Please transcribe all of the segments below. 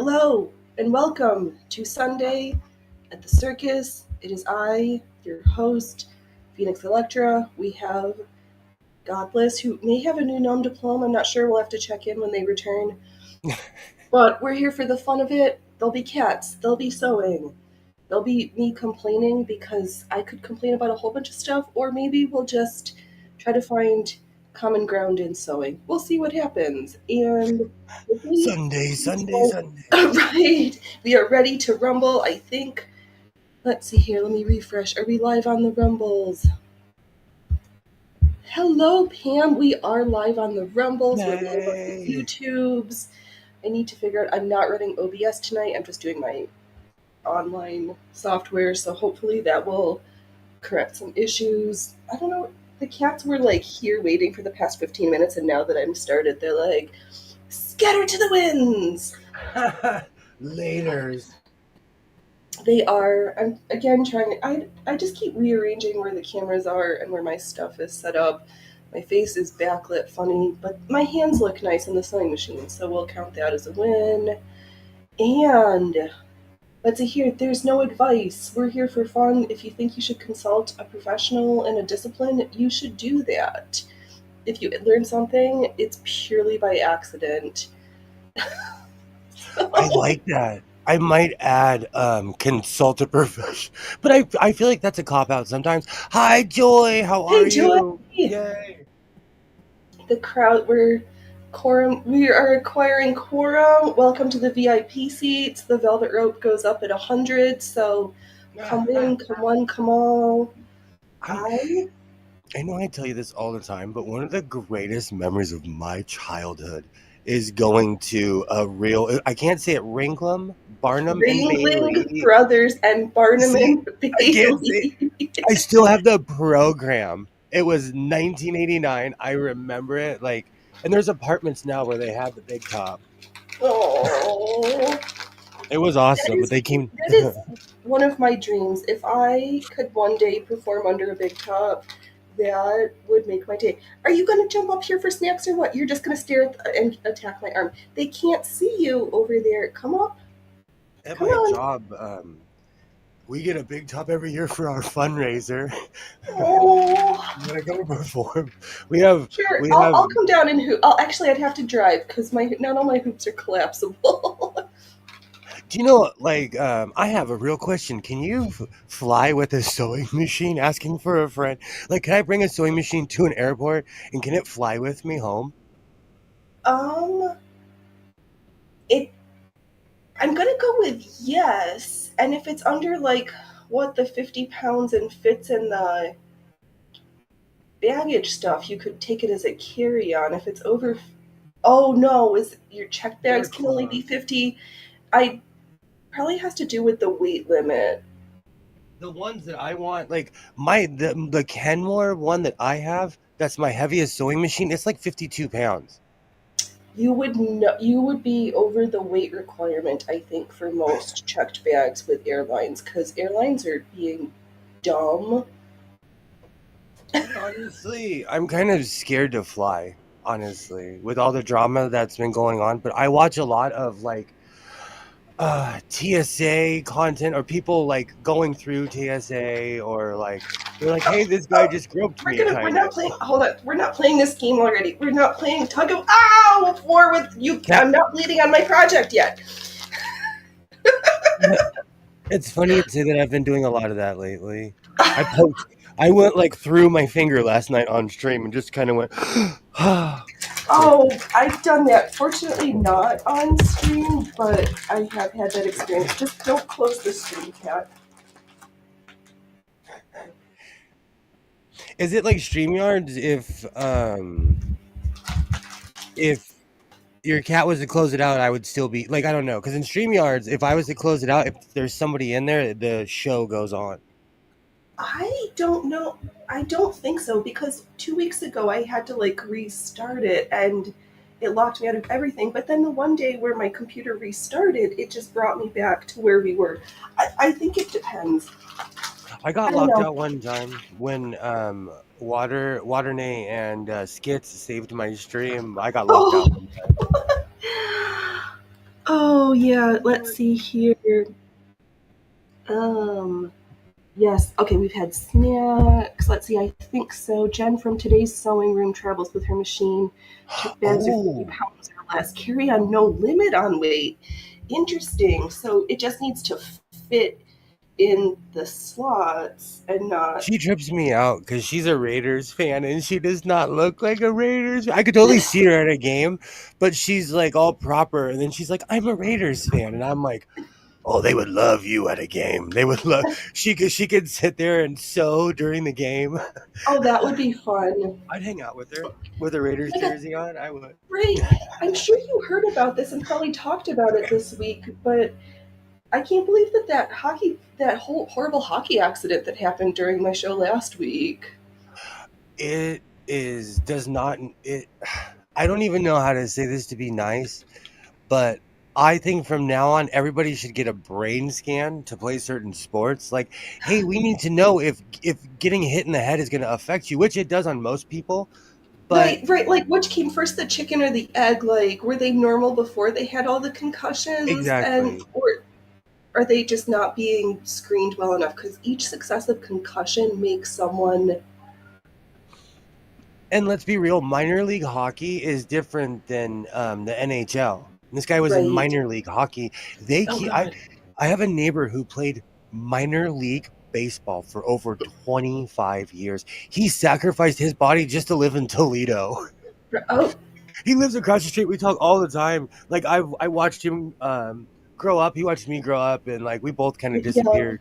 Hello and welcome to Sunday at the Circus. It is I, your host, Phoenix Elektra. We have Godless, who may have a new gnome diploma. I'm not sure. We'll have to check in when they return. But we're here for the fun of it. There'll be cats. There'll be sewing. There'll be me complaining because I could complain about a whole bunch of stuff, or maybe we'll just try to find common ground in sewing. We'll see what happens. And with me, Sunday. right, we are ready to rumble. I think. Let's see here. Let me refresh. Are we live on the rumbles? Hello, Pam. We are live on the rumbles. We're live on the Yay. YouTubes. I need to figure out. I'm not running OBS tonight. I'm just doing my online software, so hopefully that will correct some issues. I don't know. The cats were like here waiting for the past 15 minutes, and now that I'm started, they're like, scatter to the winds. Laters. They are. I'm again trying. I just keep rearranging where the cameras are and where my stuff is set up. My face is backlit funny, but my hands look nice in the sewing machine, so we'll count that as a win. And let's see here. There's no advice. We're here for fun. If you think you should consult a professional in a discipline, you should do that. If you learn something, it's purely by accident. I like that. I might add consult a professional, but I feel like that's a cop out sometimes. Hi Joy, how Hey, are Joy. you? Yay. The crowd. We are acquiring quorum. Welcome to the VIP seats. The velvet rope goes up at 100, so come in, come one, come all. I know I tell you this all the time, but one of the greatest memories of my childhood is going to I can't say it, Barnum and Ringling Bailey. Brothers and Barnum See, and I can't say Bailey. I still have the program. It was 1989. I remember it and there's apartments now where they have the big top. Oh, It was awesome, but they came. that is one of my dreams. If I could one day perform under a big top, that would make my day. Are you going to jump up here for snacks or what? You're just going to stare and attack my arm. They can't see you over there. Come up. At Come my on. job, we get a big top every year for our fundraiser. Oh, When I come perform, we have sure. we have. I'll come down and hoop. Actually, I'd have to drive because not all my hoops are collapsible. Do you know, I have a real question. Can you fly with a sewing machine? Asking for a friend. Like, can I bring a sewing machine to an airport and can it fly with me home? um, it. I'm gonna go with yes, and if it's under like what the 50 pounds and fits in the baggage stuff, you could take it as a carry-on. If it's over, oh no, is your checked They're bags can only be closed. 50. I probably has to do with the weight limit. The ones that I want, like the Kenmore one that I have, that's my heaviest sewing machine. It's like 52 pounds. You would be over the weight requirement, I think, for most checked bags with airlines, because airlines are being dumb. Honestly, I'm kind of scared to fly, honestly, with all the drama that's been going on. But I watch a lot of TSA content or people like going through TSA or they're like, hey, this guy just groped me We're kind not of. playing. Hold on, we're not playing this game already. We're not playing tug of ow war with you. Cat I'm not bleeding on my project yet. It's funny to say that I've been doing a lot of that lately. I went like through my finger last night on stream and just kind of went Oh, I've done that. Fortunately, not on stream, but I have had that experience. Just don't close the stream, cat. Is it like StreamYards if your cat was to close it out, I would still be like, I don't know, because in StreamYards, if I was to close it out, if there's somebody in there, the show goes on. I don't know. I don't think so because 2 weeks ago I had to like restart it and it locked me out of everything. But then the one day where my computer restarted, it just brought me back to where we were. I think it depends. I I got don't locked know. out one time when Waternay and Skits saved my stream. I got locked out Oh, one time. Oh yeah, let's see here. Um, yes. Okay, we've had snacks. Let's see. I think so. Jen from today's sewing room travels with her machine. Check bags are 50 Oh, pounds or less. Carry on no limit on weight. Interesting. So it just needs to fit in the slots and not. she trips me out because she's a Raiders fan and she does not look like a Raiders. I could totally see her at a game, but she's like all proper, and then she's like, "I'm a Raiders fan," and I'm like, "Oh, they would love you at a game. They would love." She could sit there and sew during the game. Oh, that would be fun. I'd hang out with her with a Raiders Like a jersey on. I would. great. I'm sure you heard about this and probably talked about it this week, but I can't believe that whole horrible hockey accident that happened during my show last week. It is does not it. I don't even know how to say this to be nice, but I think from now on everybody should get a brain scan to play certain sports. Like, hey, we need to know if getting hit in the head is going to affect you, which it does on most people. But Right, right. Like, which came first, the chicken or the egg? Like, were they normal before they had all the concussions, and exactly. or are they just not being screened well enough? Because each successive concussion makes someone And let's be real, minor league hockey is different than the NHL. This guy was in right. minor league hockey. They Oh keep, God. I have a neighbor who played minor league baseball for over 25 years. He sacrificed his body just to live in Toledo. Oh He lives across the street. We talk all the time. Like I watched him grow up. He watched me grow up, and like we both kind of yeah. disappeared.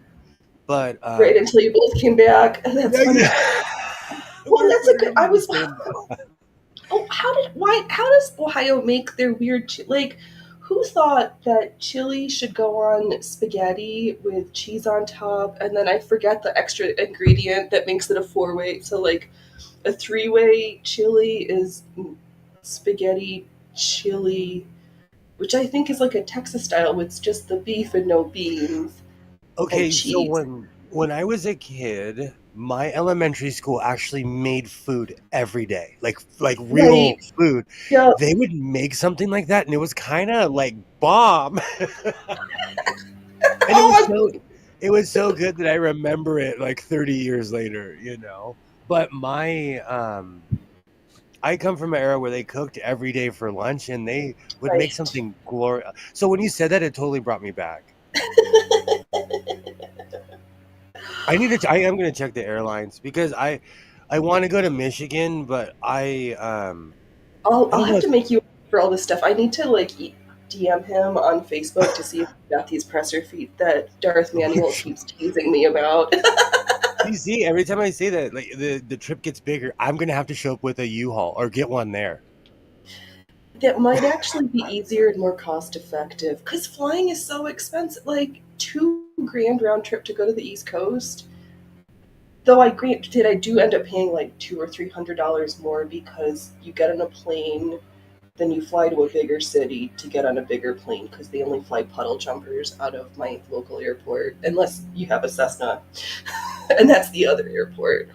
But Right until you both came back. That's yeah, funny. Well, we're that's a good. I literally the was. same. Oh, how does Ohio make their weird like? Who thought that chili should go on spaghetti with cheese on top, and then I forget the extra ingredient that makes it a four-way. So like a three-way chili is spaghetti chili, which I think is like a Texas style with just the beef and no beans and Okay, so cheese. when I was a kid, my elementary school actually made food every day, like real Right. food. Yeah. They would make something like that, and it was kind of like bomb, and Oh, it was so good that I remember it like 30 years later, you know. But I come from an era where they cooked every day for lunch, and they would make right. something glorious. So when you said that, it totally brought me back. I am gonna check the airlines because I want to go to Michigan, but I'll I don't have know. to make you for all this stuff. I need to like DM him on Facebook to see if he got these presser feet that Darth Manuel keeps teasing me about. You see, every time I say that, like the trip gets bigger, I'm gonna have to show up with a U-Haul or get one there. That might actually be easier and more cost effective because flying is so expensive. Like 2 grand round trip to go to the East Coast. Though I do end up paying like $200 or $300 more because you get on a plane, then you fly to a bigger city to get on a bigger plane because they only fly puddle jumpers out of my local airport unless you have a Cessna, and that's the other airport.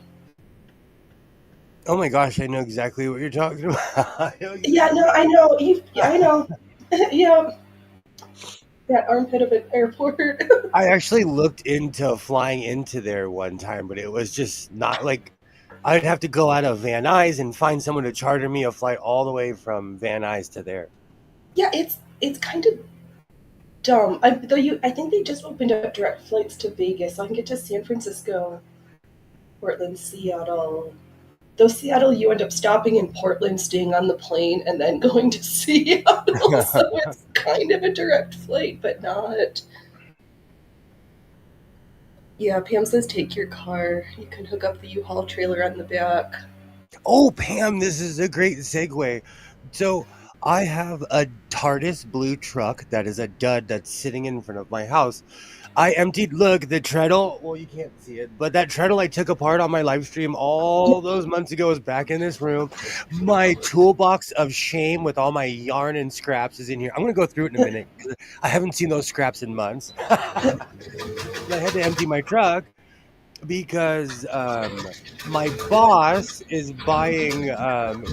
Oh my gosh, I know exactly what you're talking about. I know Yeah, exactly no, what I you're know. I talking know. Yeah, that armpit of an airport. I actually looked into flying into there one time, but it was just not like I'd have to go out of Van Nuys and find someone to charter me a flight all the way from Van Nuys to there. Yeah, it's kind of dumb. I think they just opened up direct flights to Vegas, so I can get to San Francisco, Portland, Seattle. Though Seattle, you end up stopping in Portland, staying on the plane, and then going to Seattle. So it's kind of a direct flight, but not. Yeah, Pam says take your car. You can hook up the U-Haul trailer on the back. Oh, Pam, this is a great segue. So I have a TARDIS blue truck that is a dud that's sitting in front of my house. I emptied, look, the treadle. Well, you can't see it, but that treadle I took apart on my live stream Yeah, all those months ago is back in this room. My toolbox of shame with all my yarn and scraps is in here. I'm going to go through it in a minute because I haven't seen those scraps in months. I had to empty my truck because my boss is buying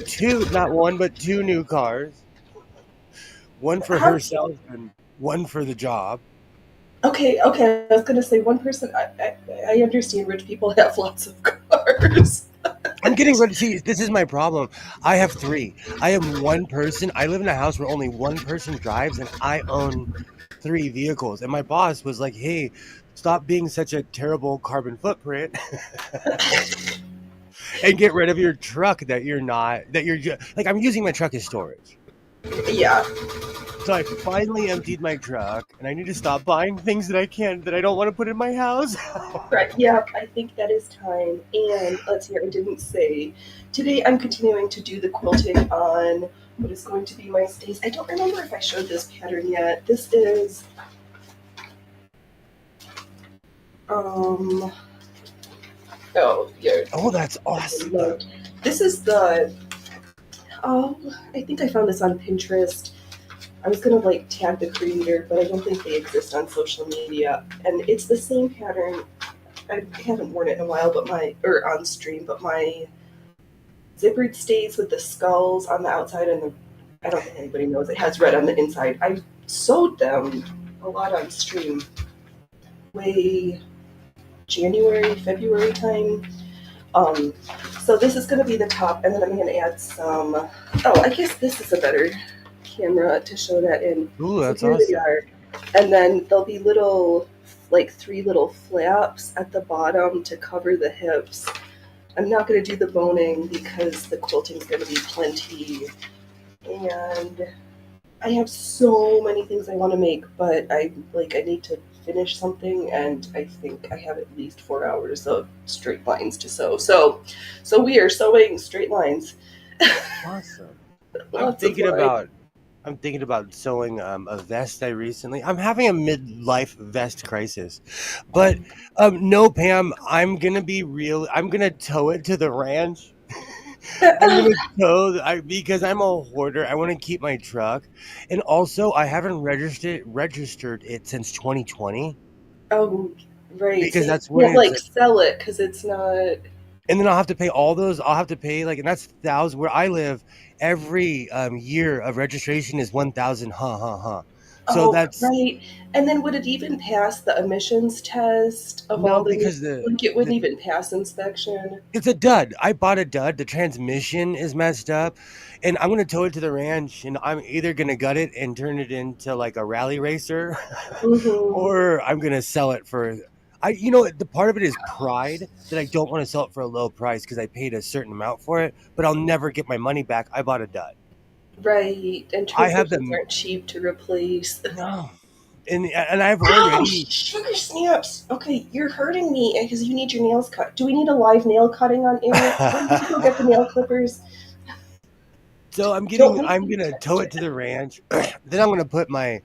two, not one, but two new cars. one for How? herself and one for the job. Okay, okay. I was gonna say one person. I understand rich people have lots of cars. I'm getting ready. See, this is my problem. I have three. I am one person. I live in a house where only one person drives, and I own three vehicles. And my boss was like, "Hey, stop being such a terrible carbon footprint and get rid of your truck that you're not that you're like I'm using my truck as storage." Yeah. So I finally emptied my truck, and I need to stop buying things that I don't want to put in my house. Right. Yeah. I think that is time. And let's see. I didn't say today. I'm continuing to do the quilting on what is going to be my stays. I don't remember if I showed this pattern yet. This is Oh, yeah. Oh, that's awesome. This is the. Oh, I think I found this on Pinterest. I was gonna like tag the creator, but I don't think they exist on social media. And it's the same pattern. I haven't worn it in a while, but on stream, but my zippered stays with the skulls on the outside and I don't think anybody knows it has red on the inside. I sewed them a lot on stream way January, February time. So this is going to be the top, and then I'm going to add some. Oh, I guess this is a better camera to show that in. Ooh, that's so here awesome. they are, and then there'll be little, like 3 little flaps at the bottom to cover the hips. I'm not going to do the boning because the quilting is going to be plenty, and I have so many things I want to make, but I need to finish something, and I think I have at least 4 hours of straight lines to sew. So we are sewing straight lines. Awesome. Lots of line. I'm thinking about sewing a vest. I'm having a midlife vest crisis, but no, Pam. I'm gonna be real. I'm gonna tow it to the ranch. I'm gonna because I'm a hoarder. I want to keep my truck, and also I haven't registered it since 2020 Oh, right. So because you that's when can't it's like like, sell it because it's not. and then I'll have to pay all those. I'll have to pay like, and that's thousands where I live. Every year of registration is 1,000. So Oh, that's right. And then would it even pass the emissions test of all no, the? because Like it wouldn't the even pass inspection. it's a dud. I bought a dud. The transmission is messed up, and I'm gonna tow it to the ranch, and I'm either gonna gut it and turn it into like a rally racer, Mm-hmm. or I'm gonna sell it for. The part of it is pride that I don't want to sell it for a low price because I paid a certain amount for it, but I'll never get my money back. I bought a dud. Right. And I have transmissions them. aren't cheap to replace. No, and I've Ow! already. Sugar snaps! Okay, you're hurting me because you need your nails cut. Do we need a live nail cutting on air? When did you go get the nail clippers? So Don't make I'm me gonna tow text you. it to the ranch. Then I'm gonna put my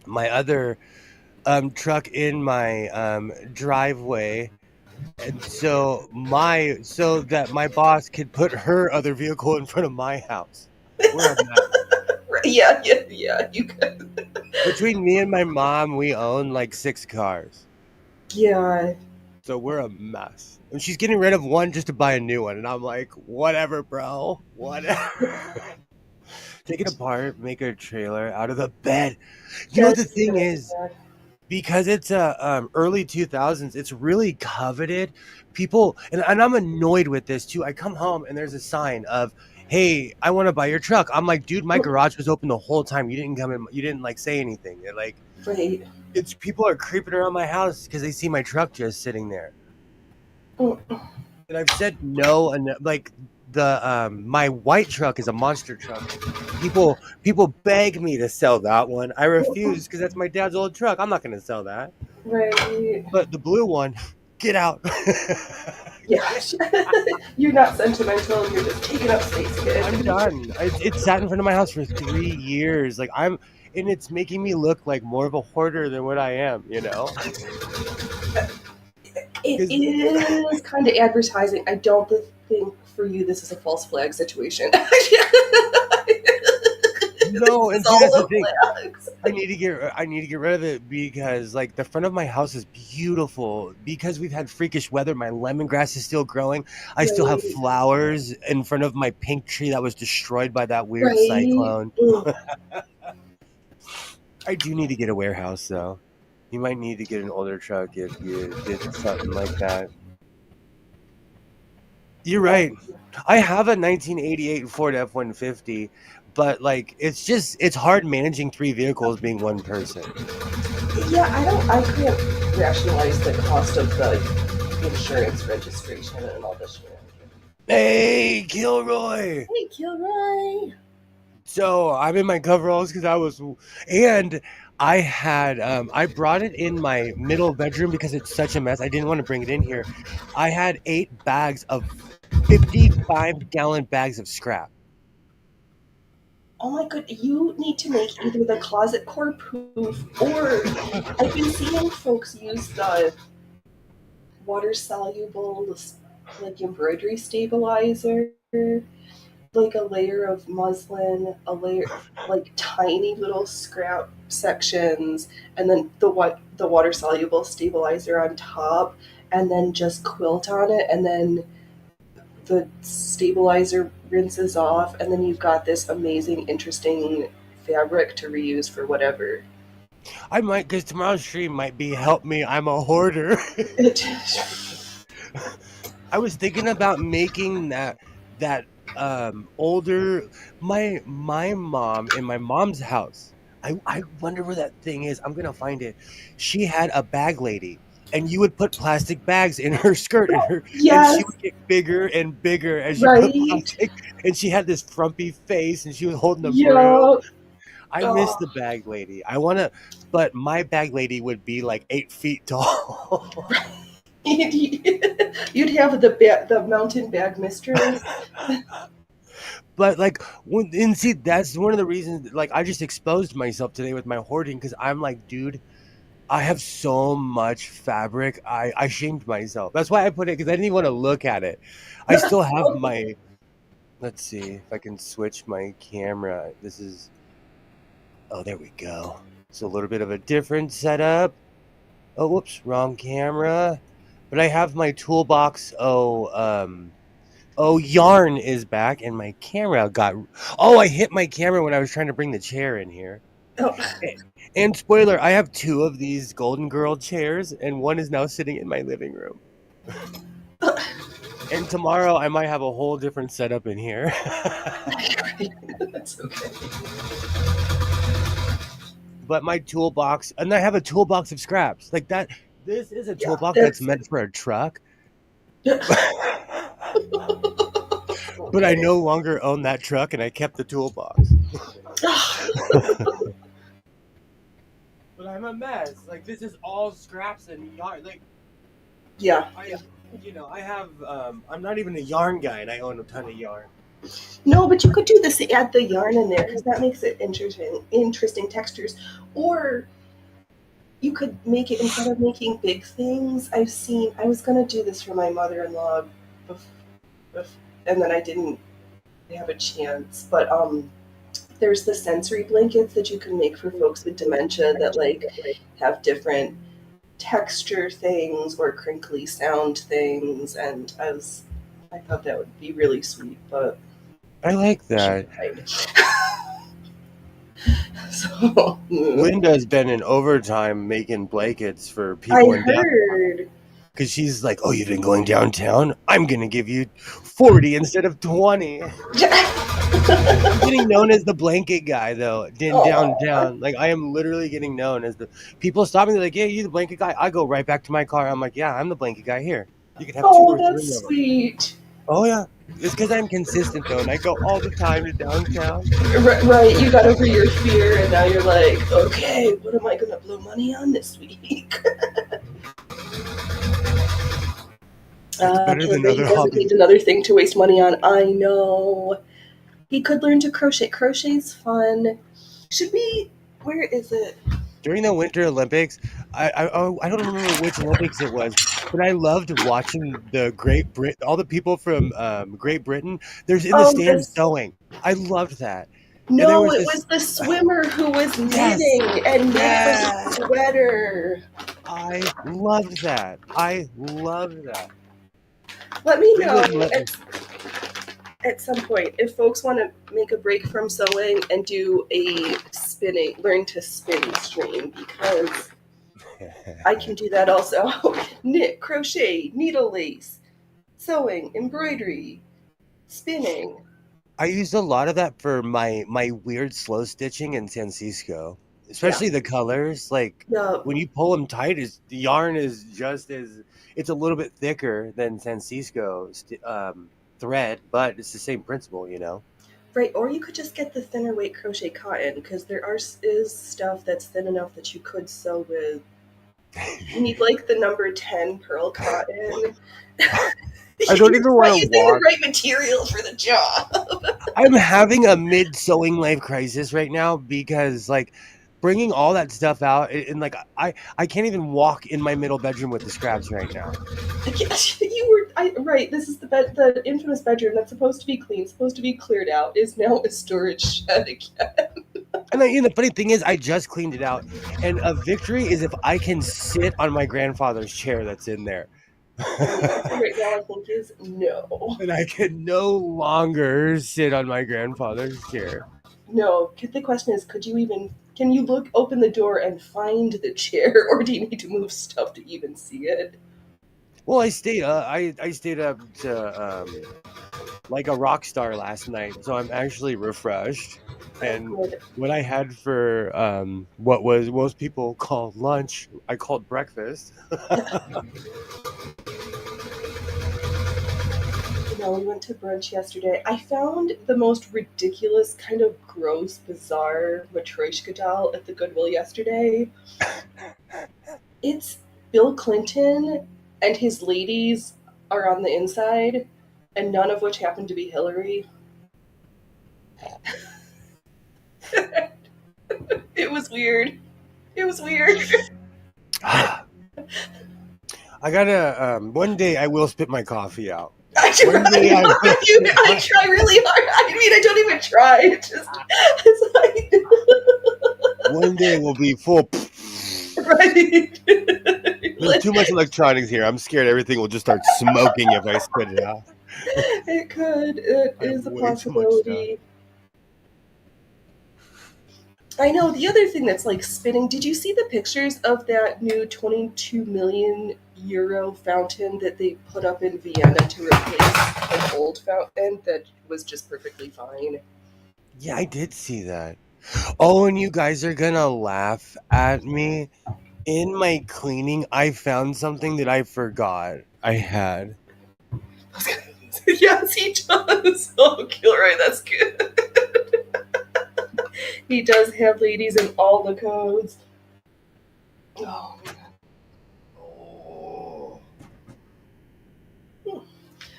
other truck in my driveway, and so that my boss could put her other vehicle in front of my house. We're a mess. Yeah, yeah, yeah. You could. Between me and my mom, we own like 6 cars. Yeah. So we're a mess. And she's getting rid of one just to buy a new one. And I'm like, whatever, bro. Whatever. Take it apart, make a trailer out of the bed. You know what the That's a thing good is? idea. Because it's early 2000s, it's really coveted. People, and I'm annoyed with this too. I come home and there's a sign of, "Hey, I want to buy your truck." I'm like, dude, my garage was open the whole time. You didn't come in. You didn't like say anything. Like, Right. it's people are creeping around my house because they see my truck just sitting there. Mm. And I've said no, and like the my white truck is a monster truck. People beg me to sell that one. I refuse because that's my dad's old truck. I'm not going to sell that. Right. But the blue one, get out. Yeah. You're not sentimental. You're just taking up space, I'm kid. done. It sat in front of my house for 3 years. And it's making me look like more of a hoarder than what I am. It 'Cause- is kind of advertising. I don't think for you this is a false flag situation. no, It's and see all that's the the thing. flags. I need to get rid of it because like the front of my house is beautiful because we've had freakish weather. My lemongrass is still growing. I still have Right. flowers in front of my pink tree that was destroyed by that weird Right. cyclone. Mm. I do need to get a warehouse though. You might need to get an older truck if you did something like that. You're Yeah, right. I have a 1988 Ford F-150, but like it's hard managing three vehicles being one person. I can't rationalize the cost of the insurance registration and all this shit. Hey, Kilroy. Hey, Kilroy! So I'm in my coveralls because and I had I brought it in my middle bedroom because it's such a mess. I didn't want to bring it in here. I had 8 bags of 55-gallon bags of scrap. Oh my god, you need to make either the closet core proof or I've been seeing folks use the water soluble like embroidery stabilizer, like a layer of muslin, a layer like tiny little scrap sections, and then the water soluble stabilizer on top, and then just quilt on it, and then the stabilizer rinses off, and then you've got this amazing, interesting fabric to reuse for whatever. I might, because tomorrow's stream might be help me. I'm a hoarder. It, I was thinking about making that older my mom in my mom's house. I wonder where that thing is. I'm gonna find it. She had a bag lady, and you would put plastic bags in her skirt, and she yes, would get bigger and bigger as you put right? plastic. And she had this frumpy face, and she was holding a broom. Yeah. I miss Oh, the bag lady. I wanna, but my bag lady would be like 8 feet tall. you'd have the mountain bag mistress. But like and see, that's one of the reasons like I just exposed myself today with my hoarding because I'm like, dude, I have so much fabric. I shamed myself. That's why I put it because I didn't even want to look at it. I still have my, let's see if I can switch my camera. This is, oh, there we go. It's a little bit of a different setup. Oh, whoops, wrong camera. But I have my toolbox. Oh, yarn is back, and my camera got. Oh, I hit my camera when I was trying to bring the chair in here. Oh, And spoiler, I have 2 of these Golden Girl chairs, and one is now sitting in my living room. And tomorrow, I might have a whole different setup in here. that's okay. But my toolbox, and I have a toolbox of scraps like that. This is a Yeah, toolbox that's that's meant for a truck. But I okay. no longer own that truck, and I kept the toolbox. But I'm a mess. Like this is all scraps and yarn. Like Yeah. I have. I'm not even a yarn guy, and I own a ton of yarn. No, but you could do this. Add the yarn in there because that makes it interesting textures. Or you could make it instead of making big things. I've seen. I was gonna do this for my mother-in-law, and then I didn't have a chance. But there's the sensory blankets that you can make for folks with dementia that like have different texture things or crinkly sound things, and I thought that would be really sweet, but I like she that. died. So Linda's been in overtime making blankets for I people in downtown heard. because she's like, "Oh, you've been going downtown? I'm gonna give you 40 instead of 20." I'm getting known as the blanket guy though in Aw. downtown. Like I am literally getting known as the people stop me. They're like, "Yeah, you the blanket guy." I go right back to my car. I'm like, "Yeah, I'm the blanket guy here. You could have 2 Oh, or 3 that's of them." sweet. Oh yeah, it's because I'm consistent though, and I go all the time to downtown. Right, you got over your fear, and now you're like, okay, what am I gonna blow money on this week? It's better than Kilroy, he other doesn't hobbies. need another thing to waste money on. I know. He could learn to crochet. Crochet's fun. Should we? Where is it? During the Winter Olympics, I don't remember which Olympics it was, but I loved watching the all the people from Great Britain. There's in the Oh, stands this. sewing. I loved that, and there No, was it this. was the swimmer who was Yes, knitting and knitted a yes, sweater. I loved that. I loved that. Let me They know. wouldn't let me. At some point, if folks want to make a break from sewing and do a learn to spin stream, because I can do that also. Knit, crochet, needle lace, sewing, embroidery, spinning. I used a lot of that for my weird slow stitching in San Francisco, Yeah. especially the colors. Like Yeah. when you pull them tight, is the yarn is just as it's a little bit thicker than San Francisco thread, but it's the same principle, you know. Right, or you could just get the thinner weight crochet cotton because is stuff that's thin enough that you could sew with. You need like the number 10 pearl cotton. I don't You're even just want not to using the walk. right material for the job. I'm having a mid sewing life crisis right now because like bringing all that stuff out and like I can't even walk in my middle bedroom with the scraps right now. Right. This is the infamous bedroom that's supposed to be clean, supposed to be cleared out, is now a storage shed again. And the funny thing is, I just cleaned it out, and a victory is if I can sit on my grandfather's chair that's in there. And the answer right now, I think, is no. And I can no longer sit on my grandfather's chair. No. The question is, can you open the door and find the chair, or do you need to move stuff to even see it? Well, I stayed up to like a rock star last night, so I'm actually refreshed. Oh, And good. what I had for what was most people call lunch, I called breakfast. We went to brunch yesterday. I found the most ridiculous, kind of gross, bizarre Matryoshka doll at the Goodwill yesterday. It's Bill Clinton and his ladies are on the inside, and none of which happen to be Hillary. It was weird. It was weird. I gotta one day I will spit my coffee out. I try, One day I will spit I my try really hard. I mean, I don't even try. It's like, one day will be full. right. There's too much electronics here. I'm scared everything will just start smoking if I spit it out. It could. It I have is a way too much stuff. possibility. I know. The other thing that's like spinning. Did you see the pictures of that new 22 million euro fountain that they put up in Vienna to replace an old fountain that was just perfectly fine? Yeah, I did see that. Oh, and you guys are gonna laugh at me. In my cleaning, I found something that I forgot I had. Yes, he does. Oh, Gilroy, that's good. He does have ladies in all the codes. Oh, Oh.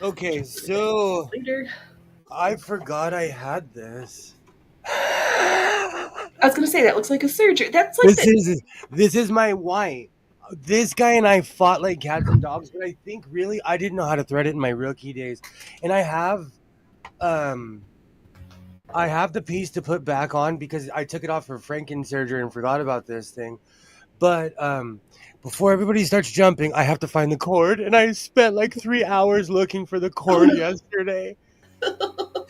Okay, so later. I forgot I had this. I was gonna say that looks like a surgery. That's like This the is this is my white. This guy and I fought like cats and dogs, but I think really I didn't know how to thread it in my rookie days. And um I have the piece to put back on because I took it off for Franken surgery and forgot about this thing. But before everybody starts jumping, I have to find the cord, and I spent like 3 hours looking for the oh cord yesterday.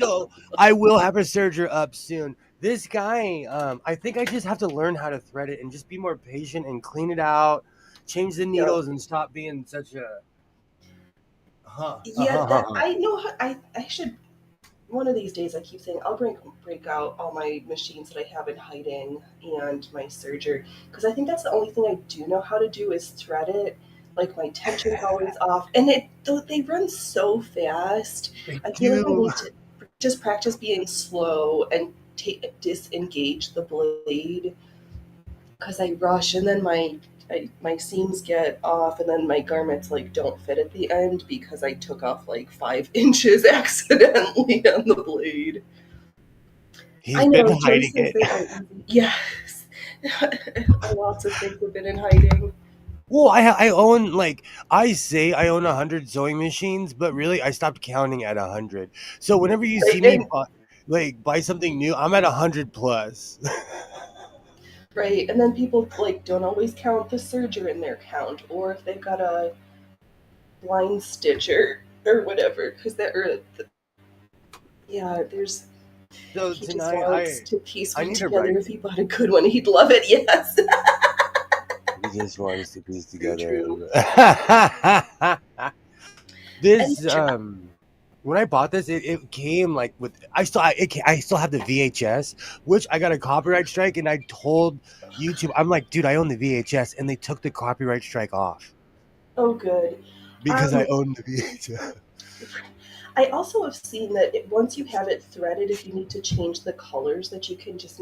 So I will have a serger up soon. This guy, I think I just have to learn how to thread it and just be more patient and clean it out, change the no. needles, and stop being such a Yeah, that I know. I should one of these days. I keep saying I'll break out all my machines that I have in hiding and my serger because I think that's the only thing I do know how to do is thread it. Like my tension's always off, and they run so fast. They I feel like I do. need to just practice being slow and disengage the blade because I rush and then my seams get off and then my garments like don't fit at the end because I took off like 5 inches accidentally on the blade. I He's been know Jen hiding says it. they are easy. Yes, lots of things have been in hiding. Well, I own like I say I own 100 sewing machines, but really I stopped counting at 100. So whenever you see Right, me and buy something new, I'm at 100 plus. right, and then people like don't always count the serger in their count, or if they've got a blind stitcher or whatever, because that or Yeah, there's. So He just tonight wants to piece I one need to together. write. If he bought a good one, he'd love it. Yes. He just wants to piece Very together. true. And This when I bought this, it came like with I still have the VHS, which I got a copyright strike, and I told YouTube, I'm like, dude, I own the VHS, and they took the copyright strike off oh, good. because I Um, own the VHS. I also have seen that once you have it threaded, if you need to change the colors, that you can just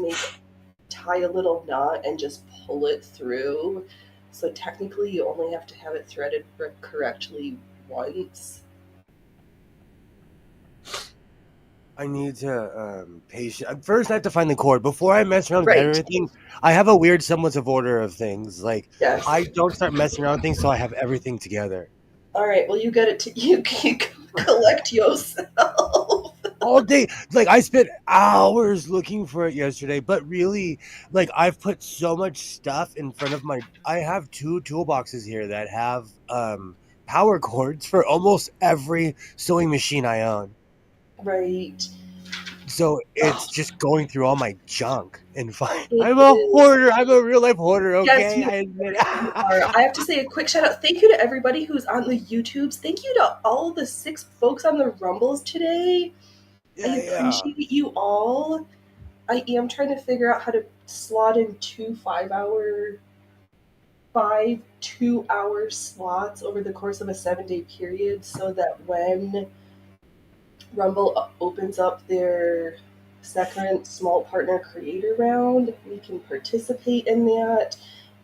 tie a little knot and just pull it through. So technically, you only have to have it threaded correctly once. I need to patient. First, I have to find the cord before I mess around with Right. everything. I have a weird semblance of order of things. Like Yes. I don't start messing around with things, so I have everything together. All right. Well, you get it. You can collect yourself. All day. Like I spent hours looking for it yesterday, but really, like I've put so much stuff in front of my. I have two toolboxes here that have power cords for almost every sewing machine I own. Right. So Oh, it's just going through all my junk and find. it I'm a is. hoarder. I'm a real life hoarder. Yes, Okay, you I admit. you are. I have to say a quick shout out. Thank you to everybody who's on the YouTubes. Thank you to all the 6 folks on the Rumbles today. I Yeah. appreciate you all. I am trying to figure out how to slot in 5 2-hour slots over the course of a 7-day period so that when Rumble opens up their second small partner creator round, we can participate in that.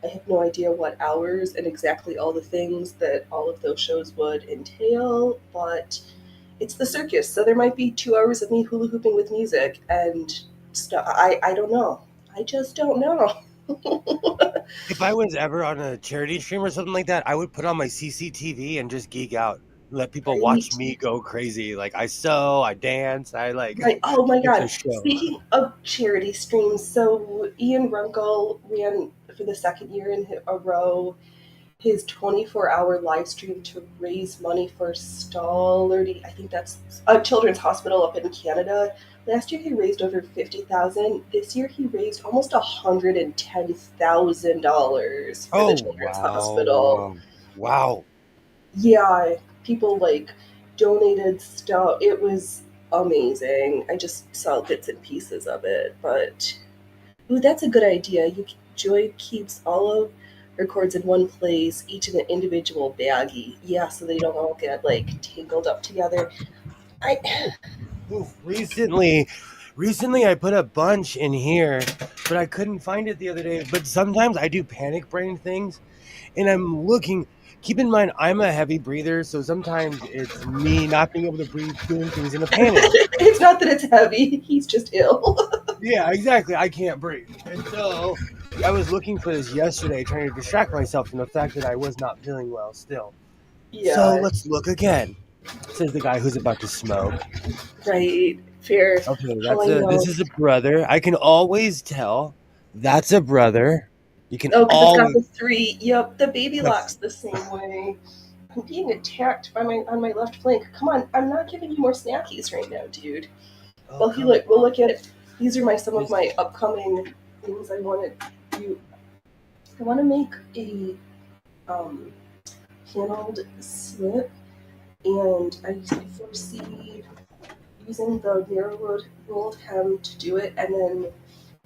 I have no idea what hours and exactly all the things that all of those shows would entail, but it's the circus, so there might be 2 hours of me hula hooping with music and stuff. I don't know. I just don't know. If I was ever on a charity stream or something like that, I would put on my CCTV and just geek out. Let people watch Right? me go crazy. Like I sew, I dance, I like. Right. Oh my It's a God. show. Speaking of charity streams, so Ian Runkle ran for the second year in a row his 24-hour live stream to raise money for Stollerty. I think that's a children's hospital up in Canada. Last year he raised over 50,000. This year he raised almost $110,000 for the Oh children's hospital. wow! Yeah, people like donated stuff. It was amazing. I just saw bits and pieces of it, but ooh, that's a good idea. Joy keeps all of her cords in one place, each in an individual baggie. Yeah, so they don't all get like tangled up together. I Oof. Recently, I put a bunch in here, but I couldn't find it the other day. But sometimes I do panic brain things, and I'm looking. Keep in mind, I'm a heavy breather, so sometimes it's me not being able to breathe, doing things in a panic. it's not that it's heavy. He's just ill. Yeah, exactly. I can't breathe. And so I was looking for this yesterday, trying to distract myself from the fact that I was not feeling well still. So Yeah, let's look again, says the guy who's about to smoke. right. Fair. Okay, How I this know. is a brother. I can always tell that's a brother. You can Oh, because it's got always the 3. Yep, the baby lock's that's the same way. I'm being attacked by my on my left flank. Come on, I'm not giving you more snackies right now, dude. oh Well, come we'll on. look at it. These are some of Just my upcoming things I want to do. I want to make a um, paneled slip, and I foresee using the narrow rolled hem to do it, and then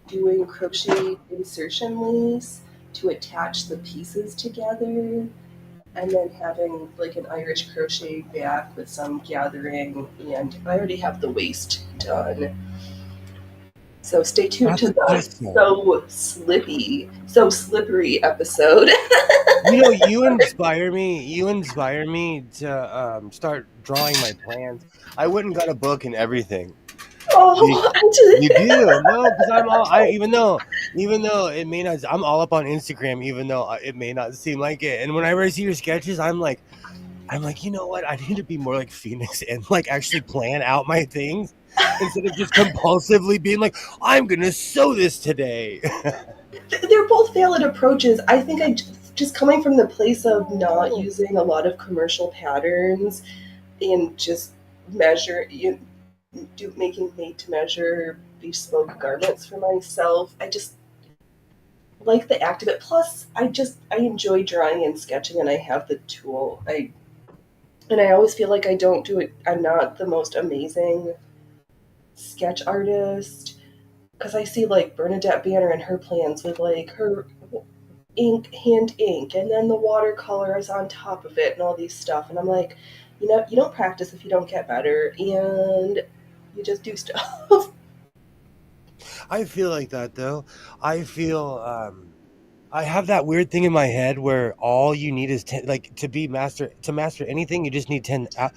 doing crochet insertion lace to attach the pieces together, and then having like an Irish crochet back with some gathering, and I already have the waist done. So stay tuned that's to the awesome. so slippery episode. You know, you inspire me. You inspire me to start drawing my plans. I went and got a book and everything. Be- Oh, You do no, because I'm all I even though it may not. I'm all up on Instagram, even though it may not seem like it. And whenever I see your sketches, I'm like, you know what? I need to be more like Phoenix and like actually plan out my things instead of just compulsively being like, I'm gonna sew this today. they're both valid approaches. I think just coming from the place of not using a lot of commercial patterns and just measure. making made-to-measure bespoke garments for myself. I just like the act of it. Plus, I enjoy drawing and sketching, and I have the tool. I always feel like I don't do it. I'm not the most amazing sketch artist because I see like Bernadette Banner and her plans with like her hand ink, and then the watercolor is on top of it, and all these stuff. And I'm like, you don't practice if you don't get better, and you just do stuff. I feel like that though. I feel I have that weird thing in my head where all you need is 10, like to master anything. You just need 10. I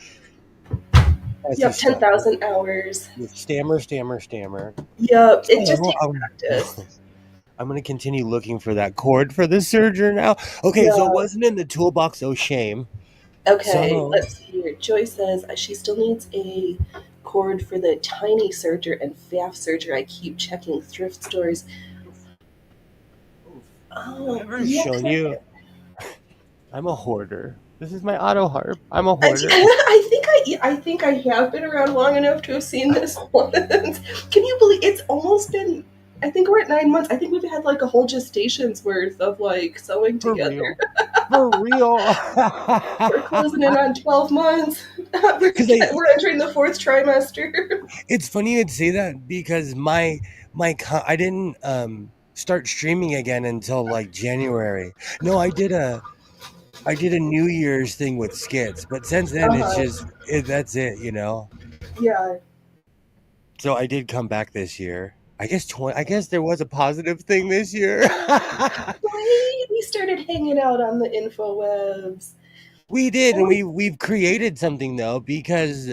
You say have ten stutter. thousand hours. Stammer, stammer, stammer. Yep, it just So takes practice. I'm gonna continue looking for that cord for the serger now. Okay, so it Yeah. wasn't in the toolbox. Oh shame. Okay, So let's see here. Joy says she still needs a cord for the tiny serger and faff serger. I keep checking thrift stores. I've Oh, ever yeah, shown you. I'm a hoarder. This is my auto harp. I'm a I, hoarder. I think I have been around long enough to have seen this once. Can you believe it's almost been? I think we're at 9 months. I think we've had like a whole gestation's worth of like sewing For together. real. For real. We're closing in on 12 months. we're, Because we're entering the fourth trimester. it's funny you'd say that because I didn't start streaming again until like January. No, I did a New Year's thing with skits, but since then it's Uh-huh. just that's it, you know. Yeah. So I did come back this year. I guess there was a positive thing this year. Right? We started hanging out on the infowebs. We did, and Oh, we've created something though because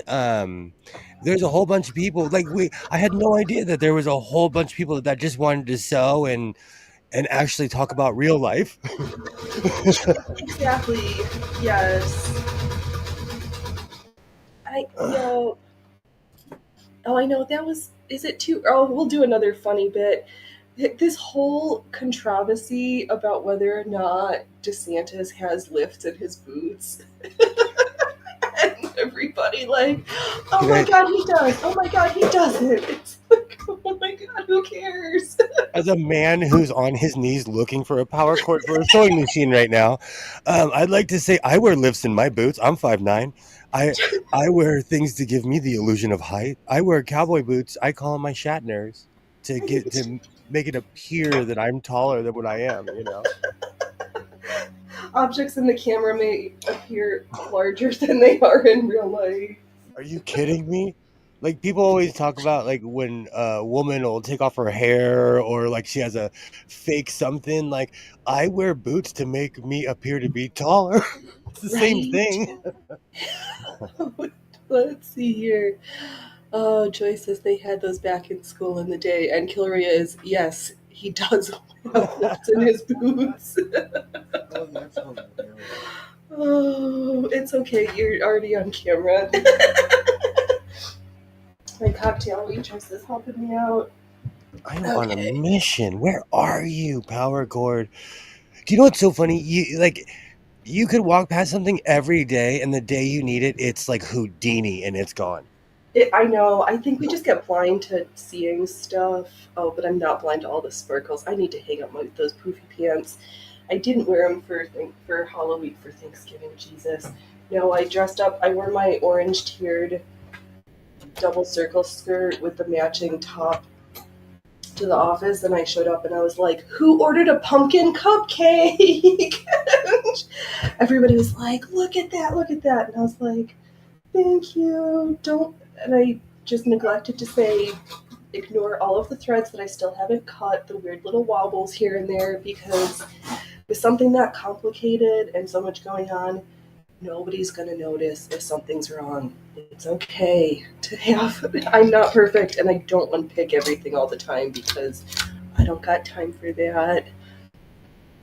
there's a whole bunch of people like we I had no idea that there was a whole bunch of people that just wanted to sew and actually talk about real life. exactly. Yes. Yo. Oh, I know that was. Is it too? Oh, we'll do another funny bit. This whole controversy about whether or not DeSantis has lifts in his boots, and everybody like, oh Can my I, god, he does. Oh my god, he doesn't. It's like, oh my god, who cares? as a man who's on his knees looking for a power cord for a sewing machine right now, I'd like to say I wear lifts in my boots. I'm 5'9". I I wear things to give me the illusion of height. I wear cowboy boots. I call them my Shatners to make it appear that I'm taller than what I am. You know. Objects in the camera may appear larger than they are in real life. Are you kidding me? Like people always talk about like when a woman will take off her hair or like she has a fake something. Like I wear boots to make me appear to be taller. It's the same Right? thing. Let's see here. Oh, Joy says they had those back in school in the day, and Kilria is yes, he does have lifts in his boots. Oh, that's hilarious. Oh, it's okay. You're already on camera. My cocktail waitress is helping me out. I'm on a Okay. mission. Where are you, Power Cord? Do you know what's so funny? You could walk past something every day, and the day you need it, it's like Houdini, and it's gone. I know. I think we just get blind to seeing stuff. Oh, but I'm not blind to all the sparkles. I need to hang up those poofy pants. I didn't wear them for Halloween for Thanksgiving. Jesus. No, I dressed up. I wore my orange tiered double circle skirt with the matching top to the office, and I showed up and I was like, "Who ordered a pumpkin cupcake?" Everybody was like, "Look at that! Look at that!" And I was like, "Thank you." Don't. And I just neglected to say ignore all of the threads that I still haven't cut, the weird little wobbles here and there, because with something that complicated and so much going on, nobody's going to notice if something's wrong. It's okay to have. I'm not perfect, and I don't unpick everything all the time because I don't got time for that.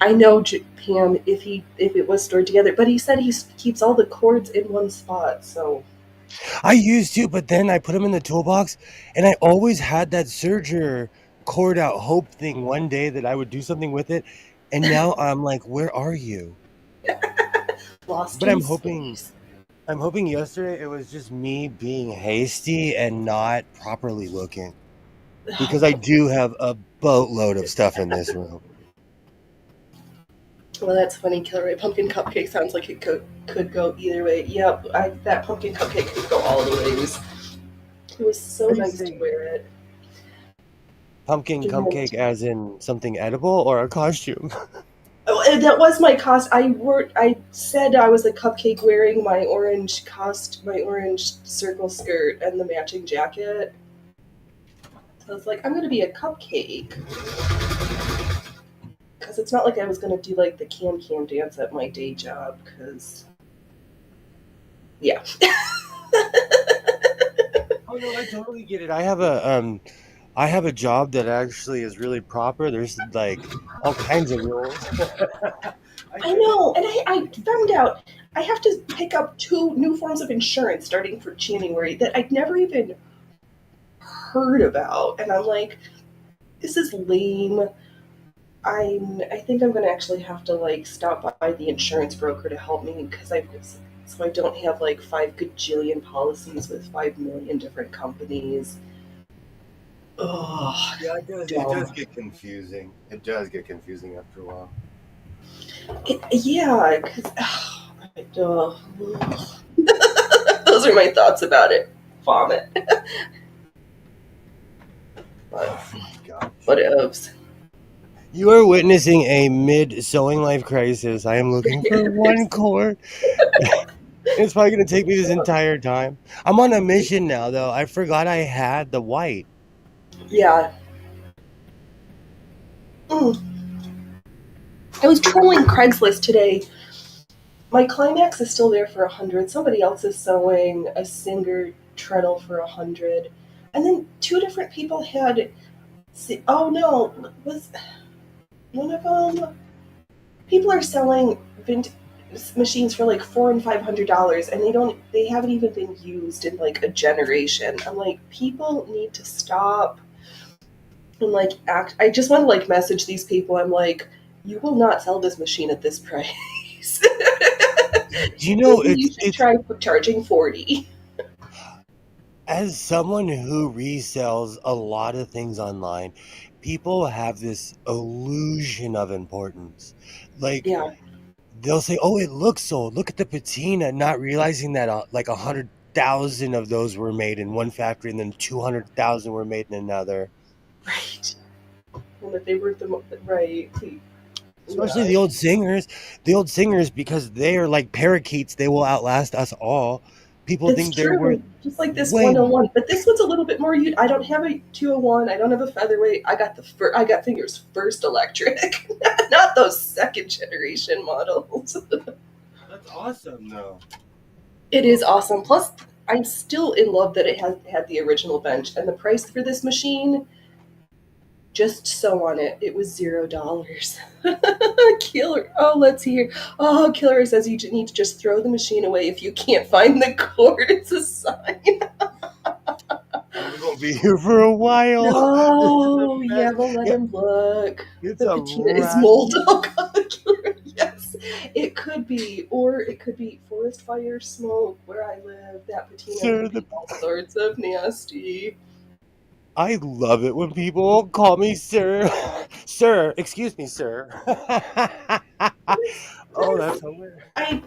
I know Pam if it was stored together, but he said he keeps all the cords in one spot, so I used to, but then I put them in the toolbox, and I always had that serger cord out hope thing one day that I would do something with it, and now I'm like, where are you? lost But in I'm hoping space. I'm hoping yesterday it was just me being hasty and not properly looking. Because I do have a boatload of stuff in this room. Well, that's funny. Killer pumpkin cupcake sounds like it could go either way. Yep, that pumpkin cupcake could go all the ways. It was so How do you nice to say wear it. pumpkin And, cupcake as in something edible or a costume? oh, and that was my cost. I said I was a cupcake wearing my my orange circle skirt and the matching jacket. So I was like, I'm gonna be a cupcake because it's not like I was gonna do like the can dance at my day job. Because yeah, Oh no, I totally get it. I have a job that actually is really proper. There's like all kinds of rules. I I try to know, and I found out I have to pick up two new forms of insurance starting for January that I'd never even heard about, and I'm like, this is lame. I think I'm gonna actually have to like stop by the insurance broker to help me because I so I don't have like 5 gajillion policies with 5 million different companies. Oh, Yeah, it does dumb. get confusing. It does get confusing after a while. Yeah, because those are my thoughts about it. Vomit. But Oh gosh. what ifs? You are witnessing a mid sewing life crisis. I am looking for one cord. It's probably going to take me this entire time. I'm on a mission now, though. I forgot I had the white. Yeah. Mm. I was trolling Craigslist today. My climax is still there for 100. Somebody else is sewing a Singer treadle for 100, and then two different people had. Oh no, was one of them? People are selling machines for like $400 and $500, and they haven't even been used in like a generation. I'm like, people need to stop and like act. I just want to like message these people. I'm like, you will not sell this machine at this price. Do you know Maybe you should it's try charging 40. as someone who resells a lot of things online, people have this illusion of importance. Like Yeah, they'll say, "Oh, it looks old. Look at the patina," not realizing that like 100,000 of those were made in one factory, and then 200,000 were made in another. right. And that they were the right. Especially Yeah, the old singers, because they are like parakeets. They will outlast us all. People it's think they're worth true. Just like this way more. 101, but this one's a little bit more. I don't have a 201. I don't have a featherweight. I got fingers first electric, not those second generation models. That's awesome, though. It is awesome. Plus, I'm still in love that it has had the original bench, and the price for this machine, just sew on it. It was $0. Killer. Oh, let's hear. Oh, Killer says you need to just throw the machine away if you can't find the cord. It's a sign. We're gonna be here for a while. This is a No, mess. yeah, but let him look. It's The a patina is rat. mold. Oh god, Killer. Yes, it could be, or it could be forest fire, smoke. Where I live, that patina Sir, could be all sorts of nasty. I love it when people call me sir. Sir, excuse me, sir. Oh, that's hilarious. I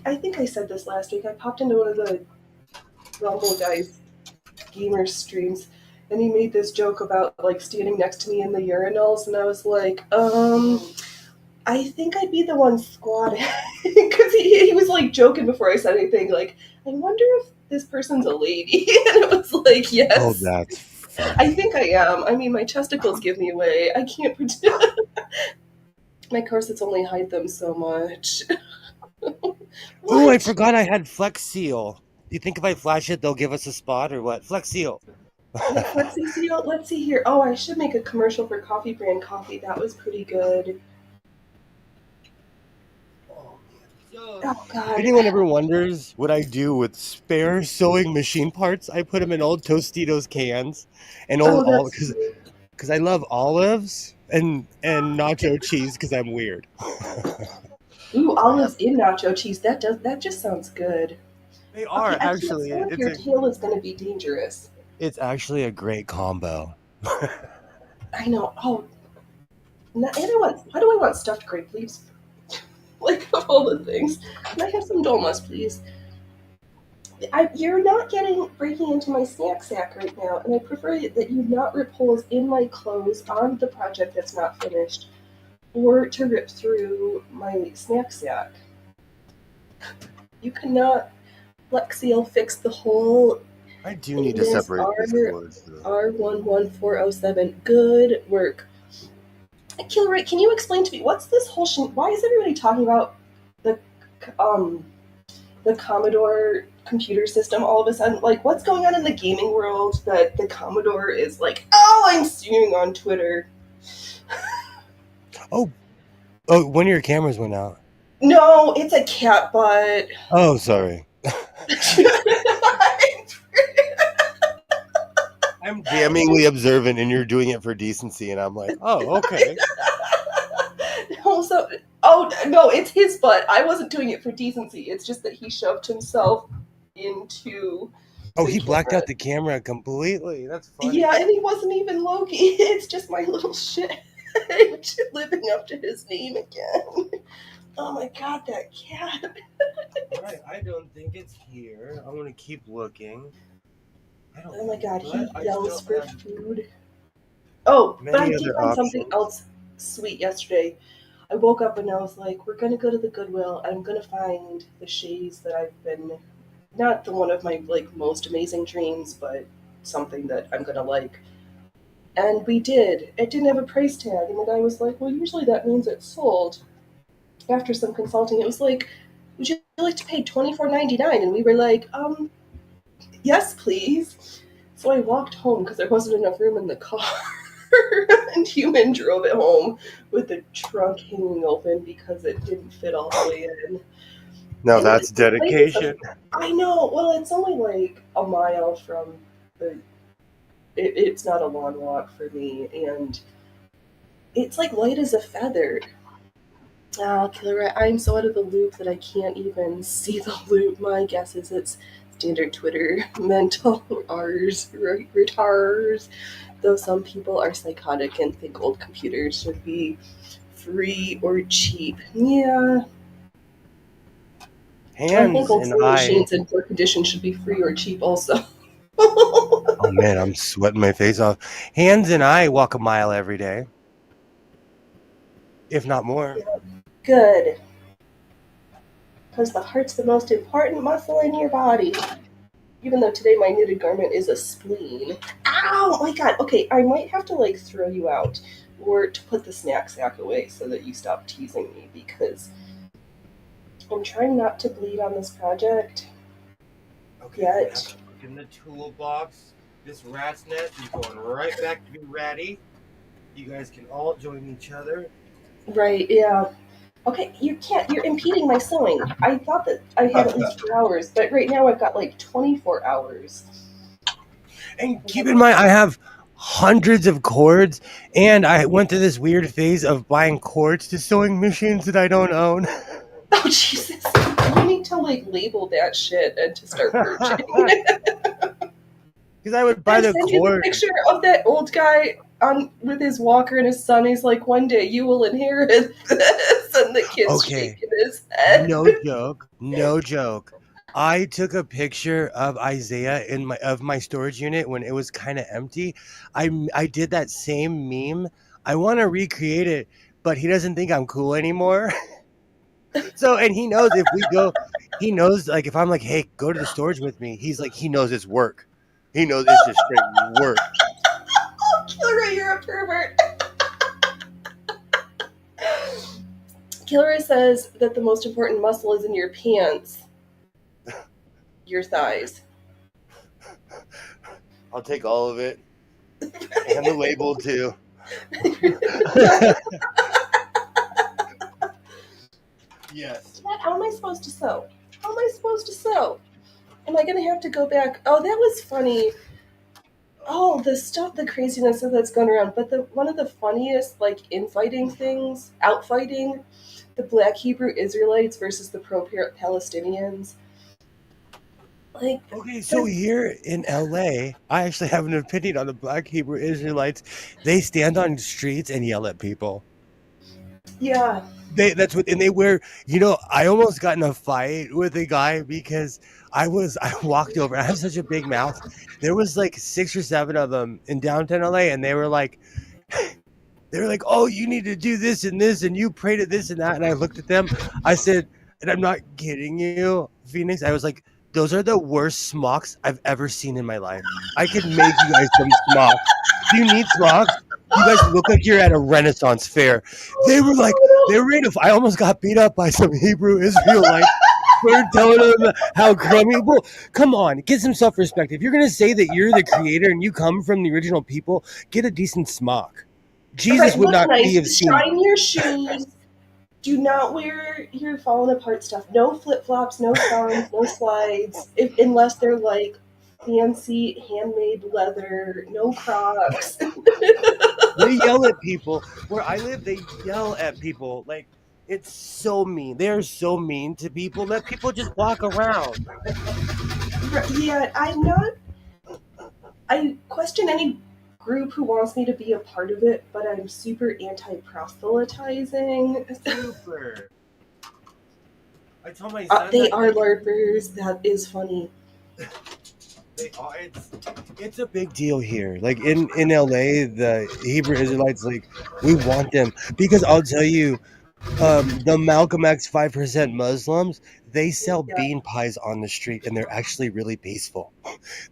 I think I said this last week. I popped into one of the Rumble guys gamer streams, and he made this joke about like standing next to me in the urinals, and I was like, I think I'd be the one squatting because he was like joking before I said anything. Like, I wonder if this person's a lady, and it was like, Oh, yes, that's I funny. think I am. I mean, my testicles give me away. I can't pretend. My corsets only hide them so much. Oh, I What? forgot I had Flex Seal. Do you think if I flash it, they'll give us a spot or what? Flex Seal. The Flexi Seal? Let's see here. Oh, I should make a commercial for Coffee Brand Coffee. That was pretty good. Oh, man. So, Oh, if God. anyone ever wonders what I do with spare sewing machine parts, I put them in old Tostitos cans and old Oh, olive that's sweet. because I love olives and nacho cheese because I'm weird. Ooh, So I have, olives in nacho cheese. That just sounds good. they are Okay, I can't actually, say if your tail is going to be dangerous. it's actually a great combo. I know. Oh, and why do I want stuffed grape leaves? Like, of all the things. Can I have some dolmas, please? You're not breaking into my snack sack right now, and I prefer that you not rip holes in my clothes on the project that's not finished, or to rip through my snack sack. You cannot Lexi fix the hole I do need in to this separate these cords though. R11407. Good work. Killer, can you explain to me what's this whole why is everybody talking about the um the Commodore computer system all of a sudden? Like, what's going on in the gaming world that the Commodore is like, oh, I'm seeing on Twitter? Oh, oh, one of your cameras went out. No, it's a cat butt. Oh, sorry. I'm damningly observant and you're doing it for decency. And I'm like, oh, okay. Also, oh no, it's his butt. I wasn't doing it for decency. It's just that he shoved himself into Oh, the he blacked camera. out the camera completely. That's Yeah, funny. and he wasn't even Loki. It's just my little shit living up to his name again. Oh my god, that cat. Right. I don't think it's here. I'm going to keep looking. I don't Oh my think, god, he but I yells still for have food. Oh, but I many did other find something options. else sweet yesterday. I woke up and I was like, we're gonna go to the Goodwill. I'm gonna find the shades that I've been, not the one of my like most amazing dreams, but something that I'm gonna like. And we did. It didn't have a price tag, and the guy was like, well, usually that means it's sold. After some consulting, it was like, would you like to pay $24.99? And we were like, yes, please. So I walked home because there wasn't enough room in the car. And Human drove it home with the trunk hanging open because it didn't fit all the way in. Now And that's dedication. I know. Well, it's only like a mile from the. It's not a long walk for me, and it's like light as a feather. Ah, Killer, I'm so out of the loop that I can't even see the loop. My guess is it's standard Twitter mental R's, retards. Though some people are psychotic and think old computers should be free or cheap. Yeah, I think Hands old and sewing I. machines in poor condition should be free or cheap also. Oh man, I'm sweating my face off. Hands and I walk a mile every day, if not more. Good, because the heart's the most important muscle in your body. Even though today my knitted garment is a spleen. Ow! Oh my god. Okay, I might have to like throw you out or to put the snack sack away so that you stop teasing me because I'm trying not to bleed on this project Okay, I'm gonna have yet. to look in the toolbox. This rat's nest is going right back to be ratty. You guys can all join each other. Right, yeah. Okay, you can't. You're impeding my sewing. I thought that I had at least 4 hours, but right now I've got like 24 hours. And keep in mind, I have hundreds of cords, and I went through this weird phase of buying cords to sewing machines that I don't own. Oh, Jesus. You need to like label that shit and to start purging. Because I would Did buy I the send you the cord. picture of that old guy on with his walker and his son? He's like, one day you will inherit this, and the kid's Okay, shaking his head. no joke, no joke. I took a picture of Isaiah in my storage unit when it was kind of empty. I did that same meme. I want to recreate it, but he doesn't think I'm cool anymore. So, and he knows if we go, he knows like if I'm like, hey, go to the storage with me. He's like, he knows it's work. He knows it's just straight work. Killer, you're a pervert. Killer says that the most important muscle is in your pants, your thighs. I'll take all of it and the label too. Yes. How am I supposed to sew? How am I supposed to sew? Am I gonna have to go back? Oh, that was funny. Oh, the stuff, the craziness that's going around. But the one of the funniest, like infighting things, outfighting, the Black Hebrew Israelites versus the pro-Palestinians. Like, Okay, so they're here in LA, I actually have an opinion on the Black Hebrew Israelites. They stand on streets and yell at people. yeah. That's what, and they wear, I almost got in a fight with a guy because I walked over. I have such a big mouth. There was like 6 or 7 of them in downtown LA, and they were like, "Oh, you need to do this, and you pray to this and that." And I looked at them. I said, and I'm not kidding you, Phoenix. I was like, "Those are the worst smocks I've ever seen in my life. I could make you guys some smocks. Do you need smocks? You guys look like you're at a Renaissance fair." They were like, they were ready to. I almost got beat up by some Hebrew Israelites for telling them how crummy. Well, come on, get some self-respect. If you're gonna say that you're the creator and you come from the original people, get a decent smock. Jesus Right, would look not be nice. have seen. Shine your shoes. Do not wear your falling apart stuff. No flip flops, no thongs, no slides, unless they're like fancy handmade leather. No Crocs. They yell at people. Where I live, they yell at people. Like, it's so mean. They are so mean to people. Let people just walk around. Yeah, I'm not. I question any group who wants me to be a part of it, but I'm super anti proselytizing. Super. I told my son They that are LARPers. That is funny. they are. It's a big deal here. Like in LA, the Hebrew Israelites, like, we want them because I'll tell you, the Malcolm X 5% Muslims, they sell Yeah. bean pies on the street, and they're actually really peaceful.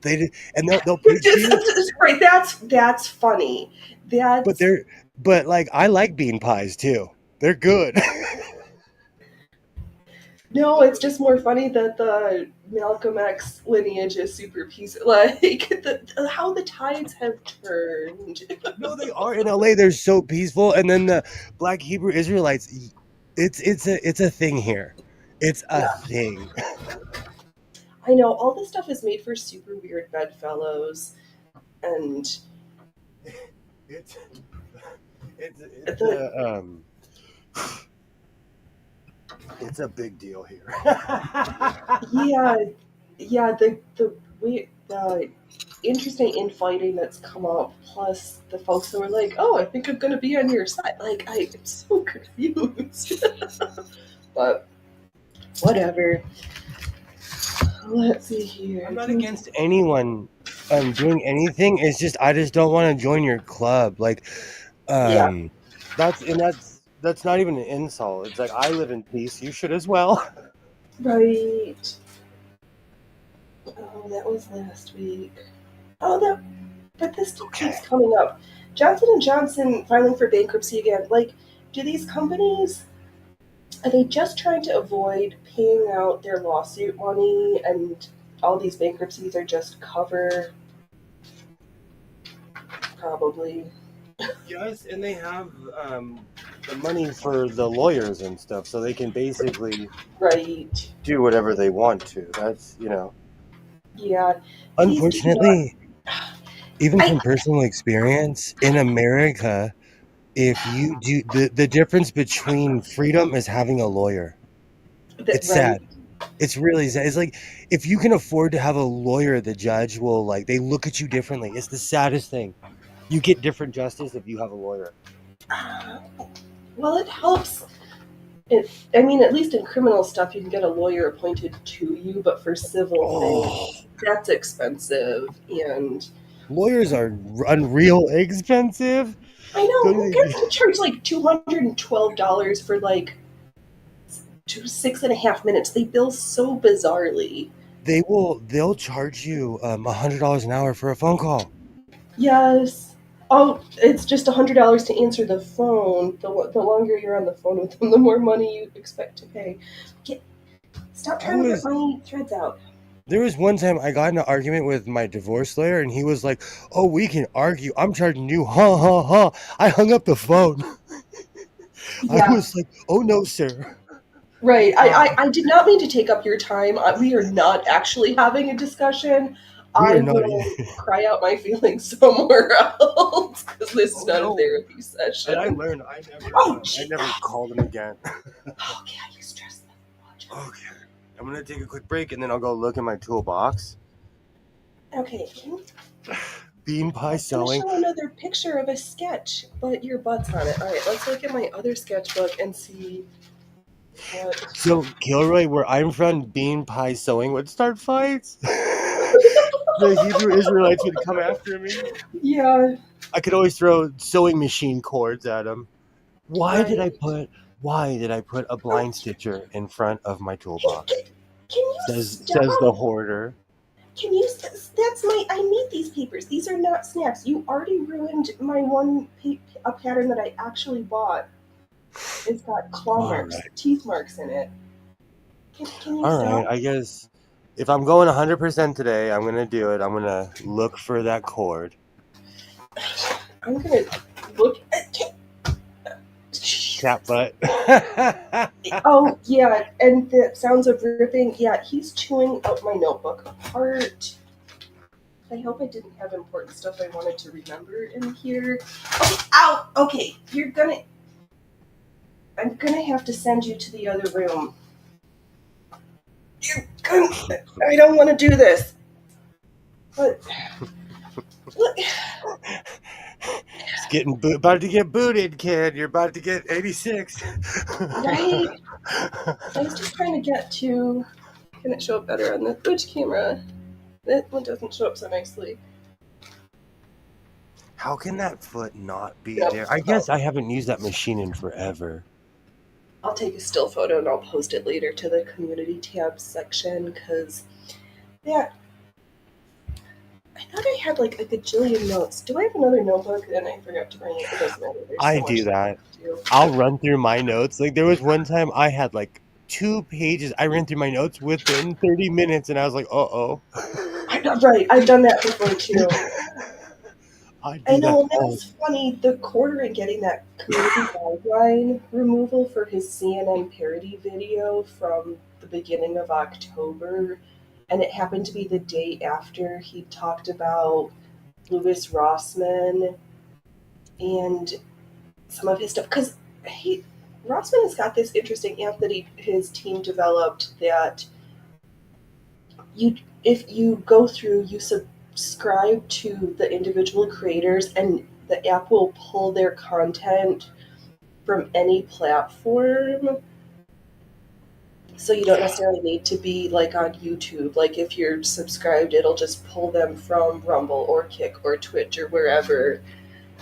They'll preach to you, Right, that's funny. but That's like, I like bean pies too. They're good. no, it's just more funny that the Malcolm X lineage is super peaceful. Like how the tides have turned. No, they are in LA. They're so peaceful, and then the Black Hebrew Israelites. It's a thing here. It's a Yeah, thing. I know all this stuff is made for super weird bedfellows, and It's it's the a it's a big deal here. yeah, yeah, the interesting infighting that's come up, plus the folks who are like, "Oh, I think I'm gonna be on your side." Like, I'm so confused. But whatever. Let's see here. I'm not against anyone doing anything. It's just I just don't want to join your club. Like, Yeah, um that's not even an insult. It's like, I live in peace. You should as well. right. Oh, that was last week. Oh, that. But this still keeps Okay. coming up. Johnson and Johnson filing for bankruptcy again. Like, do these companies are they just trying to avoid paying out their lawsuit money, and all these bankruptcies are just cover? Probably. Yes, and they have the money for the lawyers and stuff, so they can basically Right. do whatever they want to. That's, Yeah. These do not. unfortunately, even I. from personal experience in America, if you do the difference between freedom is having a lawyer. It's Right. sad. It's really sad. It's like, if you can afford to have a lawyer, the judge will, like, they look at you differently. It's the saddest thing. You get different justice if you have a lawyer. Well, it helps. I mean, at least in criminal stuff, you can get a lawyer appointed to you, but for civil Oh, things, that's expensive. And lawyers are unreal expensive. I know Don't who you gets think? to charge like $212 for like 6.5 minutes? They bill so bizarrely. They'll charge you $100 an hour for a phone call. Yes. Oh, it's just $100 to answer the phone. The longer you're on the phone with them, the more money you expect to pay. Get, stop I trying to rip was my threads out. There was one time I got in an argument with my divorce lawyer, and he was like, "Oh, we can argue. I'm charging you." Ha ha ha. I hung up the phone. I Yeah, was like, "Oh no, sir." right. Uh, I did not mean to take up your time. We are not actually having a discussion. We I are not. will cry out my feelings somewhere else because this is Oh not a no! therapy And I session. learned Oh, I gee. never called him again. Okay, you stress me much. Okay, I'm gonna take a quick break and then I'll go look in my toolbox. Okay, Bean I pie was gonna sewing. show another picture of a sketch, but your butt's on it. All right, let's look at my other sketchbook and see what. So Gilroy, where I'm from, bean pie sewing would start fights. The Hebrew Israelites would come after me. Yeah, I could always throw sewing machine cords at them. right. Why did I put a Oh, blind stitcher in front of my can, toolbox? can, can you Says the stop? hoarder. Can you? That's my. I need these papers. These are not snacks. You already ruined my a pattern that I actually bought. It's got claw All marks, right. teeth marks in it. Can you All right. stop? I guess if I'm going 100% today, I'm going to do it. I'm going to look for that cord. I'm gonna look at. Cat butt. Oh yeah, and the sounds of ripping. Yeah, he's chewing out my notebook apart. I hope I didn't have important stuff I wanted to remember in here. Oh, ow! Okay, you're gonna. I'm gonna have to send you to the other room. I don't want to do this. But look, It's about to get booted, kid. You're about to get 86. right? I was just trying to get to. Can it show up better on the Twitch camera? That one doesn't show up so nicely. How can that foot not be Nope. there? I guess I haven't used that machine in forever. I'll take a still photo and I'll post it later to the community tab section because that. I thought I had like a gajillion notes. Do I have another notebook and I forgot to bring it? It doesn't matter. There's I so much do that. to do. I'll run through my notes. Like there was one time I had like 2 pages. I ran through my notes within 30 minutes and I was like, uh-oh. Right, I've done that before too. I I do that know, and all. that's funny. The quarter in getting that community guideline removal for his CNN parody video from the beginning of October, and it happened to be the day after he talked about Louis Rossman and some of his stuff. Because he Rossman has got this interesting app that his team developed that you if you go through you subscribe to the individual creators and the app will pull their content from any platform, so you don't necessarily need to be like on YouTube. Like if you're subscribed, it'll just pull them from Rumble or Kick or Twitch or wherever.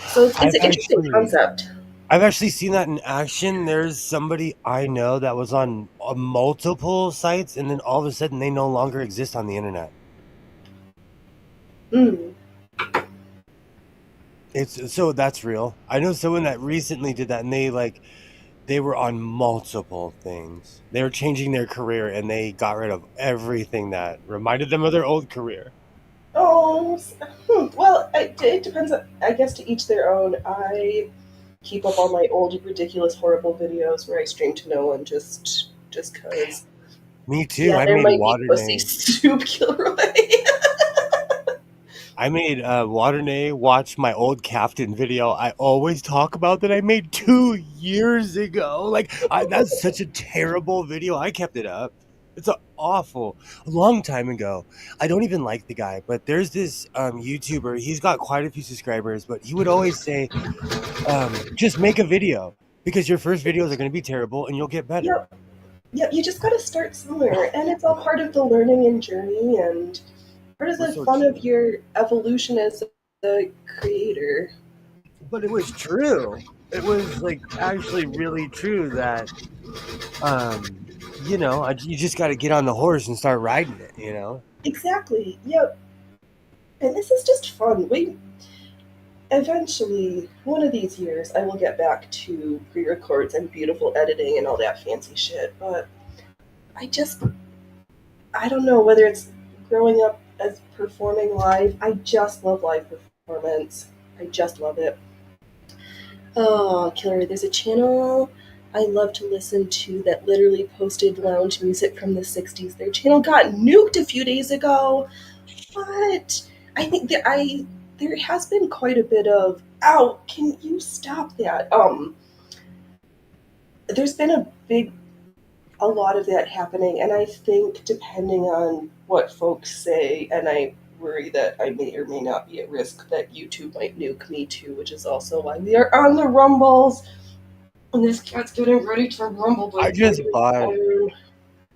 So it's I've an interesting actually concept. I've actually seen that in action. There's somebody I know that was on multiple sites and then all of a sudden they no longer exist on the internet. Mm. So that's real. I know someone that recently did that and they were on multiple things. They were changing their career and they got rid of everything that reminded them of their old career. Oh, well, it depends. I guess to each their own. I keep up all my old, ridiculous, horrible videos where I stream to no one just cause. Me too. Yeah, I there made might be Water pussy soup Kilroy. Waternay watch my old Captain video I always talk about that I made 2 years ago. That's such a terrible video. I kept it up. It's a long time ago. I don't even like the guy, but there's this YouTuber. He's got quite a few subscribers, but he would always say, just make a video because your first videos are going to be terrible and you'll get better. Yep, yep. You just got to start somewhere, and it's all part of the learning and journey, and part of We're the so fun of true. your evolution as a creator. But it was true. It was like actually really true that you just got to get on the horse and start riding it. Exactly. Yep. And this is just fun. We eventually, one of these years, I will get back to pre-records and beautiful editing and all that fancy shit. But I just, I don't know whether it's growing up as performing live. I just love live performance. I just love it. Oh, killer! There's a channel I love to listen to that literally posted lounge music from the '60s. Their channel got nuked a few days ago, But I think that there has been quite a bit of, ow, can you stop that? There's been a lot of that happening, and I think depending on what folks say, and I worry that I may or may not be at risk that YouTube might nuke me too, which is also why we are on the rumbles. And this cat's getting ready to rumble, but I it's ready just to bought iron.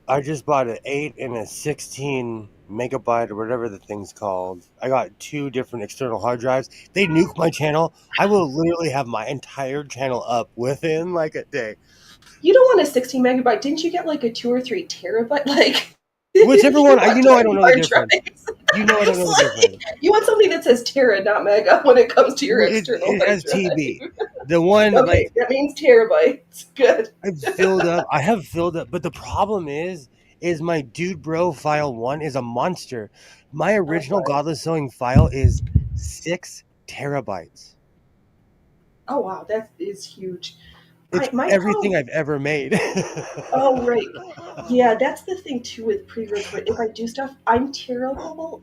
I just bought an 8 and a 16 megabyte or whatever the thing's called. I got two different external hard drives. They nuke my channel. I will literally have my entire channel up within like a day. You don't want a 16 megabyte. Didn't you get like a 2 or 3 terabyte? Like, Whichever you one, want you know I tiny don't know the hard difference. drives. You know I don't know the It's difference. like, you want something that says tera, not mega, when it comes to your external It hard has TB. drive. The one Okay, like that means terabytes. Good. I've filled up. I have filled up, but the problem is my dude bro file one is a monster. My Oh original my. Godless Sewing file is 6 terabytes. Oh wow, that is huge. It's My everything problem. I've ever made. Oh right, yeah, that's the thing too with pre-record. If I do stuff, I'm terrible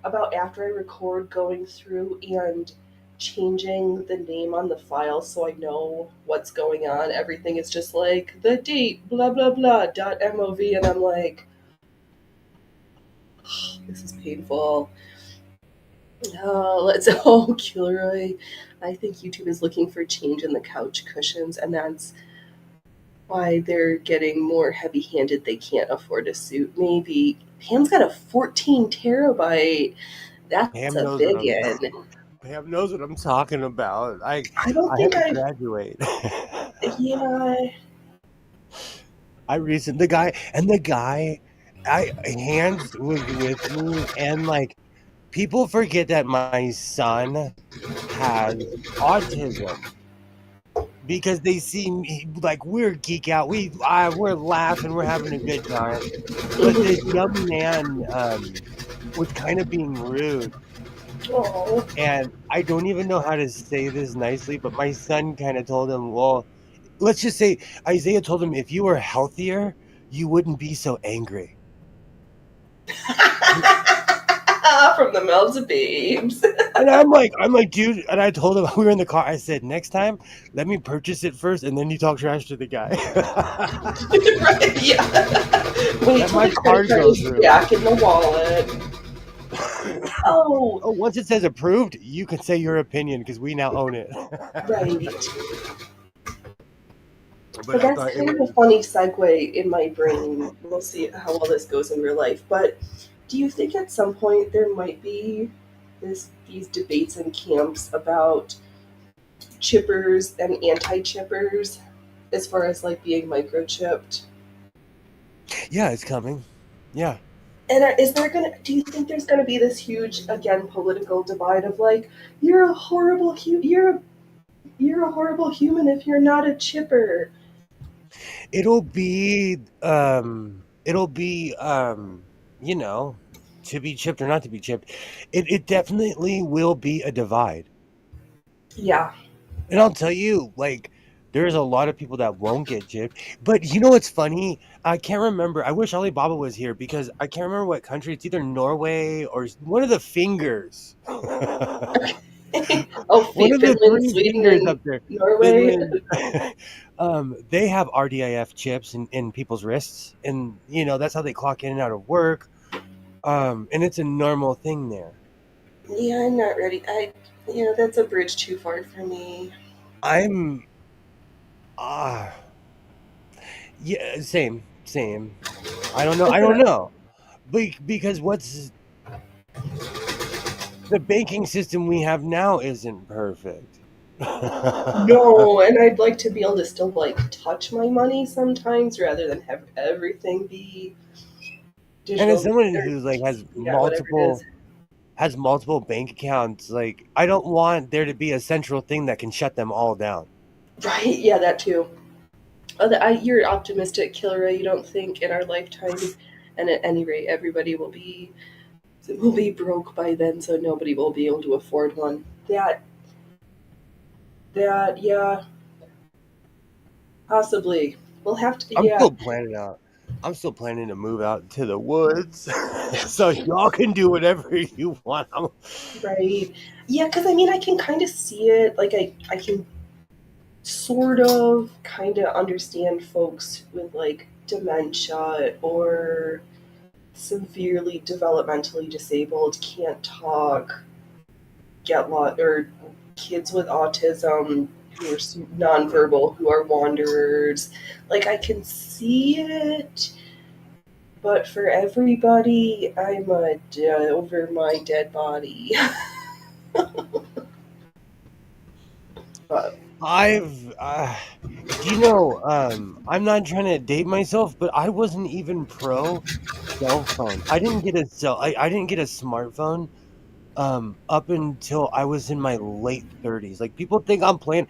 about after I record going through and changing the name on the file so I know what's going on. Everything is just like the date, blah blah blah dot mov, and I'm like, this is painful. Let's oh Kilroy. I think YouTube is looking for change in the couch cushions, and that's why they're getting more heavy handed. They can't afford a suit. Maybe Pam's got a 14 terabyte. That's Pam a knows what big I'm one. Pam knows what I'm talking about. I don't I had think to I've. graduate. Yeah. I recently the guy I hands was with me and like people forget that my son has autism because they see me like we're geek out. We're laughing, we're having a good time. But this young man was kind of being rude, Oh. and I don't even know how to say this nicely, but my son kind of told him, "Well, let's just say Isaiah told him if you were healthier, you wouldn't be so angry." From the mouths of babes. And I'm like, dude. And I told him we were in the car. I said, next time, let me purchase it first, and then you talk trash to the guy. Right, yeah. Wait Let till my the credit card card go is through. back in the wallet. Oh, Oh, once it says approved, you can say your opinion because we now own it. right. But But I that's thought it kind of a was. funny segue in my brain. We'll see how well this goes in real life. But do you think at some point there might be these debates in camps about chippers and anti-chippers as far as like being microchipped? Yeah, it's coming. Yeah. And is there gonna? Do you think there's gonna be this huge again political divide of like you're a horrible you're a horrible human if you're not a chipper? It'll be it'll be you know, to be chipped or not to be chipped. It definitely will be a divide. Yeah. And I'll tell you, like, there's a lot of people that won't get chipped. But you know what's funny? I can't remember. I wish Alibaba was here because I can't remember what country. It's either Norway or one of the fingers. Oh, One of the Finland, three Sweden, fingers and up there. Norway. Finland. They have RDIF chips in people's wrists. And, that's how they clock in and out of work. And it's a normal thing there. Yeah, I'm not ready. That's a bridge too far for me. I'm, ah, yeah, same. I don't know. I don't know. Because what's the banking system we have now isn't perfect. No, and I'd like to be able to still like touch my money sometimes rather than have everything be And as digital someone or who's like yeah, whatever it is. has multiple bank accounts, like I don't want there to be a central thing that can shut them all down. Right? Yeah, that too. You're optimistic, Killer. You don't think in our lifetime, and at any rate, everybody will be broke by then, so nobody will be able to afford one. Yeah, possibly. We'll have to. I'm Yeah, still planning out. I'm still planning to move out to the woods, so y'all can do whatever you want. Right. Yeah, because I mean, I can kind of see it. Like, I can sort of kind of understand folks with like dementia or severely developmentally disabled, can't talk, get lot, or kids with autism who are nonverbal, who are wanderers. Like, I can see it, but for everybody, I'm over my dead body. But I've, do you know, I'm not trying to date myself, but I wasn't even pro cell phone. I didn't get a smartphone up until I was in my late 30s. Like people think I'm playing.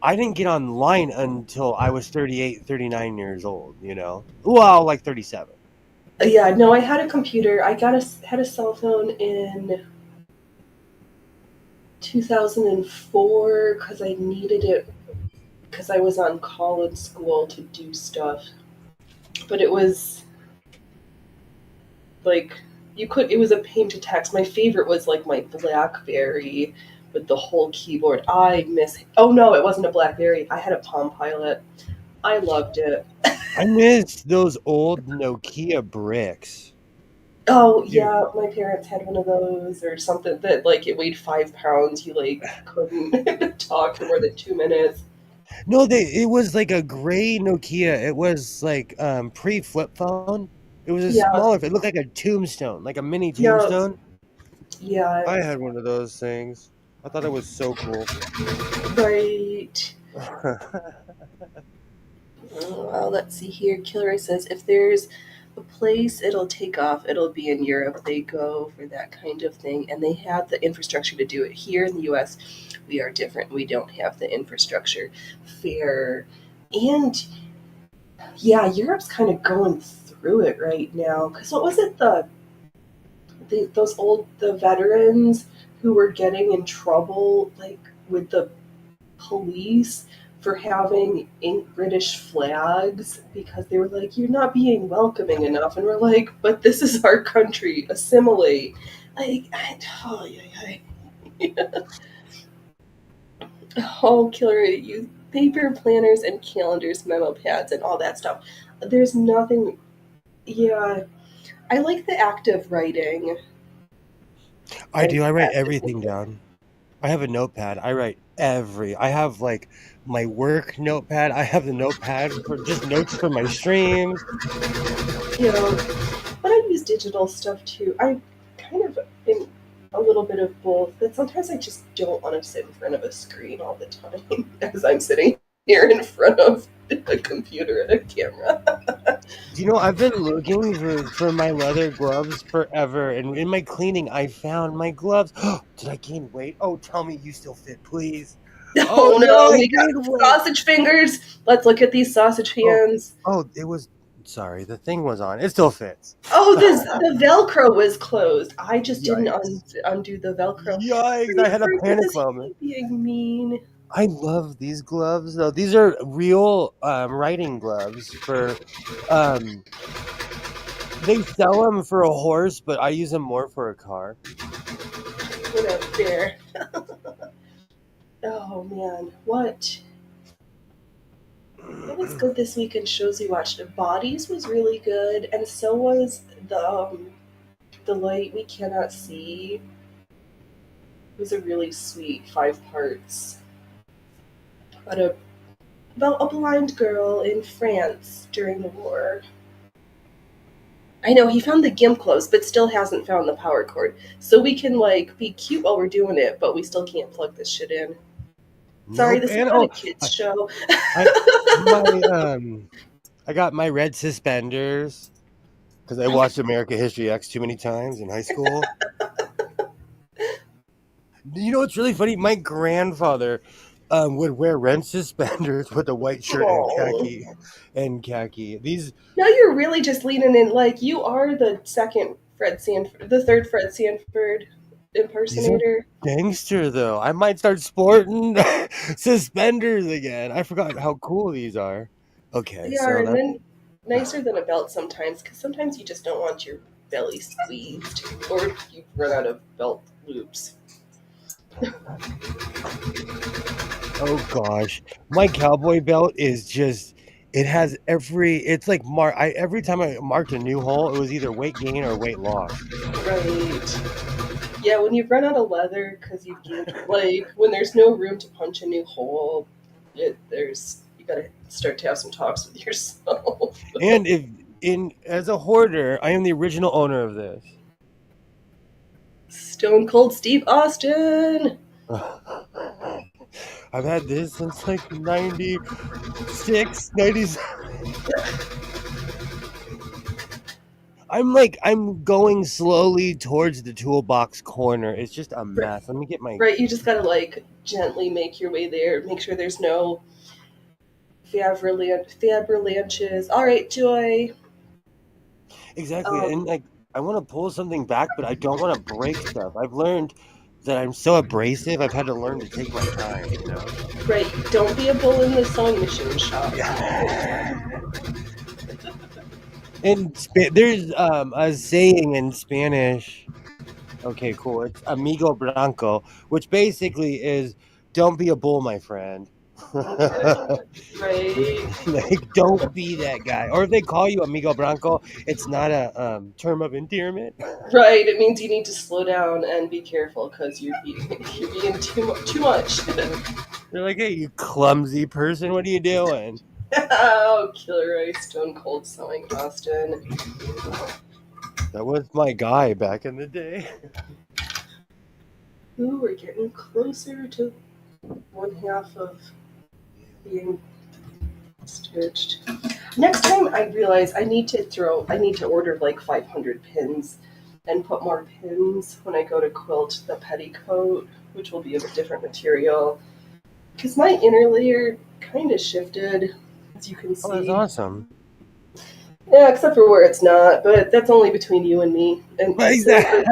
I didn't get online until I was 38, 39 years old, you know? Well, like 37. yeah, no, I had a computer. Had a cell phone in 2004 because I needed it because I was on call in school to do stuff. But it was like it was a pain to text. My favorite was like my BlackBerry with the whole keyboard. I miss. Oh no, it wasn't a BlackBerry. I had a Palm Pilot. I loved it. I miss those old Nokia bricks. Oh Dude, yeah, my parents had one of those or something that like it weighed 5 pounds. You like couldn't talk for more than 2 minutes. no, it was like a gray Nokia. It was like pre flip phone. It was a Yeah, smaller. It looked like a tombstone, like a mini yeah, tombstone. yeah. I had one of those things. I thought it was so cool. Right. Well, let's see here. Killer says if there's a place it'll take off, it'll be in Europe. They go for that kind of thing, and they have the infrastructure to do it. Here in the U.S., we are different. We don't have the infrastructure. Fair, and yeah, Europe's kind of going through it right now. Because what was it? The veterans who were getting in trouble like with the police for having British flags because they were like, "You're not being welcoming enough," and we're like, "But this is our country. Assimilate." Like, oh yeah, yeah. Oh, killer! Use paper planners and calendars, memo pads, and all that stuff. There's nothing. Yeah, I like the active writing I and do. I write active everything thinking. down. I have a notepad. I have like my work notepad. I have the notepad for just notes for my streams. You know, but I use digital stuff too. I kind of am a little bit of both, but sometimes I just don't want to sit in front of a screen all the time as I'm sitting here in front of a computer and a camera. Do you know I've been looking for my leather gloves forever, and in my cleaning, I found my gloves. Did I gain weight? Oh, tell me you still fit, please. Oh Oh no, no, I we gained got weight. sausage fingers. Let's look at these sausage Oh, hands. oh, it was. Sorry, the thing was on. It still fits. Oh, the Velcro was closed. I just didn't Yikes! undo the Velcro. Yikes! I had a panic Is moment. he being mean? I love these gloves though. These are real riding gloves for um they sell them for a horse, but I use them more for a car. What up there? Oh man, what was good this week in shows we watched? Bodies was really good, and so was the Light We Cannot See. It was a really sweet 5 parts about a blind girl in France during the war. I know he found the gimp clothes, but still hasn't found the power cord. So we can like be cute while we're doing it, but we still can't plug this shit in. Sorry, Nope. this is And not a oh, kids I, show. I my I got my red suspenders because I watched America History X too many times in high school. You know what's really funny? My grandfather would wear red suspenders with a white shirt and Oh. khaki. These Now you're really just leaning in. Like you are the second Fred Sanford, the third Fred Sanford these are impersonator. gangster though. I might start sporting suspenders again. I forgot how cool these are. Okay, They are, so and that then Nicer than a belt sometimes, because sometimes you just don't want your belly squeezed, or you run out of belt loops. Oh gosh, my cowboy belt is just. It has every. It's like every time I marked a new hole, it was either weight gain or weight loss. Right. Yeah, when you run out of leather because you've gained, like, when there's no room to punch a new hole, you gotta start to have some talks with yourself. And if in as a hoarder, I am the original owner of this. Stone Cold Steve Austin! I've had this since like 96, 97. I'm going slowly towards the toolbox corner. It's just a Right, mess. Let me get my right, you just gotta, like, gently make your way there. Make sure there's no Faberlanches. Alright, Joy. exactly. Um, And like I want to pull something back, but I don't want to break stuff. I've learned that I'm so abrasive. I've had to learn to take my time. right, don't be a bull in the sewing machine shop. And there's a saying in Spanish. Okay, cool. It's amigo blanco, which basically is don't be a bull, my friend. Okay. Right. Like, don't be that guy. Or if they call you amigo blanco, it's not a term of endearment. Right. It means you need to slow down and be careful because you're being too much. They're like, hey, you clumsy person, what are you doing? Oh, Killer Ice, Stone Cold Sewing Austin. That was my guy back in the day. Ooh, we're getting closer to one half of being stitched. Next time, I realize I need to order like 500 pins and put more pins when I go to quilt the petticoat, which will be of a different material. Because my inner layer kind of shifted, as you can Oh, that's see. awesome. Yeah, except for where it's not, but that's only between you and me. And But so exactly.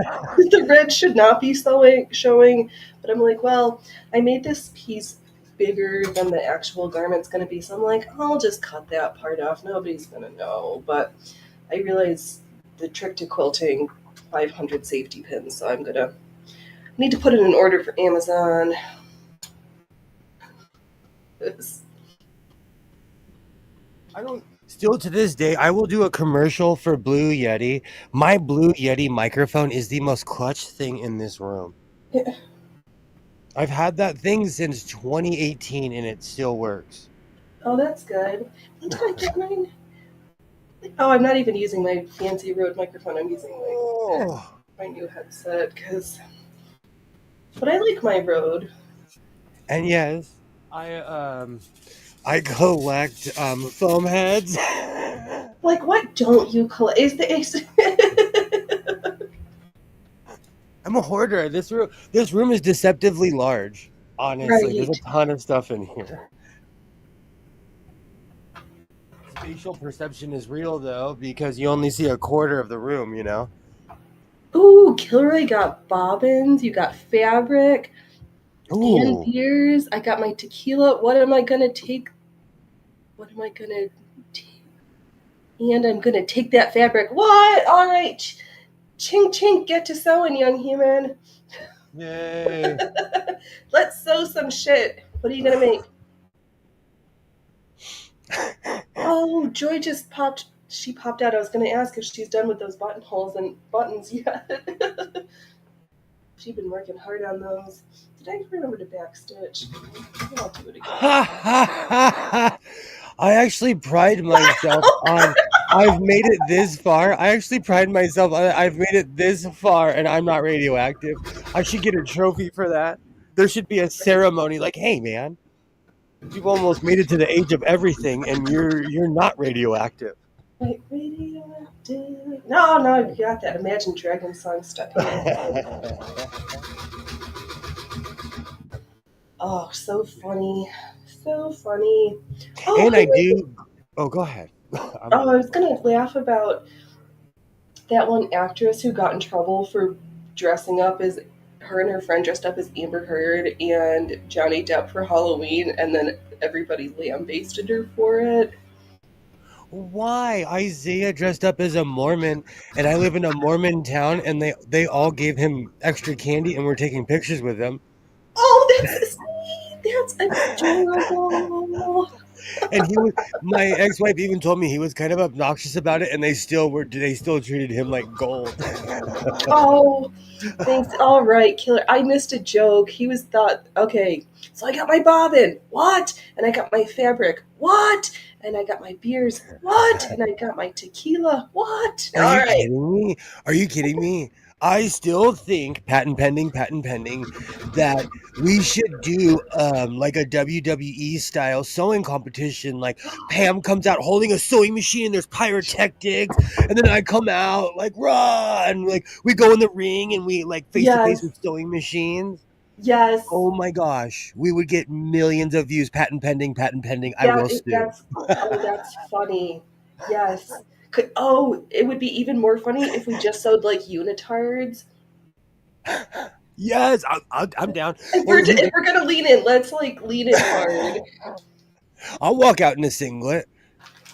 the red should not be showing, but I'm like, well, I made this piece bigger than the actual garment's going to be, so I'm like, I'll just cut that part off. Nobody's going to know. But I realize the trick to quilting 500 safety pins, so I'm going to need to put in an order for Amazon. I don't. Still to this day, I will do a commercial for Blue Yeti. My Blue Yeti microphone is the most clutch thing in this room. Yeah. I've had that thing since 2018 and it still works. Oh, that's good. When did I get mine? Oh, I'm not even using my fancy Rode microphone. I'm using Oh. my new headset but I like my Rode. And yes, I collect foam heads. Like, what don't you collect? I'm a hoarder. This room is deceptively large. Honestly, there's a Right. ton of stuff in here. Spatial perception is real though, because you only see a quarter of the room. Ooh, Kilroy got bobbins. You got fabric and Ooh. beers. I got my tequila. What am I gonna take? What am I gonna take? And I'm gonna take that fabric. What? All right. Chink chink. Get to sewing, young human. Yay. Let's sew some shit. What are you gonna make? Oh, Joy just popped. She popped out. I was going to ask if she's done with those buttonholes and buttons yet. She's been working hard on those. Did I remember to backstitch? I'll do it again. I actually pride myself on. I've made it this far. I actually pride myself on. I've made it this far, and I'm not radioactive. I should get a trophy for that. There should be a ceremony, like, hey, man, you've almost made it to the age of everything, and you're not radioactive. Wait, radioactive. No, I've got that Imagine Dragons song stuck in my head. Oh, so funny. So funny. And I Oh, do. Oh, go ahead. I was going to laugh about that one actress who got in trouble for dressing up as her and her friend dressed up as Amber Heard and Johnny Depp for Halloween, and then everybody lambasted her for it. Why? Isaiah dressed up as a Mormon, and I live in a Mormon town, and they all gave him extra candy and were taking pictures with him. Oh, that's sweet. That's adorable. And he was my ex-wife even told me he was kind of obnoxious about it, and they still treated him like gold. Oh, thanks. All right, killer. I missed a joke. He was thought, okay, so I got my bobbin. What? And I got my fabric. What? And I got my beers. What? And I got my tequila. What? Are All you right. kidding me? Are you kidding me? I still think patent pending, that we should do like a WWE style sewing competition. Like Pam comes out holding a sewing machine, and there's pyrotechnics, and then I come out like raw, and like we go in the ring and we like face to face Yes. with sewing machines. Yes. Oh my gosh, we would get millions of views. Patent pending, patent pending. I Yeah, will sue. that's, oh, that's funny. Yes. Oh, it would be even more funny if we just sewed like unitards. Yes, I'm down. If Or if we're gonna lean in, let's like lean in hard, I'll walk out in a singlet.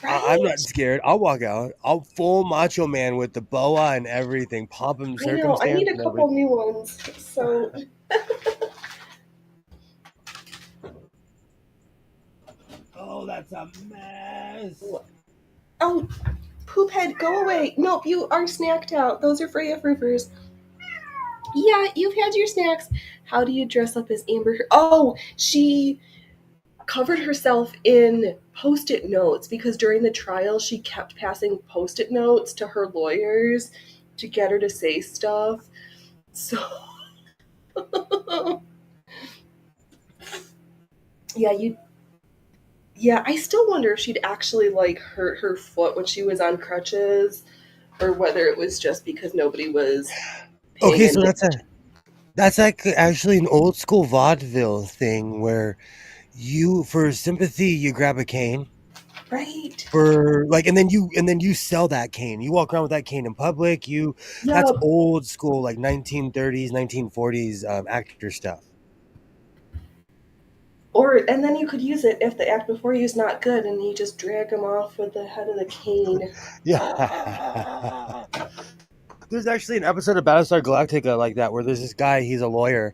I'm not right? scared. I'll walk out. I'll full macho man with the boa and everything, pomp and I know. I circumstance need a and couple everything. new ones. So, Oh, that's a mess. oh, poop head, go away. Nope, you are snacked out. Those are for you roofers. Yeah, you've had your snacks. How do you dress up as Amber? Oh, she covered herself in post-it notes because during the trial she kept passing post-it notes to her lawyers to get her to say stuff. So, yeah, you yeah, I still wonder if she'd actually like hurt her foot when she was on crutches or whether it was just because nobody was paying Okay, so attention. that's like actually an old school vaudeville thing where you for sympathy you grab a cane Right. for like and then you sell that cane. You walk around with that cane in public. You That's Yup. old school like 1930s, 1940s actor stuff. Or and then you could use it if the act before you is not good and you just drag them off with the head of the cane. Yeah. There's actually an episode of Battlestar Galactica like that where there's this guy, he's a lawyer,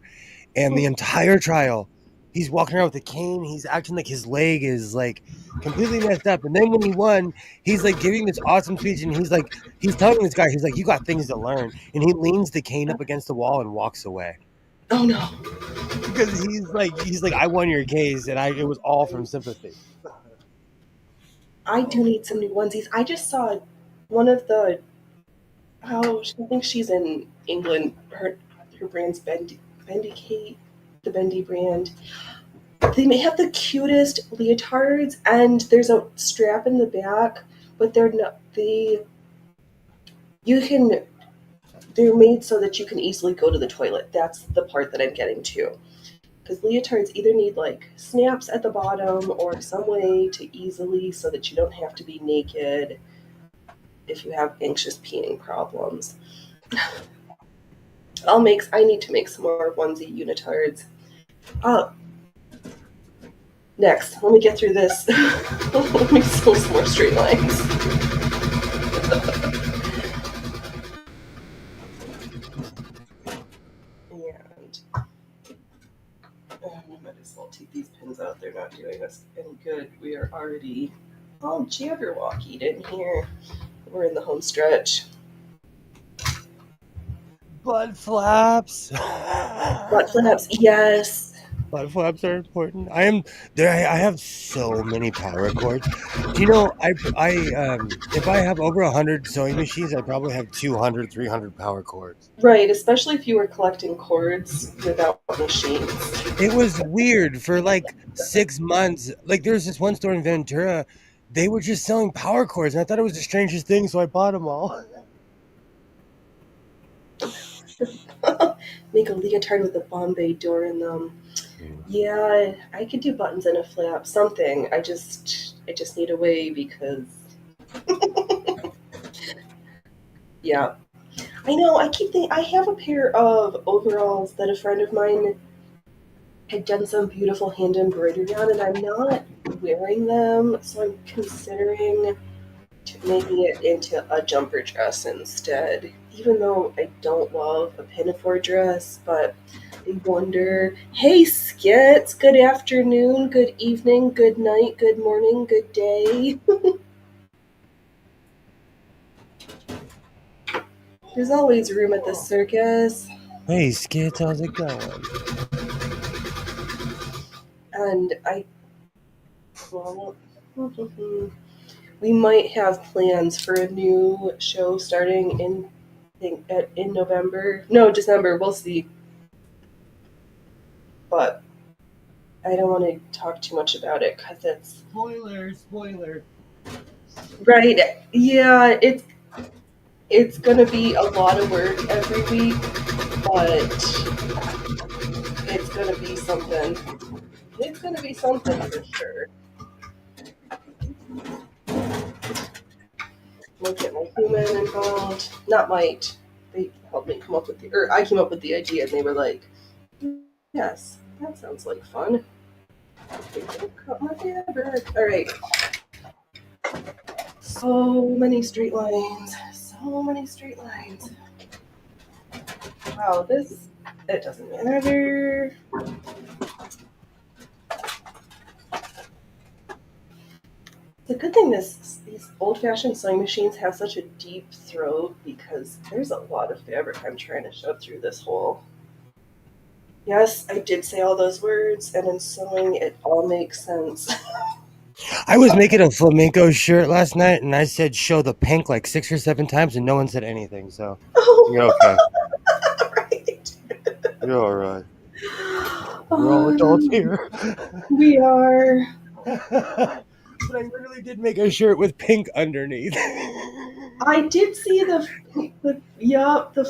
and the entire trial, he's walking around with a cane, he's acting like his leg is like completely messed up. And then when he won, he's like giving this awesome speech and he's telling this guy, he's like, you got things to learn. And he leans the cane up against the wall and walks away. Oh no. Because he's like, I won your case and it was all from sympathy. I do need some new onesies. I just saw one of the oh I think she's in England. Her brand's Bendy Kate, the Bendy brand. They may have the cutest leotards, and there's a strap in the back, but they're not. You can they're made so that you can easily go to the toilet. That's the part that I'm getting to. Because leotards either need like snaps at the bottom or some way to easily so that you don't have to be naked if you have anxious peeing problems. I need to make some more onesie unitards. Uh, Next, let me get through this. Let me sew some more straight lines. And I might as well take these pins out. They're not doing us any good. We are already all jabberwockied in here. We're in the home stretch. Butt flaps. Butt flaps, yes. Butt flaps are important. I am there. I have so many power cords. Do you know? If I have over 100 sewing machines, I probably have 200, 300 power cords. Right, especially if you were collecting cords without machines. It was weird for like 6 months. Like there was this one store in Ventura. They were just selling power cords, and I thought it was the strangest thing, so I bought them all. Make a leotard with a Bombay door in them. Yeah, I could do buttons and a flap, something. I just need a way because yeah. I know, I keep thinking I have a pair of overalls that a friend of mine had done some beautiful hand embroidery on and I'm not wearing them, so I'm considering making it into a jumper dress instead. Even though I don't love a pinafore dress, but I wonder, hey skits, good afternoon, good evening, good night, good morning, good day. There's always room at the circus. Hey, Skits, how's it going? And well, we might have plans for a new show starting in November. No, December. We'll see. But I don't want to talk too much about it because it's Spoiler. right. Yeah, it's gonna be a lot of work every week, but it's gonna be something. It's gonna be something for sure. We'll get my human involved. Not might. They helped me come up with or I came up with the idea, and they were like, "Yes, that sounds like fun." They don't cut my fabric. All right. So many straight lines. So many straight lines. Wow, it doesn't matter. It's a good thing these old-fashioned sewing machines have such a deep throat because there's a lot of fabric I'm trying to shove through this hole. Yes, I did say all those words, and in sewing, it all makes sense. I was making a flamenco shirt last night, and I said show the pink like 6 or 7 times, and no one said anything. So you're okay. Right. You're all right. We're all adults Um, here. we are. But I literally did make a shirt with pink underneath. I did see the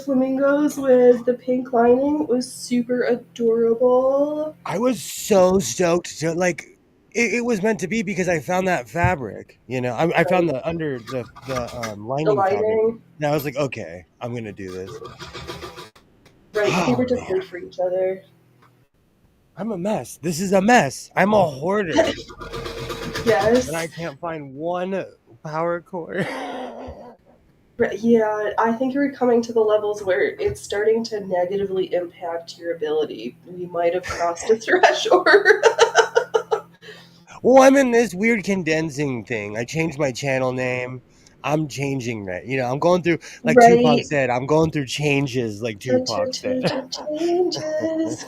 flamingos with the pink lining. It was super adorable. I was so stoked to like. It was meant to be because I found that fabric. I found Right. the under the The lining fabric, lining. and I was like, okay, I'm gonna do this. Right. They Oh were just man, made for each other. I'm a mess. This is a mess. I'm a hoarder, and I Yes. can't find one power cord. Yeah, I think you're coming to the levels where it's starting to negatively impact your ability. We might have crossed a threshold. Well, I'm in this weird condensing thing. I changed my channel name. I'm changing that. I'm going through, like Tupac Right. said, I'm going through changes, like Tupac said. Changes.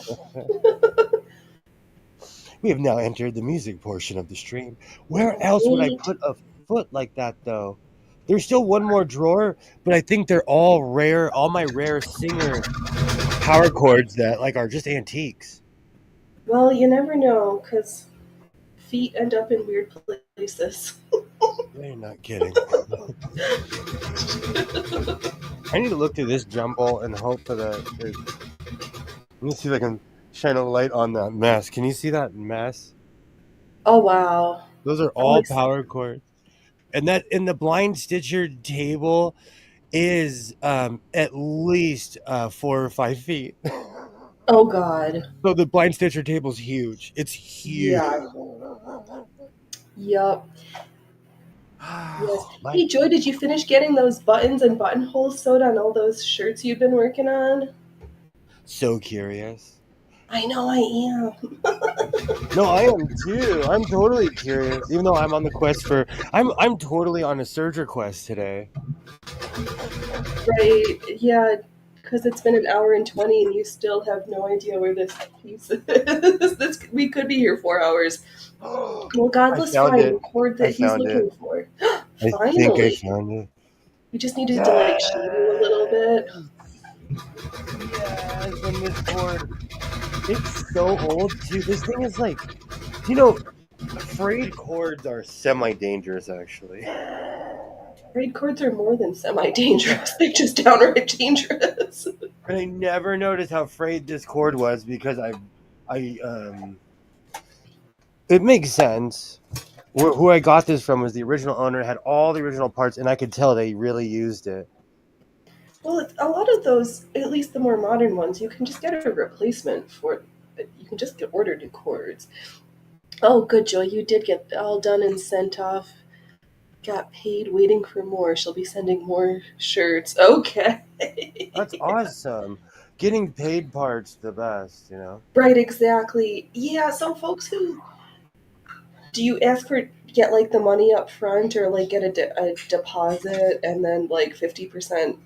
We have now entered the music portion of the stream. Where else would I Right. put a foot like that, though? There's still one more drawer, but I think they're all rare, all my rare singer power chords that like are just antiques. Well, you never know, because feet end up in weird places. You're not kidding. I need to look through this jumble and hope for the. Let me see if I can shine a light on that mess. Can you see that mess? Oh, wow. Those are That all looks. power chords. And that in the blind stitcher table is at least 4 or 5 feet. Oh, God. So the blind stitcher table is huge. It's huge. Yeah. Yup. Yes. Oh, my Hey, Joy, did you finish getting those buttons and buttonholes sewed on all those shirts you've been working on? so curious. I know I am. No, I am too. I'm totally curious. Even though I'm on the quest for I'm totally on a serger quest today. Right. Yeah, because it's been an hour and 20 and you still have no idea where this piece is. We could be here 4 hours. Well, I Godless found find it. the cord I that he's found it. looking for. I think I Finally. found it. We just needed to like Yes. shade you a little bit. Yes, and this cord. It's so old too. This thing is like, frayed cords are semi-dangerous actually. Braid cords are more than semi-dangerous. They're just downright dangerous. And I never noticed how frayed this cord was because I it makes sense. Who I got this from was the original owner, had all the original parts, and I could tell they really used it. Well, a lot of those, at least the more modern ones, you can just get a replacement for. You can just order new cords. Oh, good, Joy. You did get all done and sent off. got paid waiting for more. She'll be sending more shirts. Okay. That's awesome. Getting paid part's the best, you know. Right, exactly. Yeah, so folks who do you ask for get like the money up front or like get a deposit and then like 50%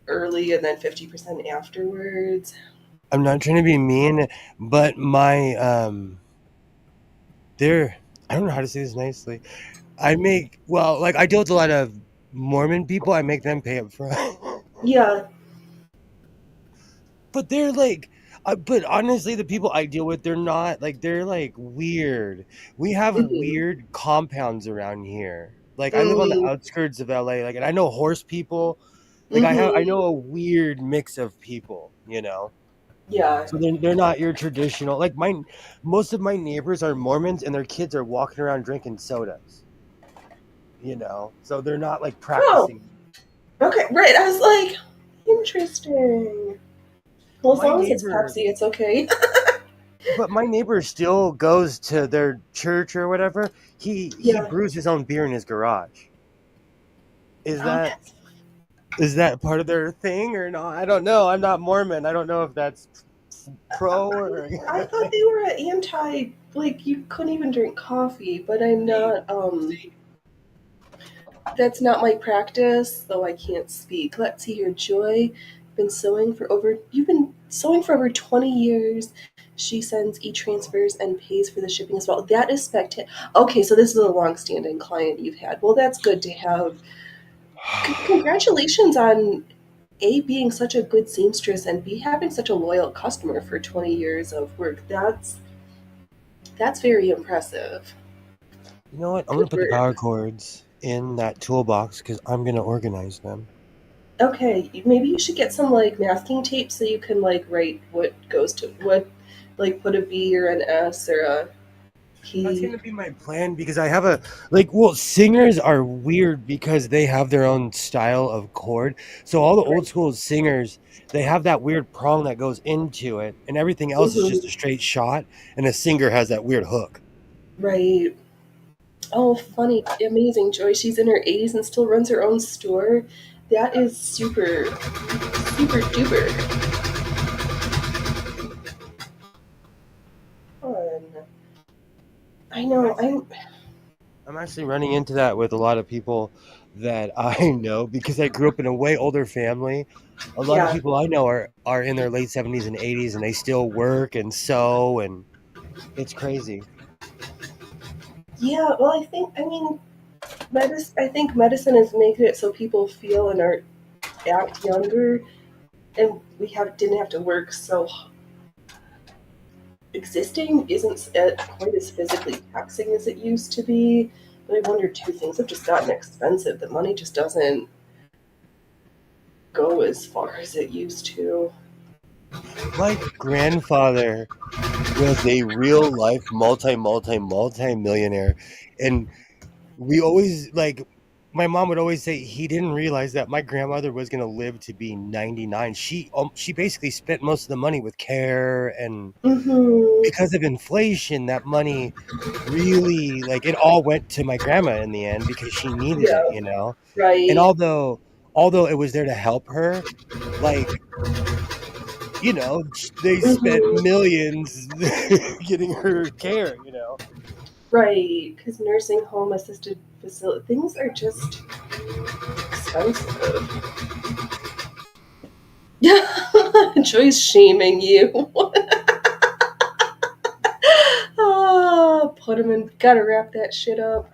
early and then 50% afterwards? I'm not trying to be mean, but there I don't know how to say this nicely. I deal with a lot of Mormon people. I make them pay up front. Yeah. But they're like, but honestly, the people I deal with, they're like weird. We have Hmm. weird compounds around here. Like I live on the Mm, outskirts of LA, like, and I know horse people. Like I hmm. know a weird mix of people, you know. Yeah. So they're not your traditional. Like most of my neighbors are Mormons, and their kids are walking around drinking sodas, you know. So they're not like Oh, practicing. okay. Right. I was like, interesting. Well, as My long as it's neighbor Pepsi, it's okay. But my neighbor still goes to their church or whatever. He Yeah. brews his own beer in his garage. Is Oh, that is that part of their thing or not? I don't know. I'm not Mormon. I don't know if that's pro or I thought they were anti, like, you couldn't even drink coffee, but I'm see, not, that's not my practice, though I can't speak. Let's see here, Joy. You've been sewing for over 20 years. She sends e-transfers and pays for the shipping as well. That is spectacular. Okay, so this is a long-standing client you've had. Well, that's good to have. Congratulations on A, being such a good seamstress, and B, having such a loyal customer for 20 years of work. That's very impressive. You know what? I'm gonna Good put the work. power cords in that toolbox because I'm gonna organize them. Okay, maybe you should get some like masking tape so you can like write what goes to what, like put a B or an S or a That's P. gonna be my plan because I have a singers are weird because they have their own style of chord. So all the old Right. school singers, they have that weird prong that goes into it, and everything else is just a Hmm. straight shot, and a singer has that weird hook. Right. Oh, funny, amazing, Joy. She's in her 80s and still runs her own store. That is super, super duper fun. I I'm know. actually I'm actually running into that with a lot of people that I know because I grew up in a way older family. A lot of Yeah. people I know are in their late 70s and 80s and they still work and sew and it's crazy. Yeah. Well, I mean, I think medicine has made it so people feel and are act younger, and didn't have to work so existing isn't quite as physically taxing as it used to be. But I wonder too, things have just gotten expensive. The money just doesn't go as far as it used to. My grandfather was a real life multi millionaire, and we always like my mom would always say he didn't realize that my grandmother was going to live to be 99. She basically spent most of the money with care, and Mm-hmm. because of inflation that money really like it all went to my grandma in the end because she needed it, Yeah. you know. And Right. although it was there to help her, like, you know, they spent Mm-hmm. millions getting her care, you know. Right. Because nursing home assisted facility things are just expensive. Yeah. Joy's shaming you. Ah, put him in. Gotta wrap that shit up.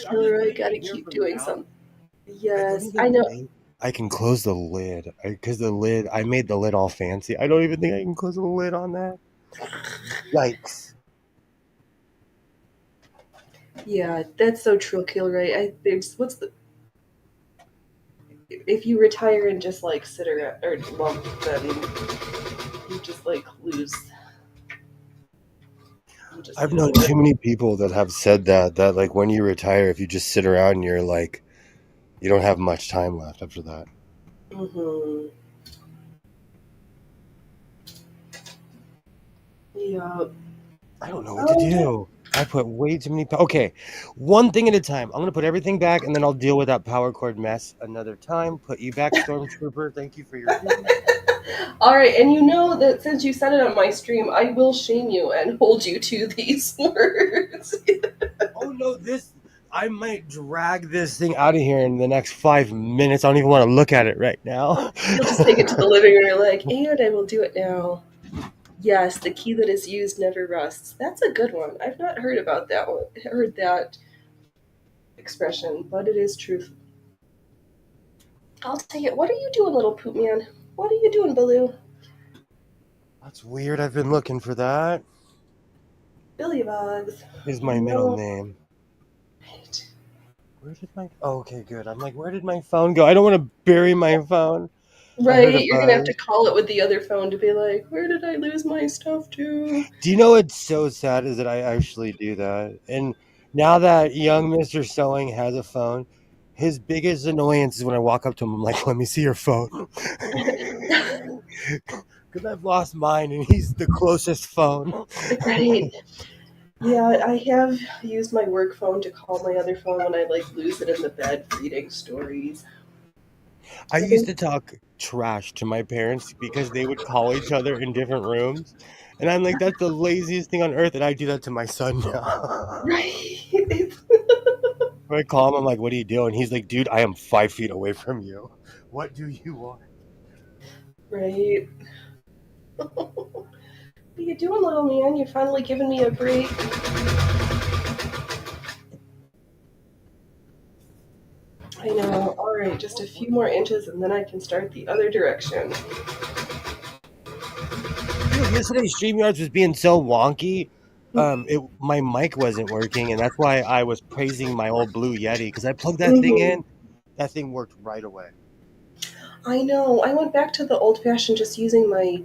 I'm just Kilroy, putting it gotta in here keep for doing now. something. I don't Yes, I even know. think I can close the lid because the lid I made the lid all fancy. I don't even think I can close the lid on that. Yikes! Yeah, that's so true, Kilroy. There's what's the if you retire and just like sit around or lump, then you just like lose. You just I've lose known it. too many people that have said that like when you retire, if you just sit around, you're like you don't have much time left after that. Mm-hmm. Yeah. I don't know what to Oh, do. I put way too many. Okay, one thing at a time. I'm gonna put everything back, and then I'll deal with that power cord mess another time. Put you back, Stormtrooper. Thank you for your food. All right, and you know that since you said it on my stream, I will shame you and hold you to these words. Oh no, this. I might drag this thing out of here in the next 5 minutes. I don't even want to look at it right now. You'll just take it to the living room. You're like, and I will do it now. Yes, the key that is used never rusts. That's a good one. I've not heard about that one. Heard that expression, but it is truth. I'll tell you. What are you doing, little poop man? What are you doing, Baloo? That's weird. I've been looking for that. Billy Bugs. Is my middle No. name. Right. Where did my? Oh, okay, good. I'm like, where did my phone go? I don't want to bury my phone. I heard a Right, you're gonna have to buzz. call it with the other phone to be like, where did I lose my stuff to? Do you know what's so sad is that I actually do that. And now that young Mr. Sewing has a phone, his biggest annoyance is when I walk up to him, I'm like, let me see your phone. Because I've lost mine and he's the closest phone. Right. Yeah, I have used my work phone to call my other phone when I like lose it in the bed reading stories. I I used think to talk trash to my parents because they would call each other in different rooms. And I'm like, that's the laziest thing on earth. And I do that to my son now. right. When I call him, I'm like, what are you doing? He's like, dude, I am 5 feet away from you. What do you want? Right. What are you doing, little man? You're finally giving me a break. I know. All right, just a few more inches and then I can start the other direction. Yesterday, StreamYards was being so wonky. My mic wasn't working, and that's why I was praising my old Blue Yeti because I plugged that thing Hmm. in. That thing worked right away. I know. I went back to the old fashioned just using my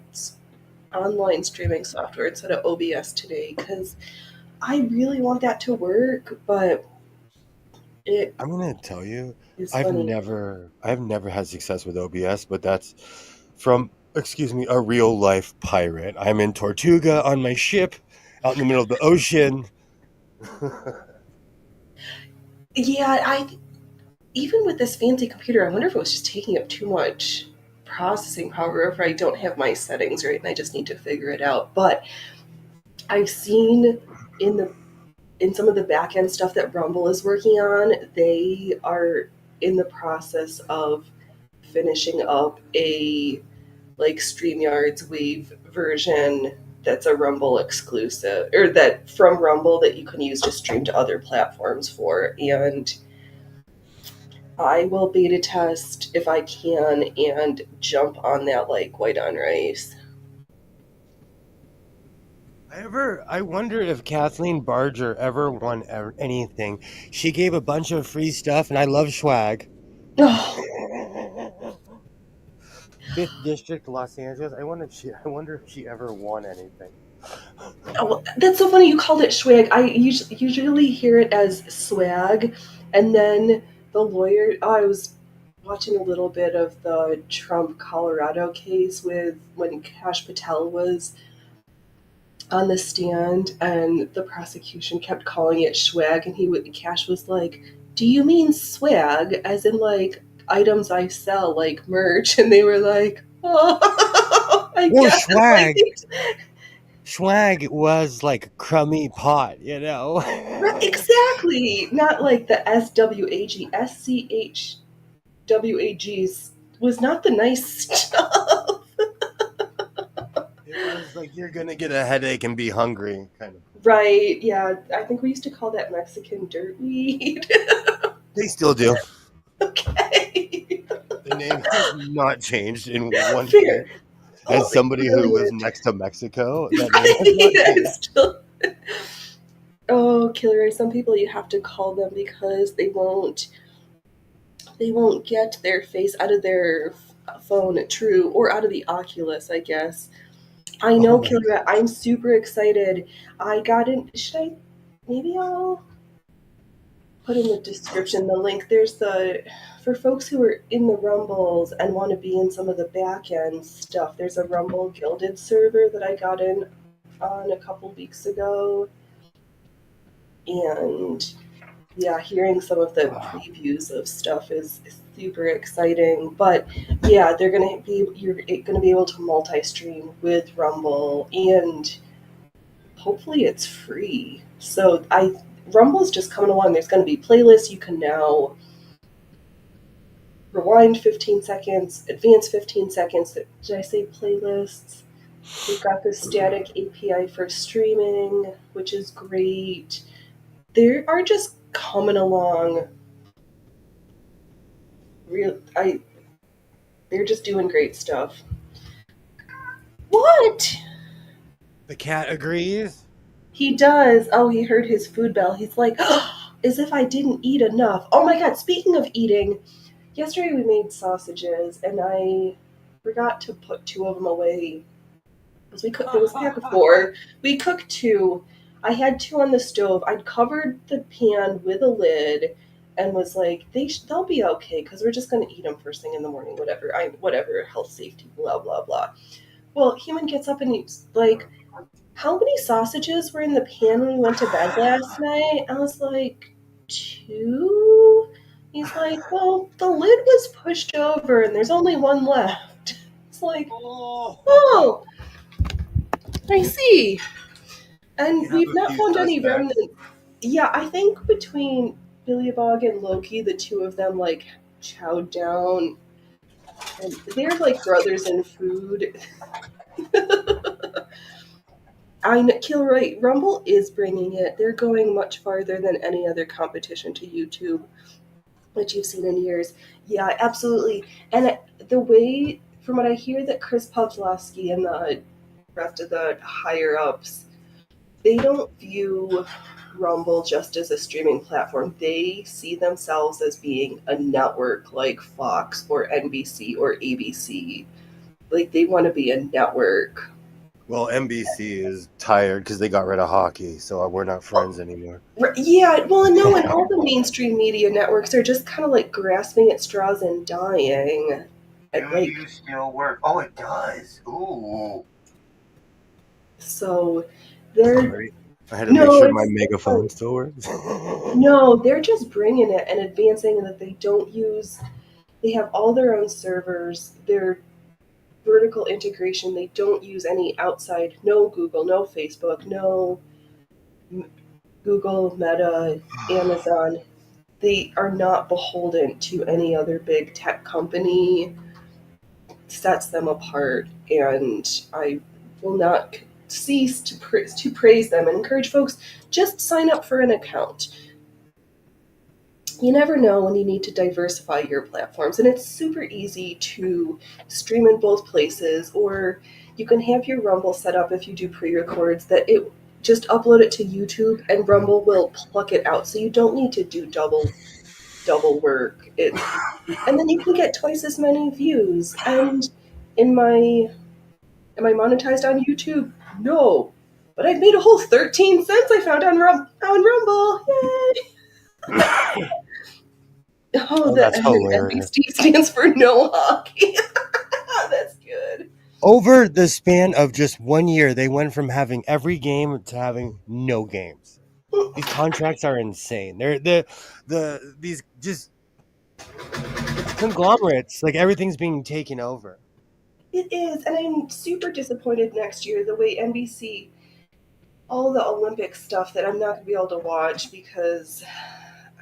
online streaming software instead of OBS today because I really want that to work, but it I'm gonna tell you, is I've funny. never had success with OBS, but that's from, excuse me, a real life pirate. I'm in Tortuga on my ship, out in the middle of the ocean. Yeah, I even with this fancy computer, I wonder if it was just taking up too much processing power if I don't have my settings right and I just need to figure it out. But I've seen in the in some of the back end stuff that Rumble is working on, they are in the process of finishing up a like StreamYard's Wave version that's a Rumble exclusive, or that from Rumble that you can use to stream to other platforms for. And I will beta test if I can and jump on that like white on rice. I wonder if Kathleen Barger ever won anything. She gave a bunch of free stuff, and I love swag. Oh, Fifth District, Los Angeles. I wonder if she ever won anything. oh, that's so funny you called it swag. I usually hear it as swag. And then the lawyer, oh, I was watching a little bit of the Trump Colorado case with when Kash Patel was on the stand and the prosecution kept calling it swag and Cash was like, do you mean swag as in like items I sell like merch? And they were like, oh, I Well, guess like swag was like crummy pot, you know. right, exactly, not like the SWAG SCHWAGs was not the nice stuff. It was like you're gonna get a headache and be hungry, kind of. Right, yeah, I think we used to call that Mexican dirtweed. They still do. Okay. The name has not changed in 1 year. Fair. Oh, As somebody who lives brilliant. next to Mexico, that name has Right. not I'm changed. still. Oh, Killer. Some people you have to call them because they won't get their face out of their phone true or out of the Oculus, I guess. I Oh know, my Killer. gosh. I'm super excited. I got in. Should I? Maybe I'll put in the description the link. There's the for folks who are in the Rumbles and want to be in some of the back end stuff. There's a Rumble Gilded server that I got in on a couple weeks ago. And yeah, hearing some of the previews of stuff is super exciting. But yeah, you're gonna be able to multi-stream with Rumble, and hopefully it's free. So Rumble's just coming along. There's gonna be playlists. You can now rewind 15 seconds, advance 15 seconds. Did I say playlists? They've got the static API for streaming, which is great. They are just coming along. They're just doing great stuff. What? The cat agrees. He does. Oh, he heard his food bell. He's like, oh, as if I didn't eat enough. Oh my god, speaking of eating, yesterday we made sausages and I forgot to put two of them away. Because we cooked, there was a pack of four. We cooked two. I had two on the stove. I'd covered the pan with a lid and was like, they'll be okay because we're just going to eat them first thing in the morning, whatever, health, safety, blah, blah, blah. Well, Human gets up and he's like, how many sausages were in the pan when we went to bed last night? I was like, two? He's like, well, the lid was pushed over and there's only one left. It's like, oh, I see. And we've not found any remnants. Yeah, I think between Billybog and Loki, the two of them like chowed down. And they're like brothers in food. Kilroy, Rumble is bringing it. They're going much farther than any other competition to YouTube that you've seen in years. Yeah, absolutely. And the way, from what I hear, that Chris Pavlovsky and the rest of the higher ups, they don't view Rumble just as a streaming platform. They see themselves as being a network like Fox or NBC or ABC. Like they want to be a network. Well, NBC is tired because they got rid of hockey, so we're not friends anymore. Yeah, well, no, and all the mainstream media networks are just kind of like grasping at straws and dying. Do you still work? Oh, it does. Ooh. So they're. Sorry. I had to make sure my megaphone still works. No, they're just bringing it and advancing that they don't use. They have all their own servers. They're vertical integration. They don't use any outside, no Google, no Facebook, no Google, Meta, Amazon. They are not beholden to any other big tech company. Sets them apart, and I will not cease to praise them and encourage folks, just sign up for an account. You never know when you need to diversify your platforms, and it's super easy to stream in both places, or you can have your Rumble set up if you do pre-records that it just upload it to YouTube and Rumble will pluck it out, so you don't need to do double work. And then you can get twice as many views. And am I monetized on YouTube? No, but I've made a whole 13 cents I found on Rumble. Yay! Oh, that's hilarious. NBC stands for no hockey. That's good. Over the span of just 1 year, they went from having every game to having no games. These contracts are insane. They're these just conglomerates. Like everything's being taken over. It is, and I'm super disappointed next year the way NBC, all the Olympic stuff that I'm not going to be able to watch because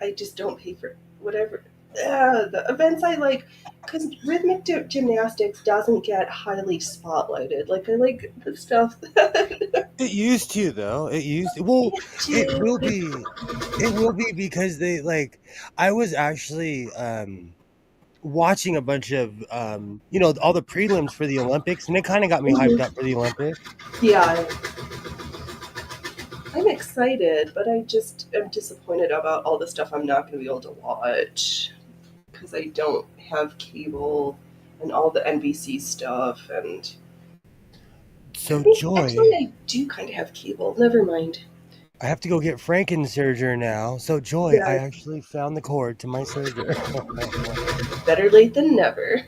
I just don't pay for whatever. The events I like, because rhythmic gymnastics doesn't get highly spotlighted. Like, I like the stuff that. It used to, though. It used to. Well, it will be. It will be because they, like, I was actually watching a bunch of, all the prelims for the Olympics, and it kind of got me hyped up for the Olympics. Yeah. I'm excited, but I just am disappointed about all the stuff I'm not going to be able to watch because I don't have cable and all the NBC stuff. And so, Joy, actually, I do kind of have cable. Never mind. I have to go get Franken-Serger now. So, Joy, I actually found the cord to my serger. Better late than never.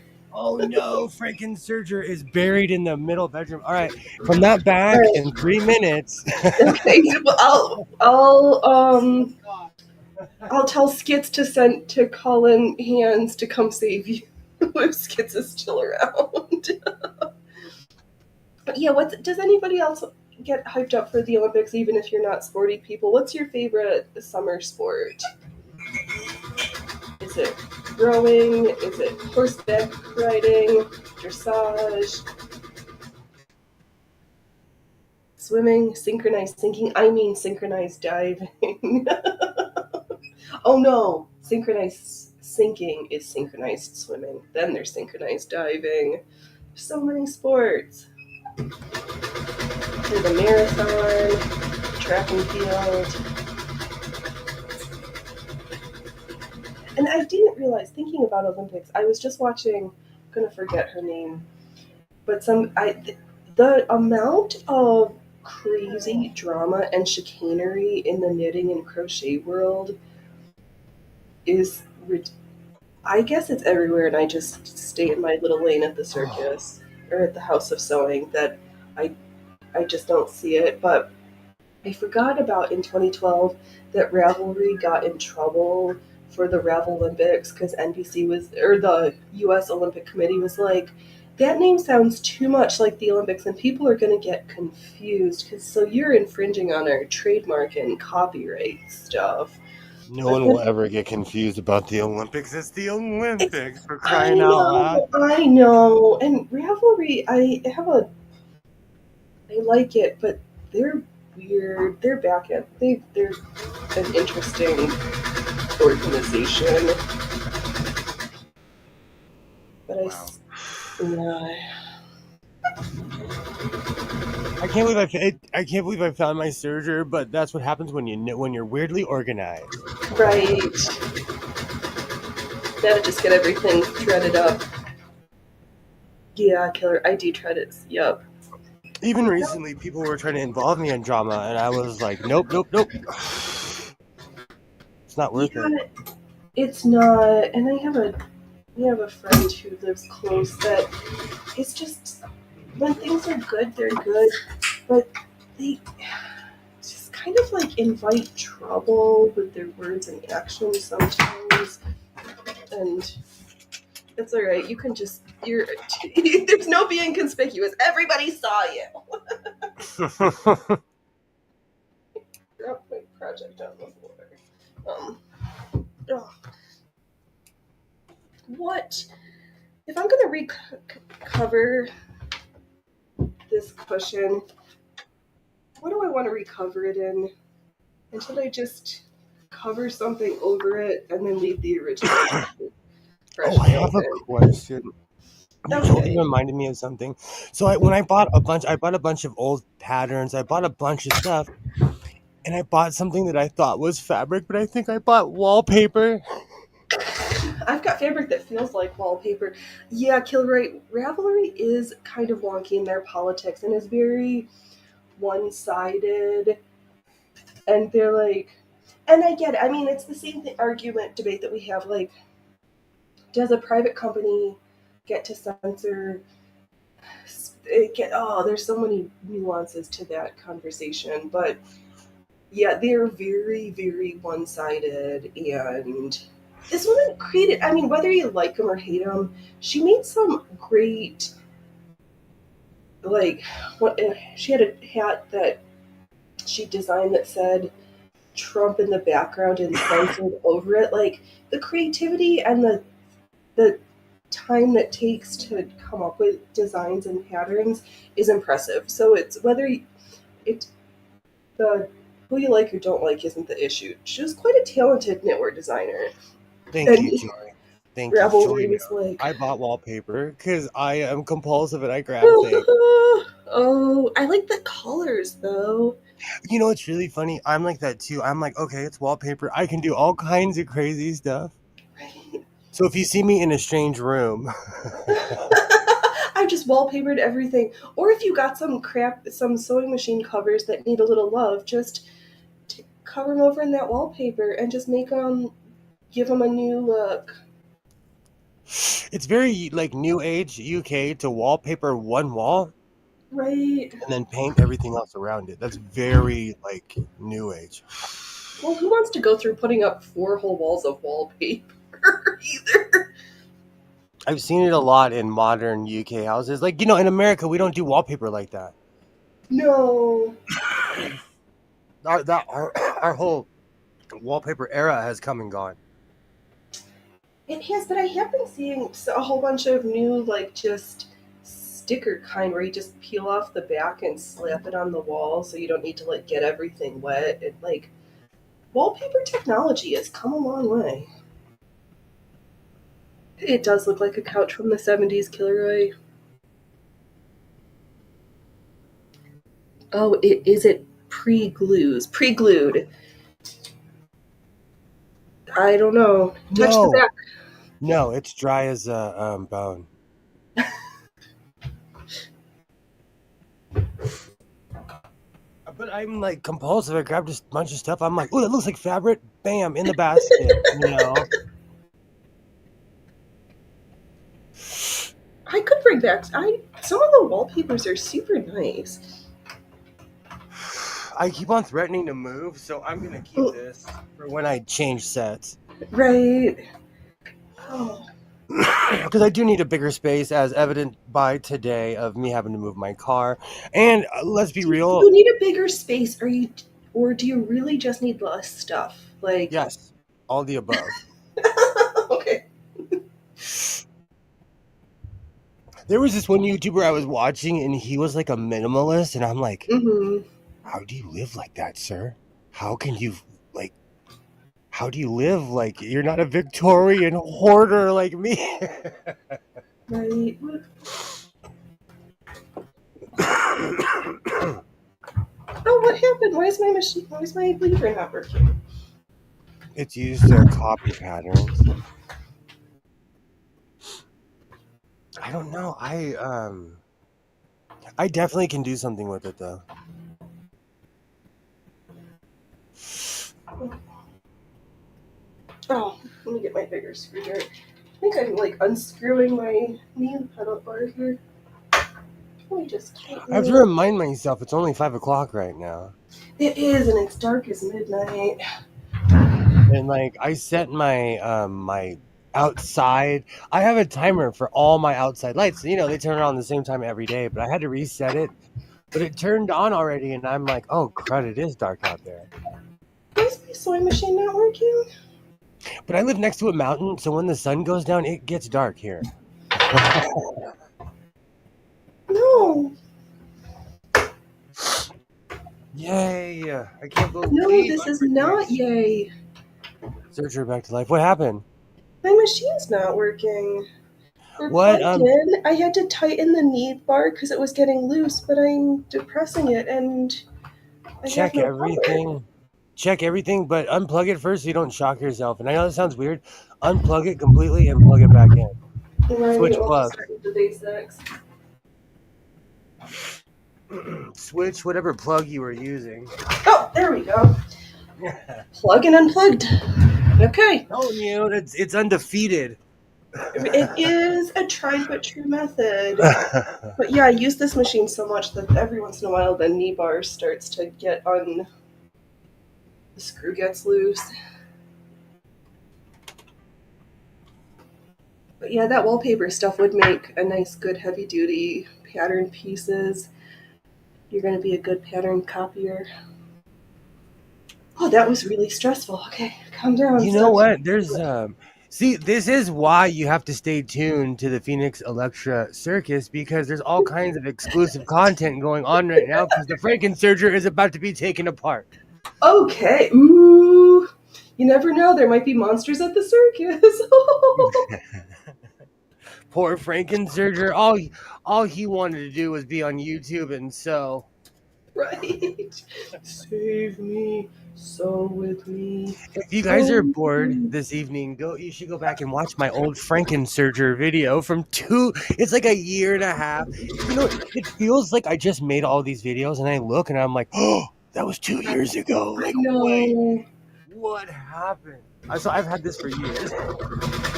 Oh no, freaking Serger is buried in the middle bedroom. All right, from that back Right. in 3 minutes. Okay, well, I'll tell Skits to send to call in Hands to come save you if Skits is still around. But yeah, does anybody else get hyped up for the Olympics, even if you're not sporty people? What's your favorite summer sport? Is it rowing? Is it horseback riding? Dressage? Swimming? Synchronized sinking? I mean synchronized diving. Oh no! Synchronized sinking is synchronized swimming. Then there's synchronized diving. So many sports. There's a marathon, track and field. And I didn't realize, thinking about Olympics, I was just watching, I'm gonna forget her name, but the amount of crazy drama and chicanery in the knitting and crochet world is, I guess it's everywhere, and I just stay in my little lane at the circus or at the house of sewing that I, I just don't see it. But I forgot about in 2012 that Ravelry got in trouble for the Ravel Olympics because NBC was, or the U.S. Olympic Committee was like, that name sounds too much like the Olympics and people are going to get confused because so you're infringing on our trademark and copyright stuff. No But one then will ever get confused about the Olympics. It's the it's, Olympics, for crying out loud. I know. And Ravelry, I like it, but they're weird. They're back end. They're an interesting organization. But Wow. yeah. I can't believe I found my Serger, but that's what happens when you're weirdly organized. Right. Gotta just get everything threaded up. Yeah, killer ID credits. Yup. Even recently, people were trying to involve me in drama, and I was like, nope, nope, nope. It's not worth it. Yeah, it's not. And we have a friend who lives close that it's just when things are good, they're good, but they just kind of like invite trouble with their words and actions sometimes. And it's all right. You can just you're there's no being conspicuous. Everybody saw you. Drop my project on the floor. Oh, what if I'm gonna recover this cushion? What do I want to recover it in? And should I just cover something over it and then leave the original fresh Oh, I have a open? question. You totally Okay. reminded me of something. So when I bought a bunch of old patterns. I bought a bunch of stuff, and I bought something that I thought was fabric, but I think I bought wallpaper. I've got fabric that feels like wallpaper. Yeah, Kilroy, Ravelry is kind of wonky in their politics and is very one-sided. And they're like, and I get it. I mean, it's the same argument debate that we have. Like, does a private company get to censor? There's so many nuances to that conversation. But yeah, they're very, very one-sided, and this woman created, I mean, whether you like them or hate them, she made some great, like, she had a hat that she designed that said Trump in the background and censored over it. Like, the creativity and the time that takes to come up with designs and patterns is impressive. So it's it the who you like or don't like isn't the issue. She was quite a talented knitwear designer. Thank And you, Joy. Thank you. Ravelry Joy was like, I bought wallpaper because I am compulsive and I grab things. oh, I like the colors though. You know, it's really funny. I'm like that too. I'm like, okay, it's wallpaper. I can do all kinds of crazy stuff. Right. So if you see me in a strange room, I've just wallpapered everything. Or if you got some sewing machine covers that need a little love, just cover them over in that wallpaper and just give them a new look. It's very like new age UK to wallpaper one wall Right. and then paint everything else around it. That's very like new age. Well, who wants to go through putting up 4 whole walls of wallpaper either? I've seen it a lot in modern UK houses. Like, in America, we don't do wallpaper like that. No. Our whole wallpaper era has come and gone. It has, but I have been seeing a whole bunch of new, like, just sticker kind where you just peel off the back and slap it on the wall so you don't need to, like, get everything wet. It, like, wallpaper technology has come a long way. It does look like a couch from the 70s, Kilroy. Oh, is it pre-glued? I don't know. Touch the back. No, it's dry as a bone. But I'm like compulsive. I grabbed a bunch of stuff. I'm like, oh, that looks like fabric. Bam, in the basket. I could bring back. Some of the wallpapers are super nice. I keep on threatening to move, so I'm gonna keep this for when I change sets. Right. Oh. Because I do need a bigger space, as evident by today of me having to move my car. And let's be real. Do you need a bigger space, or do you really just need less stuff? Like, yes, all the above. Okay. There was this one YouTuber I was watching, and he was like a minimalist, and I'm like, mm-hmm. How do you live like that, sir? How can you how do you live like you're not a Victorian hoarder like me? Right. Oh, what happened? Why is my lever not working? It's used to copy patterns. I don't know. I definitely can do something with it though. Oh, let me get my bigger screwdriver. I think I'm like unscrewing my knee pedal bar here. Let me just tighten I have to remind myself it's only 5 o'clock right now. It is, and it's dark as midnight. And like I set my my outside. I have a timer for all my outside lights. They turn on the same time every day, but I had to reset it. But it turned on already, and I'm like, oh crud, it is dark out there. Is my sewing machine not working? But I live next to a mountain, so when the sun goes down, it gets dark here. No. Yay! I can't believe. No, this is not yay. Searcher back to life. What happened? My machine's not working. What? I had to tighten the knee bar because it was getting loose, but I'm depressing it and check everything. Check everything, but unplug it first so you don't shock yourself. And I know that sounds weird. Unplug it completely and plug it back in. Right, switch plugs. The basics. Switch whatever plug you were using. Oh, there we go. Plug and unplugged. Okay. Oh, it's undefeated. It is a tried but true method. But yeah, I use this machine so much that every once in a while the knee bar starts to get the screw gets loose. But yeah, that wallpaper stuff would make a nice, good, heavy-duty pattern pieces. You're going to be a good pattern copier. Oh, that was really stressful. Okay, calm down. You know what? There's see, this is why you have to stay tuned to the Phoenix Elektra Circus, because there's all kinds of exclusive content going on right now because the Frankensurger is about to be taken apart. Okay. Ooh. You never know. There might be monsters at the circus. Poor Frankensurger. All he wanted to do was be on YouTube and sew. Right. Save me. Sew with me. If you guys are bored this evening, you should go back and watch my old Frankensurger video from it's like a year and a half. It feels like I just made all these videos and I look and I'm like, oh, that was 2 years ago. Like, wait, what happened? So I've had this for years.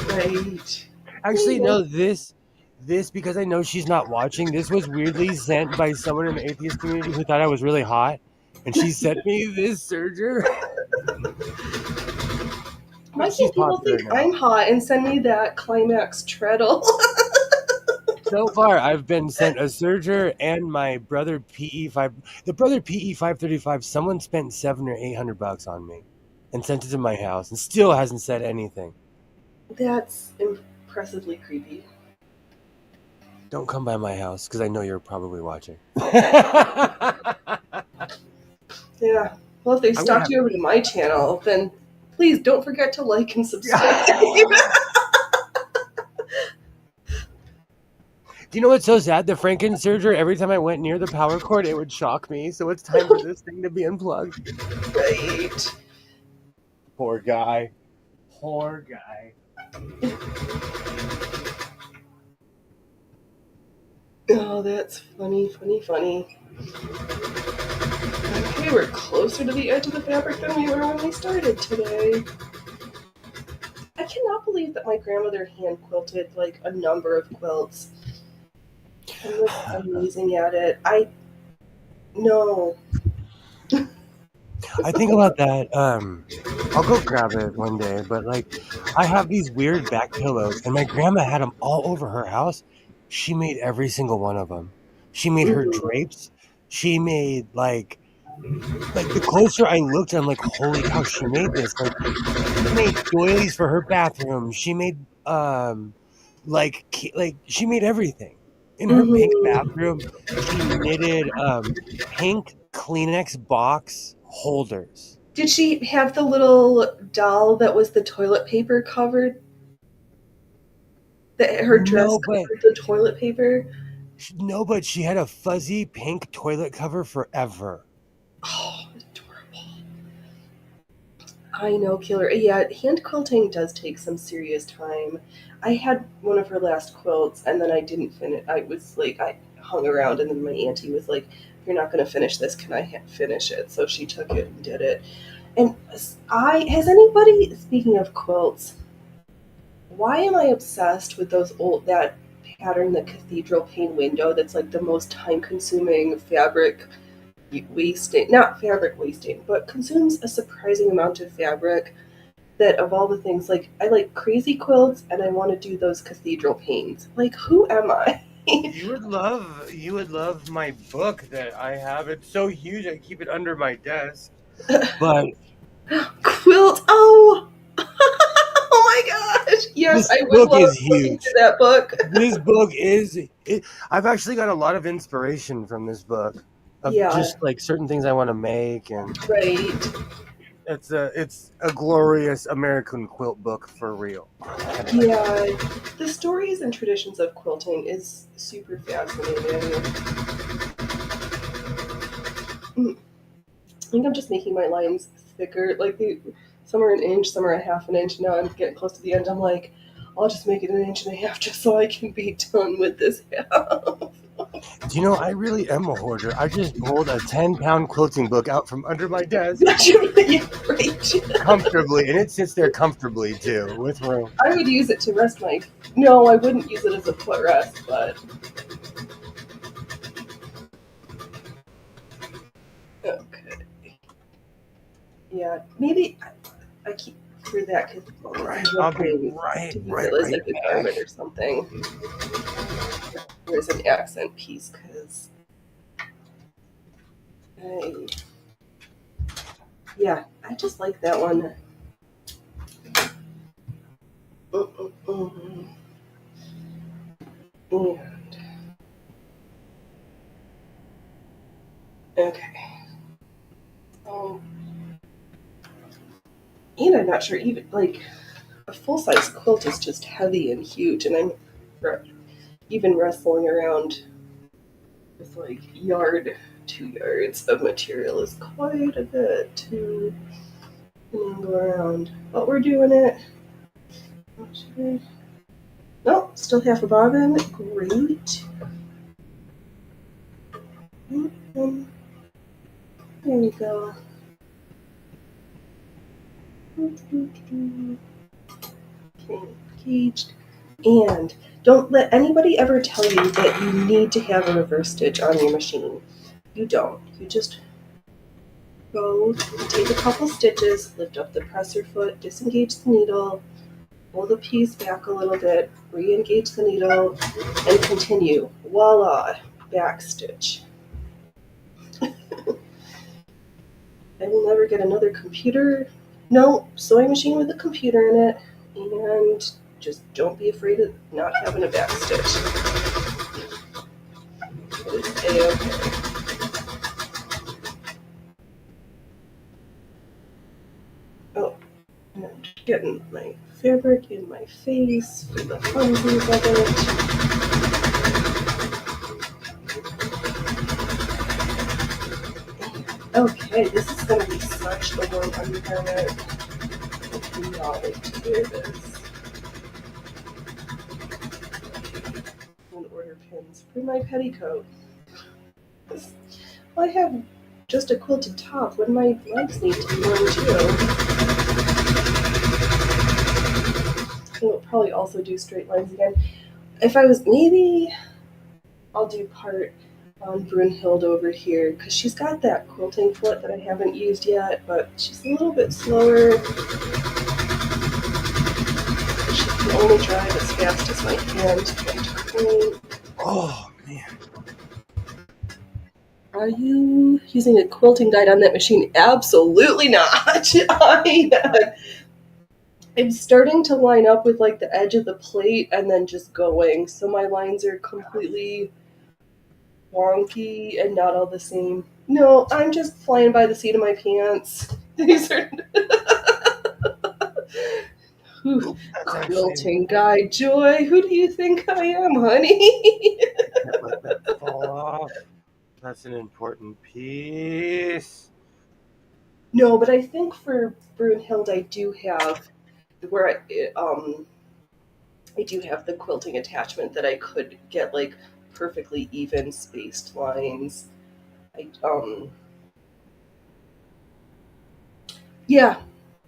Right. Actually, no, this because I know she's not watching, this was weirdly sent by someone in the atheist community who thought I was really hot. And she sent me this serger. Why But she's can't people popular think now. I'm hot and send me that climax treadle? So far, I've been sent a serger and my brother PE5. The brother PE535. Someone spent $700 or $800 on me, and sent it to my house, and still hasn't said anything. That's impressively creepy. Don't come by my house because I know you're probably watching. Yeah. Well, if they I'm gonna stalked have. you over to my channel, then please don't forget to like and subscribe. Do you know what's so sad? The Franken serger. Every time I went near the power cord, it would shock me. So it's time for this thing to be unplugged. Right. Poor guy. Poor guy. Oh, that's funny. Okay, we're closer to the edge of the fabric than we were when we started today. I cannot believe that my grandmother hand quilted like a number of quilts and was amazing at it. No. I think about that. I'll go grab it one day. But like, I have these weird back pillows, and my grandma had them all over her house. She made every single one of them. She made her Mhm. drapes. She made like the closer I looked, I'm like, holy cow, she made this. Like, she made doilies for her bathroom. She made like she made everything in her pink Mhm. bathroom. She knitted pink Kleenex box holders. Did she have the little doll that was the toilet paper covered? That her dress No, but covered the toilet paper? no, but she had a fuzzy pink toilet cover forever. Oh, adorable. I know, killer. Yeah, hand quilting does take some serious time. I had one of her last quilts and then I didn't finish. I hung around and then my auntie was like, "If you're not going to finish this, can I finish it?" So she took it and did it. And has anybody, speaking of quilts, why am I obsessed with that pattern, the cathedral pane window that's like the most time consuming fabric wasting, not fabric wasting, but consumes a surprising amount of fabric, that of all the things, like I like crazy quilts and I want to do those cathedral panes. Like, who am I? You would love my book that I have. It's so huge I keep it under my desk. But Quilt. Oh, oh my gosh. Yes, this I would book love is looking through huge. that book. This book is it, I've actually got a lot of inspiration from this book of Yeah, just like certain things I want to make, and right. it's a glorious American quilt book for real. Kind of nice. Yeah, the stories and traditions of quilting is super fascinating. I think I'm just making my lines thicker. Like some are an inch, some are a half an inch. Now I'm getting close to the end. I'm like, I'll just make it an inch and a half just so I can be done with this half. Do you know, I really am a hoarder. I just pulled a 10-pound quilting book out from under my desk Yeah, right. comfortably, and it sits there comfortably too, with room. I would use it to rest my. No, I wouldn't use it as a footrest, but okay. Yeah, maybe I keep for that All right, because I'll be to right, use right, it as right like a back. garment or something. There's an accent piece because I, yeah, I just like that one. Mm-mm-mm. And okay. Um, and I'm not sure even like a full size quilt is just heavy and huge, and I'm even wrestling around with like 2 yards of material is quite a bit to go around. But we're doing it. Oh, still half a bobbin. Great. There we go. Okay, caged. And don't let anybody ever tell you that you need to have a reverse stitch on your machine. You don't. You just go, take a couple stitches, lift up the presser foot, disengage the needle, pull the piece back a little bit, re-engage the needle, and continue. Voila, back stitch. I will never get another computer. No, sewing machine with a computer in it, and just don't be afraid of not having a back stitch. It is A-okay. Oh, and I'm getting my fabric in my face for the funsies of it. Okay, this is going to be such a warm undergarment. I do not like to wear this. I'm going to order pins for my petticoat. Well, I have just a quilted top when my legs need to be warm too. I'll probably also do straight lines again. If I was, maybe I'll do part on Brunhilde over here, because she's got that quilting foot that I haven't used yet, but she's a little bit slower. She can only drive as fast as my hand can turn. Oh, man. Are you using a quilting guide on that machine? Absolutely not. I'm starting to line up with like the edge of the plate and then just going. So my lines are completely wonky and not all the same. No, I'm just flying by the seat of my pants. These are quilting guide joy. Who do you think I am, honey? Let that fall off. That's an important piece. No, but I think for Brunhilde I do have where I do have the quilting attachment that I could get like perfectly even spaced lines. I yeah,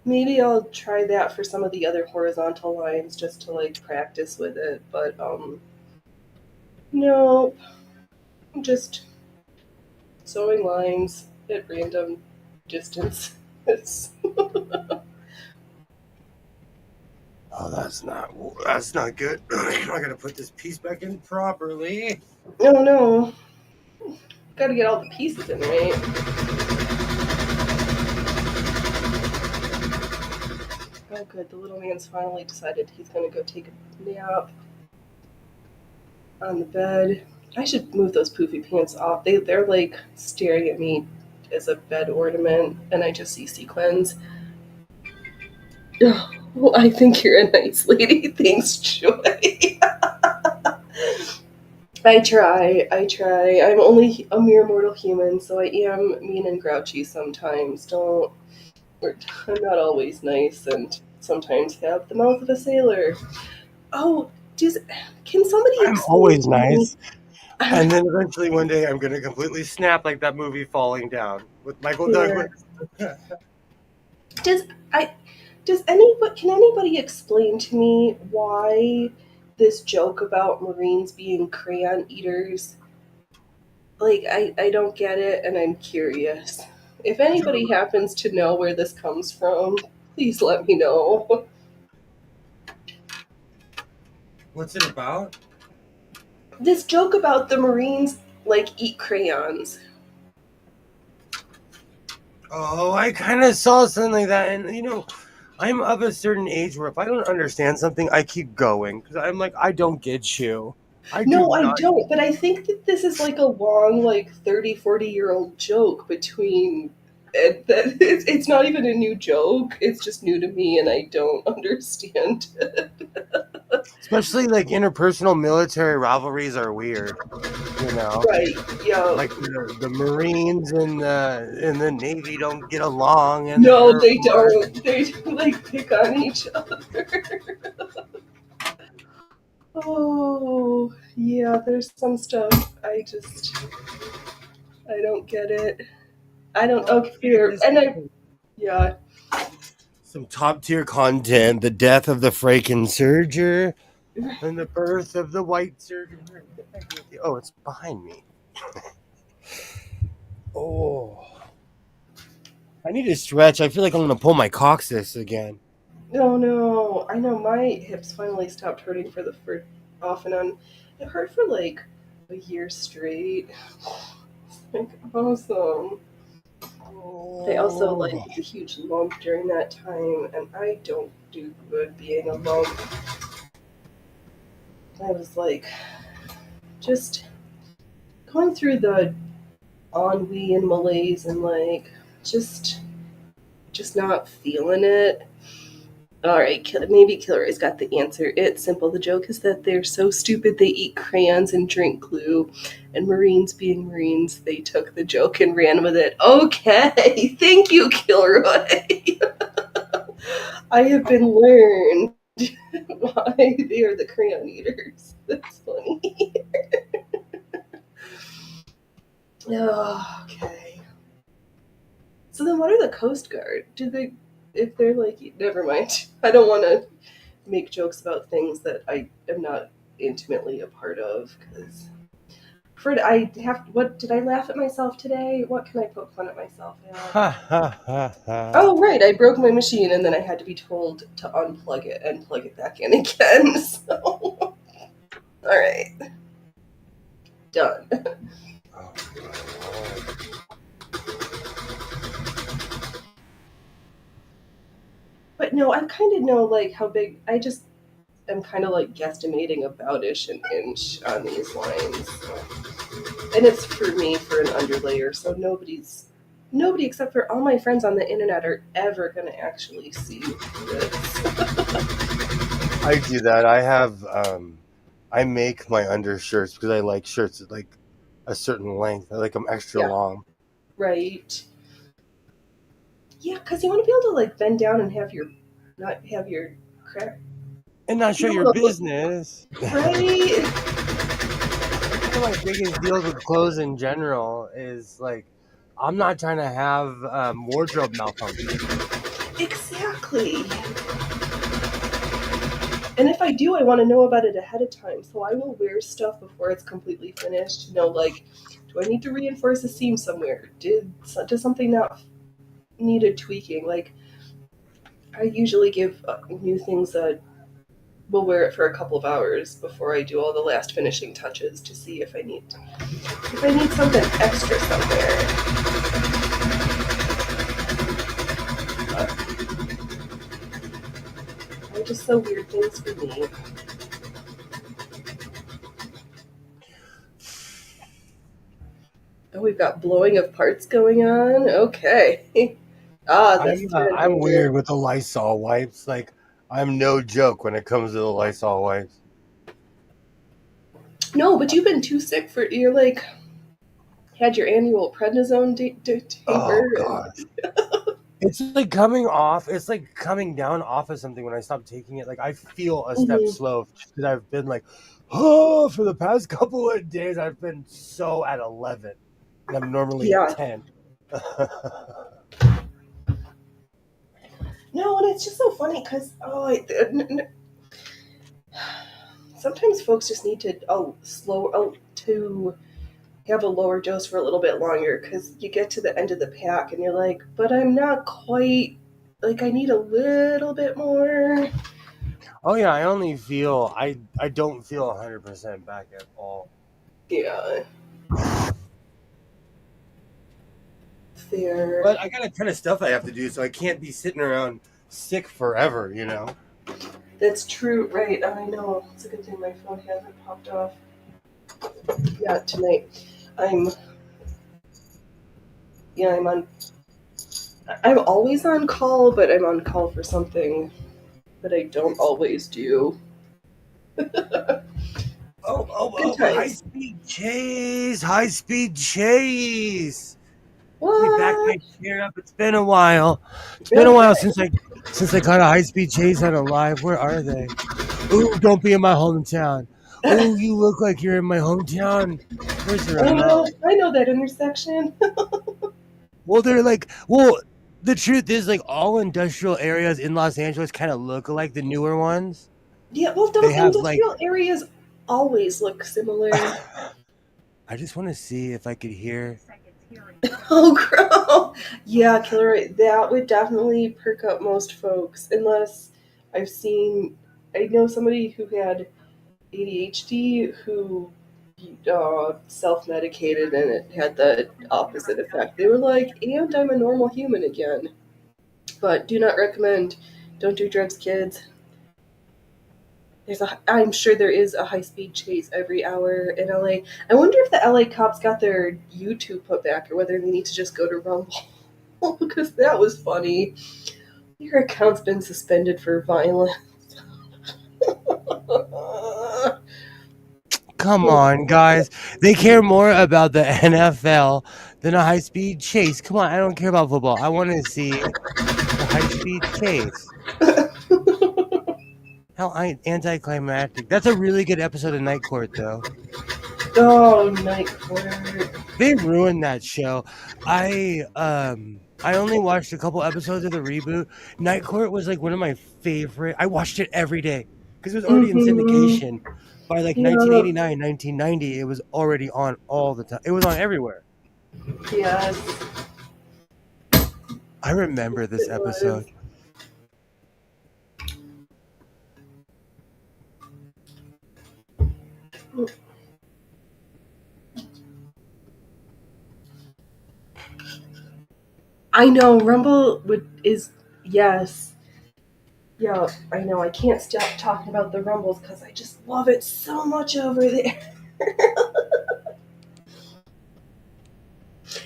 maybe I'll try that for some of the other horizontal lines just to like practice with it, but no, I'm just sewing lines at random distance. Oh, that's not good. I gotta put this piece back in properly. No, no. Gotta get all the pieces in, right? Oh, good. The little man's finally decided he's gonna go take a nap on the bed. I should move those poofy pants off. They're like staring at me as a bed ornament, and I just see sequins. Oh, well, I think you're a nice lady. Thanks, Joy. I try. I try. I'm only a mere mortal human, so I am mean and grouchy sometimes. Don't. I'm not always nice, and sometimes have the mouth of a sailor. Oh, can somebody I'm explain always to me? nice. And then eventually one day I'm gonna completely snap like that movie Falling Down with Michael Douglas. Here, does I does anybody can anybody explain to me why this joke about Marines being crayon eaters? Like I don't get it, and I'm curious. If anybody happens to know where this comes from, please let me know. What's it about? This joke about the Marines like eat crayons. Oh, I kind of saw something like that, and I'm of a certain age where if I don't understand something, I keep going because I'm like, I don't get you. I do No, I not. don't, but I think that this is like a long, like 30, 40-year-old joke between that it's not even a new joke. It's just new to me and I don't understand it. Especially like interpersonal military rivalries are weird. Right, yeah. Like the Marines and the Navy don't get along, and the No, Air they Force. don't. They like pick on each other. Oh, yeah, there's some stuff I don't get it. I don't Oh, oh here this and I yeah. some top tier content. The death of the Franken Surger. and the birth of the white surgeon. Oh, it's behind me. Oh, I need to stretch. I feel like I'm gonna pull my coccyx again. Oh no, I know my hips finally stopped hurting for off and on. It hurt for like a year straight. It's like awesome. I also like Oh, was a huge lump during that time, and I don't do good being a lump. I was like just going through the ennui and malaise and like just just not feeling it. All right, maybe Kilroy's got the answer. It's simple. The joke is that they're so stupid they eat crayons and drink glue. And Marines being Marines, they took the joke and ran with it. Okay, thank you, Kilroy. I have been learned why they are the crayon eaters. That's funny. Oh, okay. So then, what are the Coast Guard? Do they, if they're like, never mind. I don't want to make jokes about things that I am not intimately a part of because Fred, I have. What did I laugh at myself today? What can I poke fun at myself at? ha ha ha ha. Oh, right, I broke my machine and then I had to be told to unplug it and plug it back in again. So, all right, done. Oh, But no, I kind of know like how big. I just am kind of like guesstimating about-ish an inch on these lines. So. And it's for me for an underlayer, so nobody except for all my friends on the internet are ever gonna actually see this. I do that. I have I make my undershirts because I like shirts at like a certain length. I like them extra Yeah, long. right. Yeah, because you want to be able to like bend down and have your not have your crack. And not show You your know, look, business. right? One of my biggest deals with clothes in general is like I'm not trying to have wardrobe malfunction. Exactly. And if I do, I want to know about it ahead of time. So I will wear stuff before it's completely finished. You know, like, do I need to reinforce a seam somewhere? Does something not needed tweaking? Like, I usually give new things a will wear it for a couple of hours before I do all the last finishing touches to see if I need something extra somewhere. They're just so weird things for me. Oh, we've got blowing of parts going on. Okay. Ah, the thread I'm holder. weird with the Lysol wipes. Like I'm no joke when it comes to the Lysol wipes. No, but you've been too sick for you're like had your annual prednisone taper Oh and god. It's like coming off. It's like coming down off of something when I stop taking it. Like I feel a step mhm. slow because I've been like, oh, for the past couple of days I've been so at 11, and I'm normally at Yeah. 10. No, and it's just so funny because sometimes folks just need to to have a lower dose for a little bit longer because you get to the end of the pack and you're like, but I'm not quite like I need a little bit more. Oh yeah, I don't feel 100% back at all. Yeah, fair. But I got a ton of stuff I have to do, so I can't be sitting around sick forever. You know. That's true, right? I know. It's a good thing my phone hasn't popped off. Yeah, tonight. I'm yeah, I'm always on call, but I'm on call for something that I don't always do. Oh, So oh, good oh! High times. speed chase! High speed chase! Let me back my What? chair up. It's been a while. It's been a Okay. while since I caught a high speed chase on a live. Where are they? Ooh, don't be in my hometown. Ooh, you look like you're in my hometown. Where's the Oh no, remote? I know that intersection. Well, they're like, well, the truth is, like, all industrial areas in Los Angeles kind of look like the newer ones. Yeah, well, They those have like. industrial areas always look similar. I just want to see if I could hear. Oh, girl. Yeah, Killer, that would definitely perk up most folks, unless I've seen, I know somebody who had ADHD who self medicated and it had the opposite effect. They were like, and I'm a normal human again. But do not recommend. Don't do drugs, kids. I'm sure there is a high speed chase every hour in LA. I wonder if the LA cops got their YouTube put back or whether they need to just go to Rumble because that was funny. Your account's been suspended for violence. Come on, guys. They care more about the NFL than a high speed chase. Come on, I don't care about football. I want to see the high speed chase. How anticlimactic. That's a really good episode of Night Court, though. Oh, Night Court. They ruined that show. I only watched a couple episodes of the reboot. Night Court was like one of my favorite. I watched it every day because it was already in Mm-hmm. syndication. By like Yeah. 1989, 1990, it was already on all the time. It was on everywhere. Yes, I remember this it episode. was. I know Rumble is yes. Yeah, I know. I can't stop talking about the Rumbles because I just love it so much over there.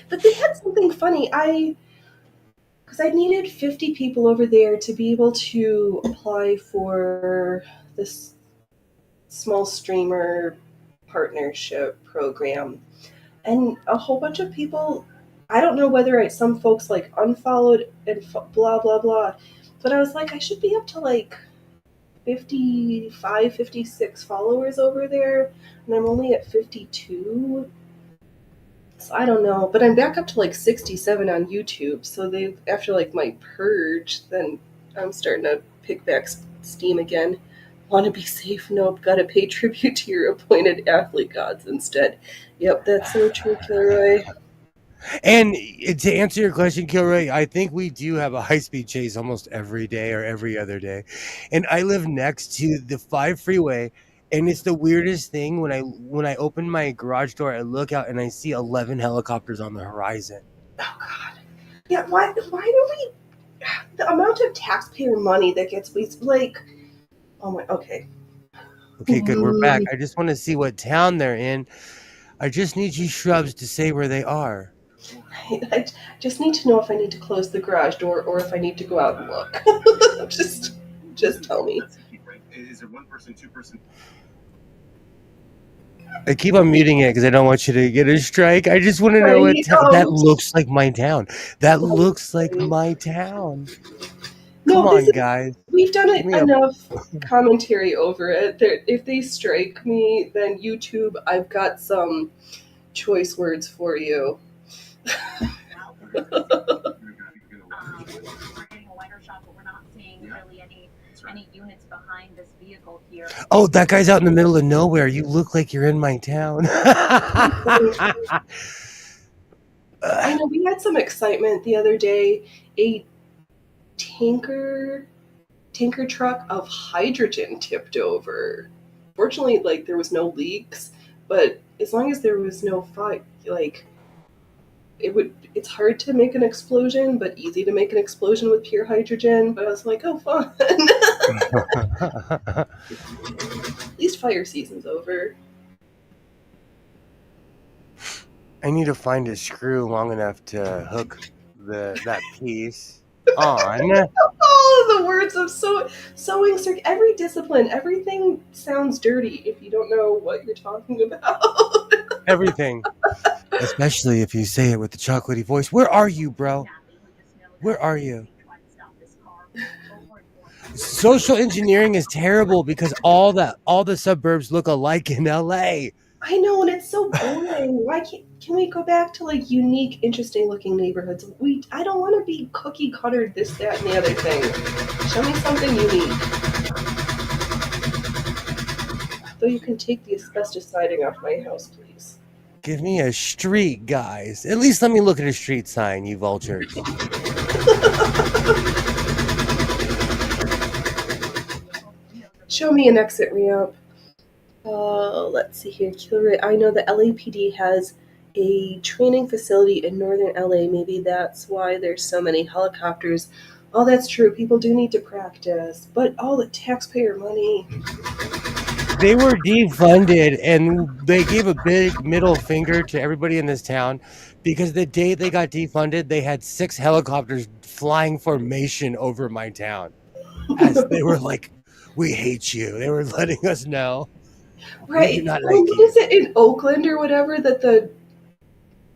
But they had something funny. Because I needed 50 people over there to be able to apply for this small streamer partnership program. And a whole bunch of people, I don't know whether some folks like unfollowed and blah, blah, blah. But I was like, I should be up to like 55, 56 followers over there. And I'm only at 52. So I don't know, but I'm back up to like 67 on YouTube. So they, after like my purge, then I'm starting to pick back steam again. Want to be safe? Nope. Got to pay tribute to your appointed athlete gods instead. Yep, that's so true, Kilroy. And to answer your question, Kilroy, I think we do have a high speed chase almost every day or every other day. And I live next to the 5 freeway. And it's the weirdest thing when I open my garage door, I look out and I see 11 helicopters on the horizon. Oh God. Yeah. Why do we? The amount of taxpayer money that gets wasted, like, oh my. Okay. Okay, good. We're back. I just want to see what town they're in. I just need you shrubs to say where they are. I just need to know if I need to close the garage door or if I need to go out and look. just tell me. Is it one person, 2%? I keep on muting it because I don't want you to get a strike. I just want to know what that looks like my town. That looks like my town. Come on, guys. We've done it enough commentary over it. If they strike me, then YouTube, I've got some choice words for you. We're getting a wider shot, but we're not seeing really any units behind this vehicle here. Oh, that guy's out in the middle of nowhere. You look like you're in my town. I know we had some excitement the other day. A tanker truck of hydrogen tipped over. Fortunately, like there was no leaks, but as long as there was no fire, like it's hard to make an explosion, but easy to make an explosion with pure hydrogen. But I was like, oh, fun. At least fire season's over. I need to find a screw long enough to hook that piece on. Oh, the words of sewing, every discipline, everything sounds dirty if you don't know what you're talking about. Everything. Especially if you say it with the chocolatey voice. Where are you, bro? Where are you? Social engineering is terrible because all the suburbs look alike in LA. I know, and it's so boring. Why can we go back to like unique, interesting looking neighborhoods? I don't want to be cookie cuttered this, that, and the other thing. Show me something unique. though you can take the asbestos siding off my house, please. Give me a street, guys. At least let me look at a street sign, you vultures. Show me an exit ramp. Let's see here. I know the LAPD has a training facility in northern LA. Maybe that's why there's so many helicopters. Oh, that's true. People do need to practice. But all the taxpayer money. They were defunded, and they gave a big middle finger to everybody in this town because the day they got defunded, they had 6 helicopters flying formation over my town. As they were like, we hate you. They were letting us know. Right. We do not Well, like what you. is it in Oakland or whatever that the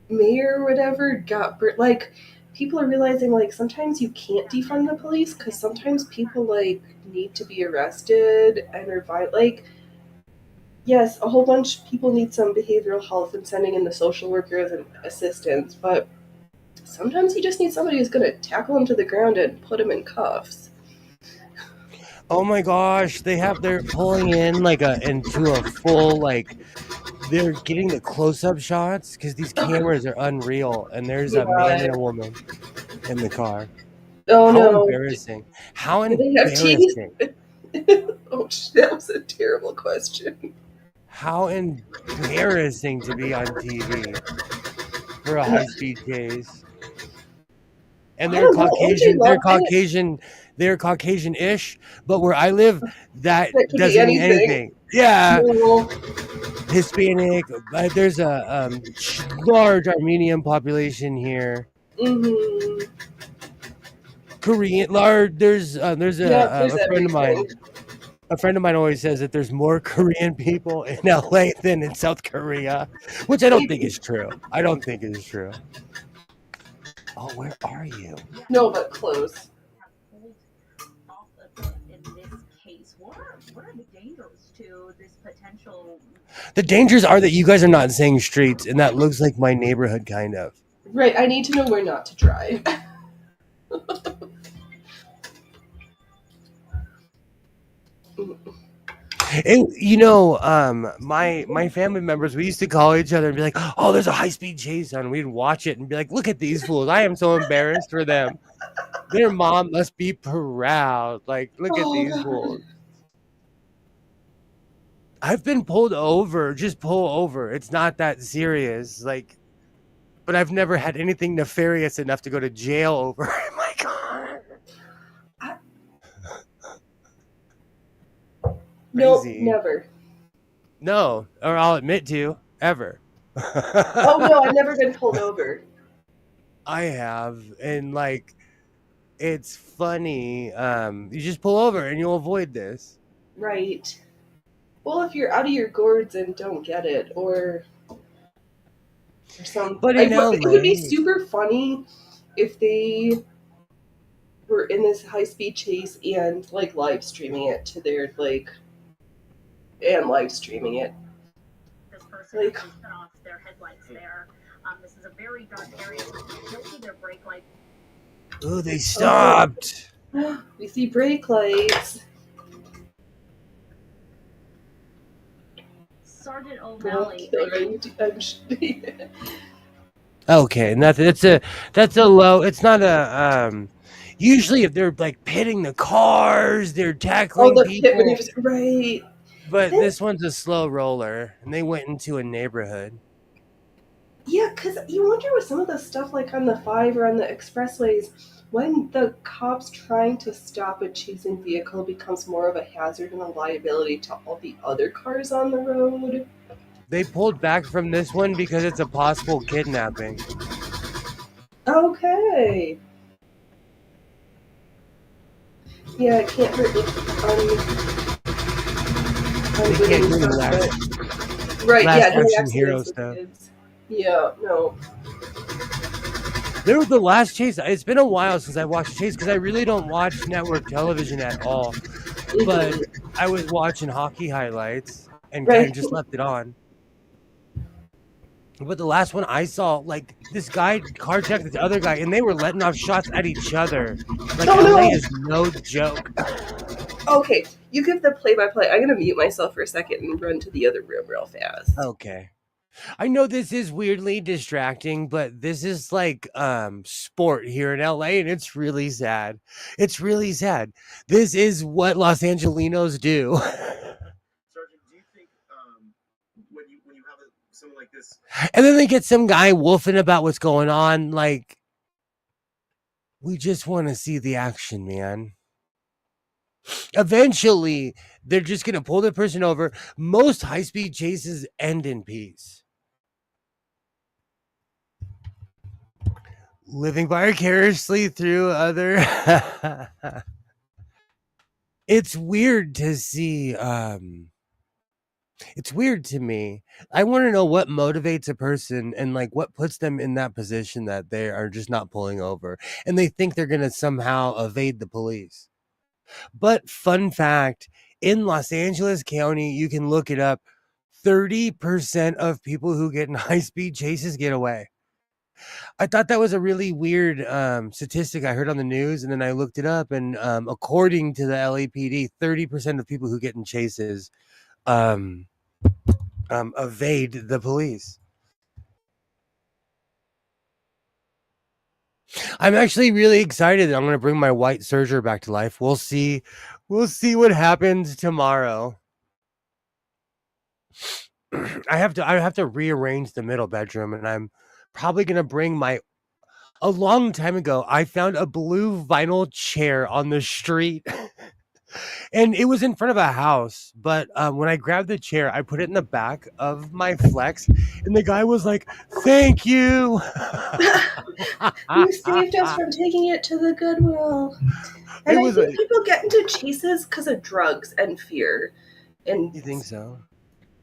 mayor or whatever got like people are realizing like sometimes you can't defund the police because sometimes people like need to be arrested and are like yes, a whole bunch of people need some behavioral health and sending in the social workers and assistants, but sometimes you just need somebody who's going to tackle them to the ground and put them in cuffs. Oh my gosh, they're pulling in like into a full like they're getting the close-up shots because these cameras are unreal, and there's a man and a woman in the car. Oh How no. embarrassing. How Do they have teeth? embarrassing. Oh, that was a terrible question. How embarrassing to be on TV for a high-speed chase. And they're Caucasian, they're Caucasian-ish, but where I live, that doesn't mean anything. Yeah. No. Hispanic, there's a large Armenian population here. Mm-hmm. Korean, large. There's a friend of mine. everything. A friend of mine always says that there's more Korean people in LA than in South Korea, which I don't think is true. I don't think it is true. Oh, where are you? No, but close. In this case, what are the dangers to this potential? The dangers are that you guys are not saying streets, and that looks like my neighborhood, kind of. Right, I need to know where not to drive. And, my family members, we used to call each other and be like, oh, there's a high-speed chase on. We'd watch it and be like, look at these fools. I am so embarrassed for them. Their mom must be proud. Like, look at these fools. I've been pulled over. Just pull over. It's not that serious. Like, but I've never had anything nefarious enough to go to jail over in my car. No, never. No, or I'll admit to, ever. Oh, no, I've never been pulled over. I have, and like, it's funny. You just pull over and you'll avoid this. Right. Well, if you're out of your gourds and don't get it, or something. But in LA, it would be super funny if they were in this high-speed chase and like live streaming it to their live streaming it. This person like, turn off their headlights there. This is a very dark area. You'll see their brake lights. Oh, they stopped. We see brake lights. Sergeant O'Malley. Okay, that's a low. It's not a usually if they're like pitting the cars, they're tackling people. Right. But this one's a slow roller, and they went into a neighborhood. Yeah, because you wonder with some of the stuff like on the 5 or on the expressways, when the cops trying to stop a chasing vehicle becomes more of a hazard and a liability to all the other cars on the road. They pulled back from this one because it's a possible kidnapping. Okay. Yeah, it can't hurt They can't do the right, last no action hero stuff. Yeah, no. There was the last chase. It's been a while since I watched Chase because I really don't watch network television at all. But I was watching hockey highlights and kind of just left it on. But the last one I saw, like, this guy carjacked this other guy, and they were letting off shots at each other. Like, LA is no joke. Okay, You give the play-by-play. I'm gonna mute myself for a second and run to the other room real fast. Okay. I know this is weirdly distracting, but this is like sport here in LA, and it's really sad. It's really sad. This is what Los Angelinos do. Sergeant, do you think when you have someone like this, And then they get some guy wolfing about what's going on. Like, we just want to see the action, man. Eventually, they're just going to pull the person over. Most high-speed chases end in peace. Living vicariously through other... It's weird to see... It's weird to me. I want to know what motivates a person and like what puts them in that position that they are just not pulling over and they think they're going to somehow evade the police. But fun fact, in Los Angeles County, you can look it up. 30% of people who get in high-speed chases get away. I thought that was a really weird statistic I heard on the news, and then I looked it up, and according to the LAPD, 30% of people who get in chases evade the police. I'm actually really excited. I'm going to bring my white Serger back to life. We'll see what happens tomorrow. I have to rearrange the middle bedroom, and I'm probably going to bring a long time ago, I found a blue vinyl chair on the street. And it was in front of a house, but when I grabbed the chair, I put it in the back of my Flex, and the guy was like, "Thank you." You saved us from taking it to the Goodwill. And I think people get into chases because of drugs and fear. And you think so?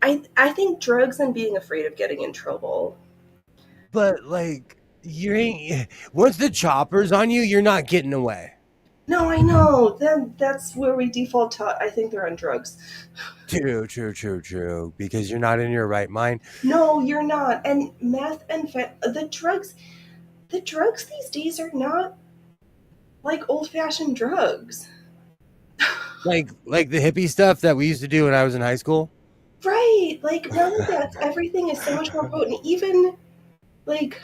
I think drugs and being afraid of getting in trouble. But like, once the chopper's on you, you're not getting away. No, I know. Then that's where we default to. I think they're on drugs. True. Because you're not in your right mind. No, you're not. And meth and the drugs these days are not like old-fashioned drugs. like the hippie stuff that we used to do when I was in high school. Right. Like nowadays, everything is so much more potent. Even like,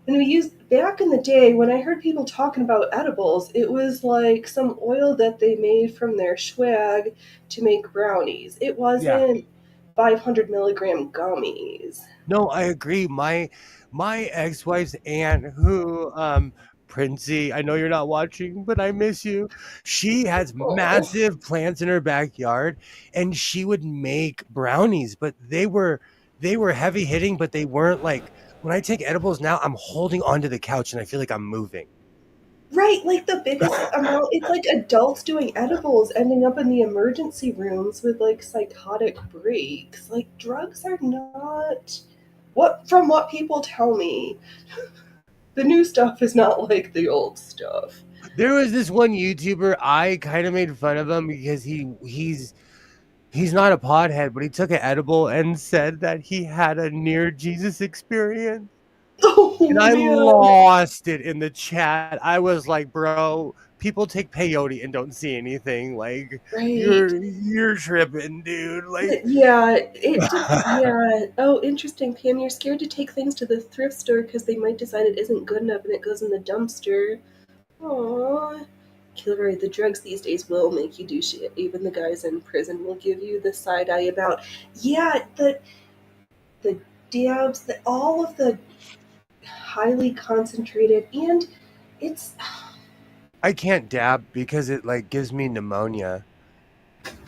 when we used back in the day, when I heard people talking about edibles, it was like some oil that they made from their swag to make brownies. It wasn't 500 milligram gummies. No, I agree. My ex-wife's aunt, who Princey, I know you're not watching, but I miss you. She has massive plants in her backyard, and she would make brownies, but they were heavy hitting, but they weren't like. When I take edibles now, I'm holding onto the couch and I feel like I'm moving. Right, like the biggest amount, it's like adults doing edibles ending up in the emergency rooms with like psychotic breaks. Like drugs are not, from what people tell me, the new stuff is not like the old stuff. There was this one YouTuber, I kind of made fun of him because he's not a pothead, but he took an edible and said that he had a near Jesus experience. Oh, and I lost it in the chat. I was like, bro, people take peyote and don't see anything. Like, you're tripping, dude. Like, yeah. Oh, interesting, Pam. You're scared to take things to the thrift store because they might decide it isn't good enough and it goes in the dumpster. Aww. Kilroy, the drugs these days will make you do shit. Even the guys in prison will give you the side eye about, the dabs, all of the highly concentrated, and it's... I can't dab because it like gives me pneumonia.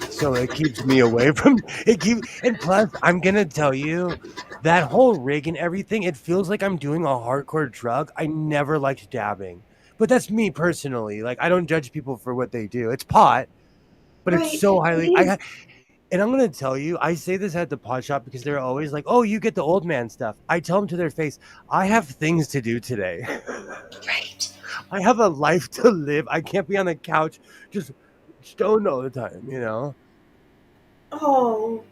So it keeps me away from it. And plus, I'm gonna tell you, that whole rig and everything, it feels like I'm doing a hardcore drug. I never liked dabbing. But that's me personally. Like, I don't judge people for what they do. It's pot, but it's so highly. And I'm going to tell you, I say this at the pot shop because they're always like, oh, you get the old man stuff. I tell them to their face, I have things to do today. Right. I have a life to live. I can't be on the couch just stoned all the time, you know? Oh,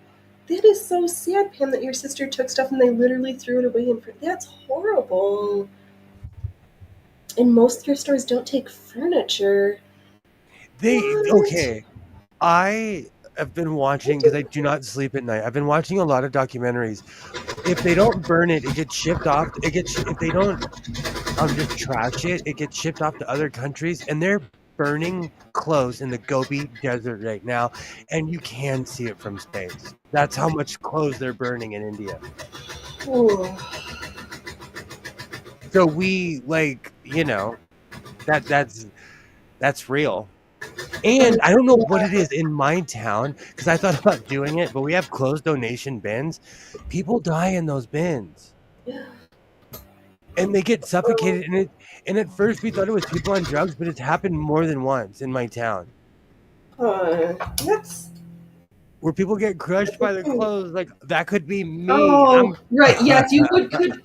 that is so sad, Pam, that your sister took stuff and they literally threw it away. That's horrible. And most thrift stores don't take furniture. Okay. I have been watching because I do not sleep at night. I've been watching a lot of documentaries. If they don't burn it, it gets shipped off. If they don't just trash it, it gets shipped off to other countries, and they're burning clothes in the Gobi Desert right now, and you can see it from space. That's how much clothes they're burning in India. Oh. So we that's real. And I don't know what it is in my town because I thought about doing it, but we have closed donation bins. People die in those bins. And they get suffocated in it. And at first we thought it was people on drugs, but it's happened more than once in my town. That's Where people get crushed by the clothes, like that could be me. Oh, right. Yes, you could.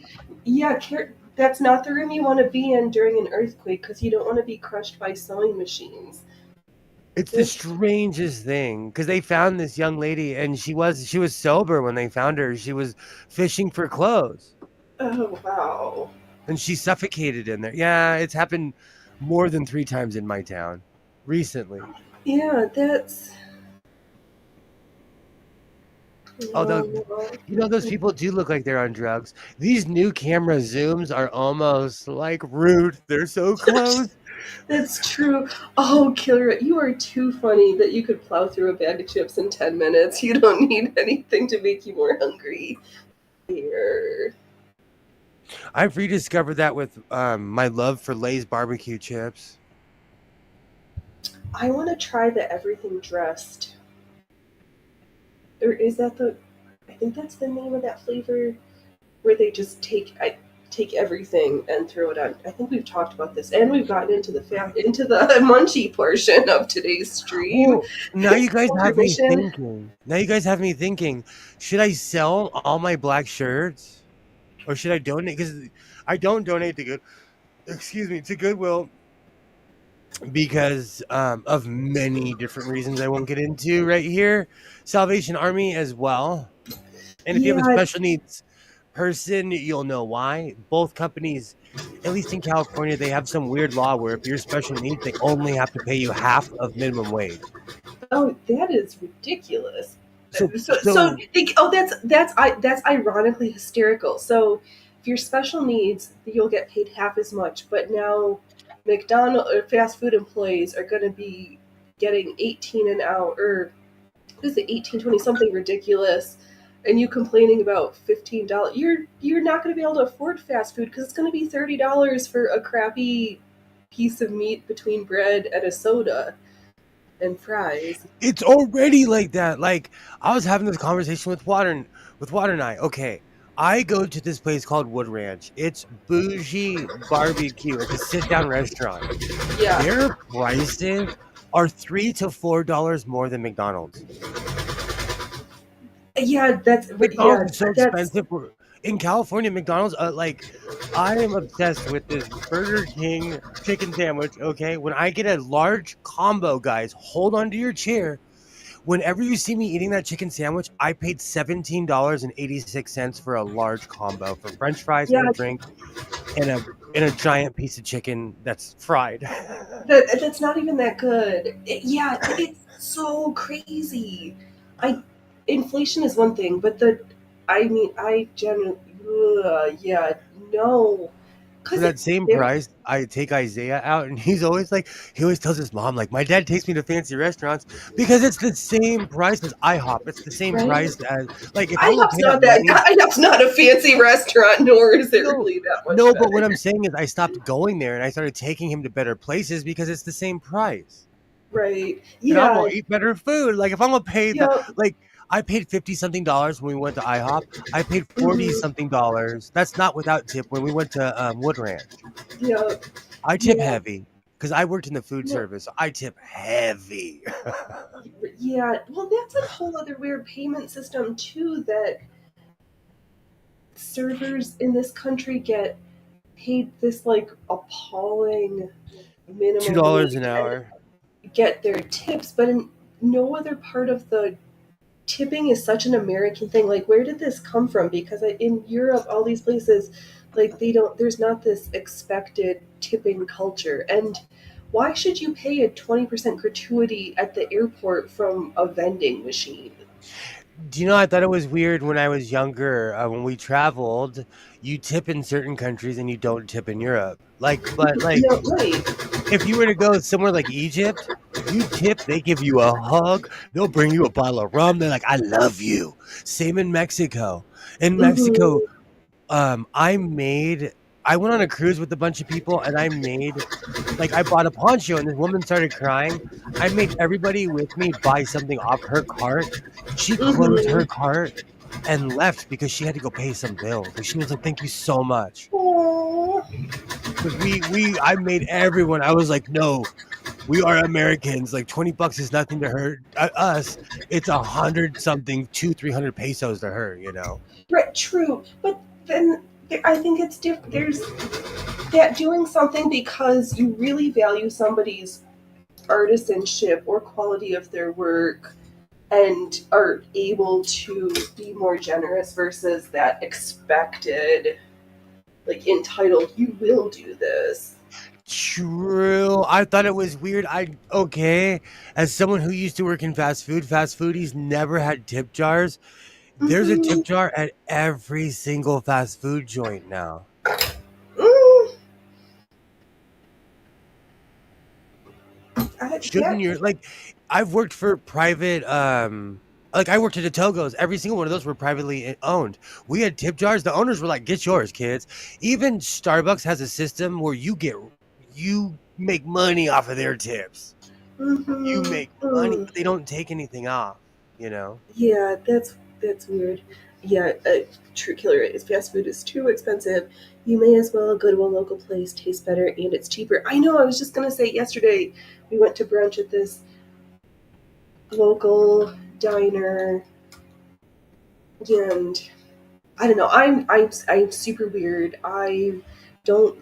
Yeah, that's not the room you want to be in during an earthquake because you don't want to be crushed by sewing machines. It's the strangest thing because they found this young lady and she was sober when they found her. She was fishing for clothes. Oh, wow. And she suffocated in there. Yeah, it's happened more than 3 times in my town recently. Yeah, that's. Although, those people do look like they're on drugs. These new camera zooms are almost like rude. They're so close. That's true. Oh, Killer, you are too funny that you could plow through a bag of chips in 10 minutes. You don't need anything to make you more hungry. Here. I've rediscovered that with my love for Lay's barbecue chips. I want to try the everything dressed. Or is that I think that's the name of that flavor where they just take everything and throw it on. I think we've talked about this, and we've gotten into the munchie portion of today's stream. Oh, now you guys have me thinking. Should I sell all my black shirts, or should I donate? Because I don't donate to Goodwill because of many different reasons I won't get into right here. Salvation Army as well, and if you have a special needs person, you'll know why. Both companies, at least in California, they have some weird law where if you're special needs, they only have to pay you half of minimum wage. Oh, that is ridiculous. That's ironically hysterical. So if you're special needs, you'll get paid half as much, but now McDonald's or fast food employees are going to be getting 18 an hour, or what is it, 18, 20, something ridiculous. And you complaining about $15, you're not going to be able to afford fast food because it's going to be $30 for a crappy piece of meat between bread and a soda and fries. It's already like that. Like I was having this conversation with Water and I. Okay, I go to this place called Wood Ranch. It's bougie barbecue. It's a sit-down restaurant. Yeah, their prices are $3 to $4 more than McDonald's. Yeah, McDonald's is so expensive. In California, McDonald's, I am obsessed with this Burger King chicken sandwich, okay? When I get a large combo, guys, hold on to your chair. Whenever you see me eating that chicken sandwich, I paid $17.86 for a large combo for French fries and a drink and a giant piece of chicken that's fried. That's not even that good. It's so crazy. Inflation is one thing, but no. For that same price, I take Isaiah out, and he always tells his mom, like, my dad takes me to fancy restaurants because it's the same price as IHOP. It's the same price as, like, if IHOP's not a fancy restaurant, nor is it really that much. No, but what I'm saying is I stopped going there, and I started taking him to better places because it's the same price. Right. Yeah. And I'm going to eat better food. Like, if I'm going to pay I paid $50-something when we went to IHOP. I paid $40-something. That's not without tip when we went to Wood Ranch. Yeah. I tip heavy because I worked in the food service. So I tip heavy. Yeah. Well, that's a whole other weird payment system too, that servers in this country get paid this appalling minimum $2 an hour. Get their tips, but in no other part of the tipping is such an American thing. Like, where did this come from? Because in Europe, all these places, there's not this expected tipping culture. And why should you pay a 20% gratuity at the airport from a vending machine? Do you know, I thought it was weird when I was younger, when we traveled, you tip in certain countries and you don't tip in Europe. But No, right. if you were to go somewhere like Egypt, you tip, they give you a hug, they'll bring you a bottle of rum. They're like, I love you. Same in Mexico. In Mexico, Mm-hmm. I went on a cruise with a bunch of people and I bought a poncho and this woman started crying. I made everybody with me buy something off her cart. She closed her Mm-hmm. cart and left because she had to go pay some bills. And she was like, "Thank you so much." Aww. Because I made everyone. I was like, "No, we are Americans. Like $20 is nothing to her. Us, it's 100 something, 300 pesos to her. You know." Right, true. But then I think it's different. There's that doing something because you really value somebody's artisanship or quality of their work and are able to be more generous versus that expected, like entitled, you will do this. True. I thought it was weird. Okay, as someone who used to work in fast foodies never had tip jars. There's a Mm-hmm. tip jar at every single fast food joint now. Mm, Shouldn't you I've worked for private I worked at the Togos. Every single one of those were privately owned. We had tip jars. The owners were like, "Get yours, kids." Even Starbucks has a system where you make money off of their tips. You mm-hmm. make money, but they don't take anything off, you know? Yeah, that's weird. Yeah, a true killer is fast food is too expensive. You may as well go to a local place, tastes better, and it's cheaper. I know. I was just gonna say yesterday we went to brunch at this local diner, and I don't know. I'm super weird. I don't.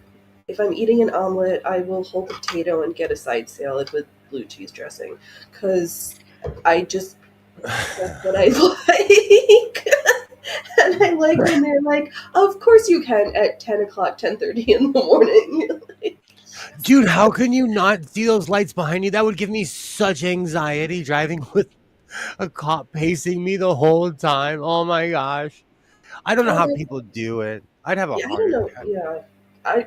If I'm eating an omelet, I will hold the potato and get a side salad with blue cheese dressing, because I just that's what I like. And I like when they're like, "Of course you can" at 10 o'clock, 10:30 in the morning. Dude, how can you not see those lights behind you? That would give me such anxiety driving with a cop pacing me the whole time. Oh my gosh. I don't know Oh, how people do it. I'd have a yeah, I don't heart know. attack.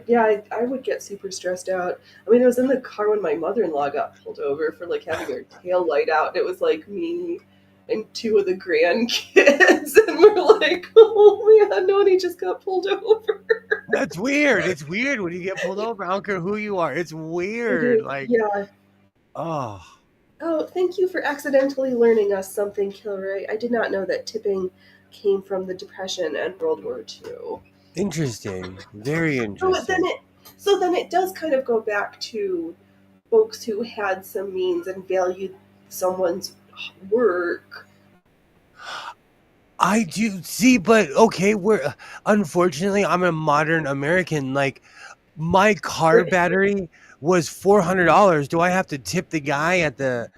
Yeah, I would get super stressed out. I mean, I was in the car when my mother-in-law got pulled over for like having her tail light out. And it was like me and two of the grandkids, and we're like, "Oh man, no!" And he just got pulled over. That's weird. It's weird when you get pulled over. I don't care who you are. It's weird. Yeah. Oh, Oh, thank you for accidentally learning us something, Kilroy. I did not know that tipping came from the Depression and World War II. interesting. Very So then interesting. it so then it does kind of go back to folks who had some means and valued someone's work. I do see, but okay, unfortunately I'm a modern American. Like my car Right. battery was $400. Do I have to tip the guy at the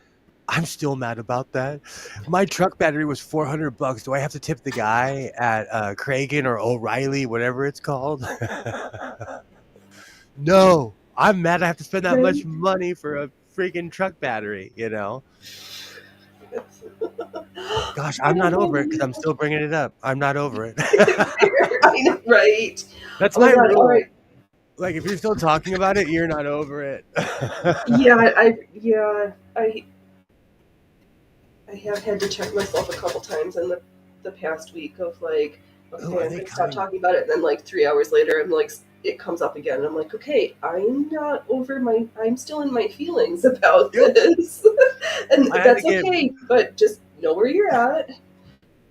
I'm still mad about that. My truck battery was $400. Do I have to tip the guy at Cragen or O'Reilly, whatever it's called? No, I'm mad I have to spend that much Right. money for a freaking truck battery, you know? Gosh, I I'm not don't over it because I'm know. still bringing it up. I'm not over it. I know, right? That's Oh my my god! All right. rule. Like, if you're still talking about it, you're not over it. I have had to check myself a couple times in the past week of like, Oh, okay, are I'm they gonna stop coming? talking about it, and then like 3 hours later, I'm like, it comes up again, and I'm like, okay, I'm still in my feelings about Yep. this, and I had to that's get okay, but just know where you're at.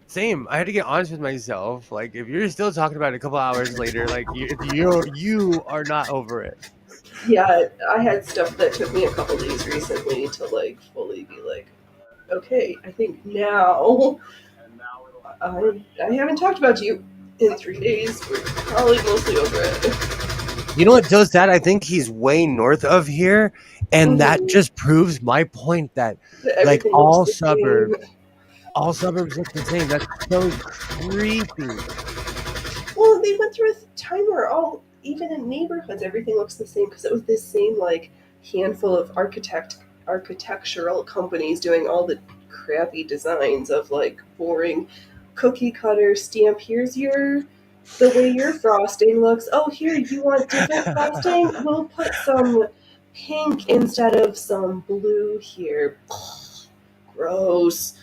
Same. I had to get honest with myself. Like, if you're still talking about it a couple hours later, like you are not over it. Yeah, I had stuff that took me a couple days recently to like fully be like, okay, I think now I haven't talked about you in 3 days. We're probably mostly over it. You know what does that? I think he's way north of here, and that Mm-hmm. just proves my point that like Everything looks the same. all suburbs look the same. That's so creepy. Well, they went through a time where all, even in neighborhoods, everything looks the same because it was this same like handful of architectural companies doing all the crappy designs of like boring cookie cutter stamp. Here's the way your frosting looks. Oh, here, you want different frosting? We'll put some pink instead of some blue here. Gross.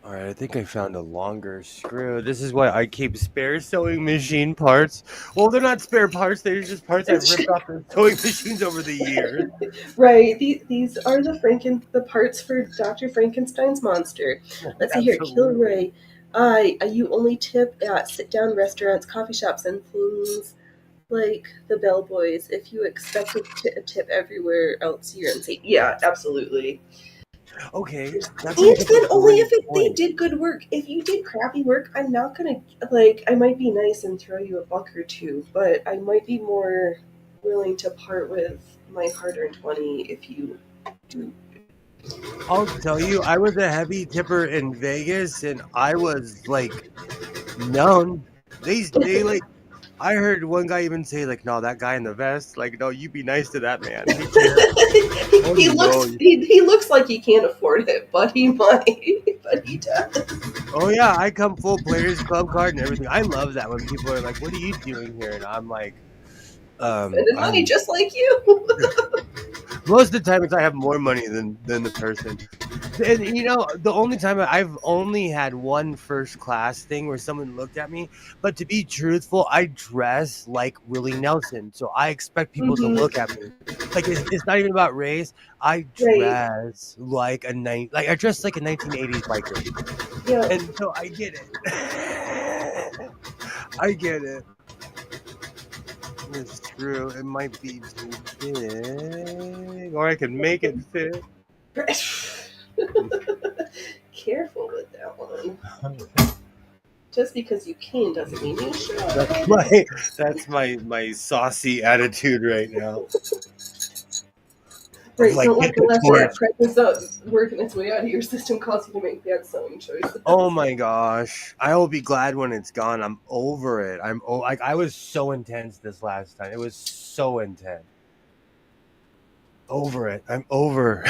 All right, I think I found a longer screw. This is why I keep spare sewing machine parts. Well, they're not spare parts. They're just parts I've ripped off the sewing machines over the years. Right. These are the parts for Dr. Frankenstein's monster. Let's see here. Kilroy. You only tip at sit-down restaurants, coffee shops, and things like the bellboys. If you expect a tip everywhere else, you're insane. Yeah, absolutely. Okay. And then only if they did good work. If you did crappy work, I'm not gonna I might be nice and throw you $1 or $2, but I might be more willing to part with my hard-earned money if you do. I'll tell you, I was a heavy tipper in Vegas, and I was like known. They like. I heard one guy even say like, "No, that guy in the vest, like, no, you be nice to that man." He looks like he can't afford it, but he might. But he does. Oh yeah, I come full Players Club card and everything. I love that when people are like, "What are you doing here?" And I'm like, spending money just like you. Most of the time, it's I have more money than the person. And you know, the only time I've only had one first class thing where someone looked at me. But to be truthful, I dress like Willie Nelson, so I expect people to look at me. Like it's not even about race. I dress like I dress like a 1980s biker. Yeah. And so I get it. I get it. It's true. It might be too big, or I can make it fit. Careful with that one. Just because you can doesn't mean you should. That's my saucy attitude right now. Right, like, don't let the left prejudice working its way out of your system cause you to make bad sewing choices. Oh my gosh. I will be glad when it's gone. I'm over it. I was so intense this last time. It was so intense. Over it. I'm over.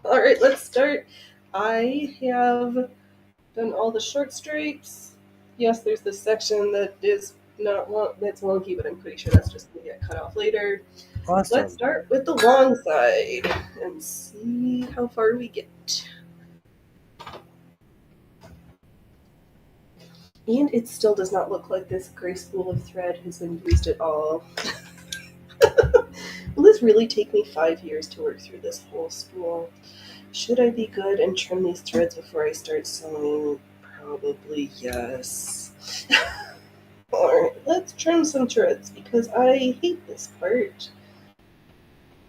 All right, let's start. I have done all the short stripes. Yes, there's this section that is that's wonky, but I'm pretty sure that's just going to get cut off later. Awesome. Let's start with the long side and see how far we get. And it still does not look like this gray spool of thread has been used at all. Will this really take me 5 years to work through this whole spool? Should I be good and trim these threads before I start sewing? Probably yes. Alright, let's trim some threads because I hate this part.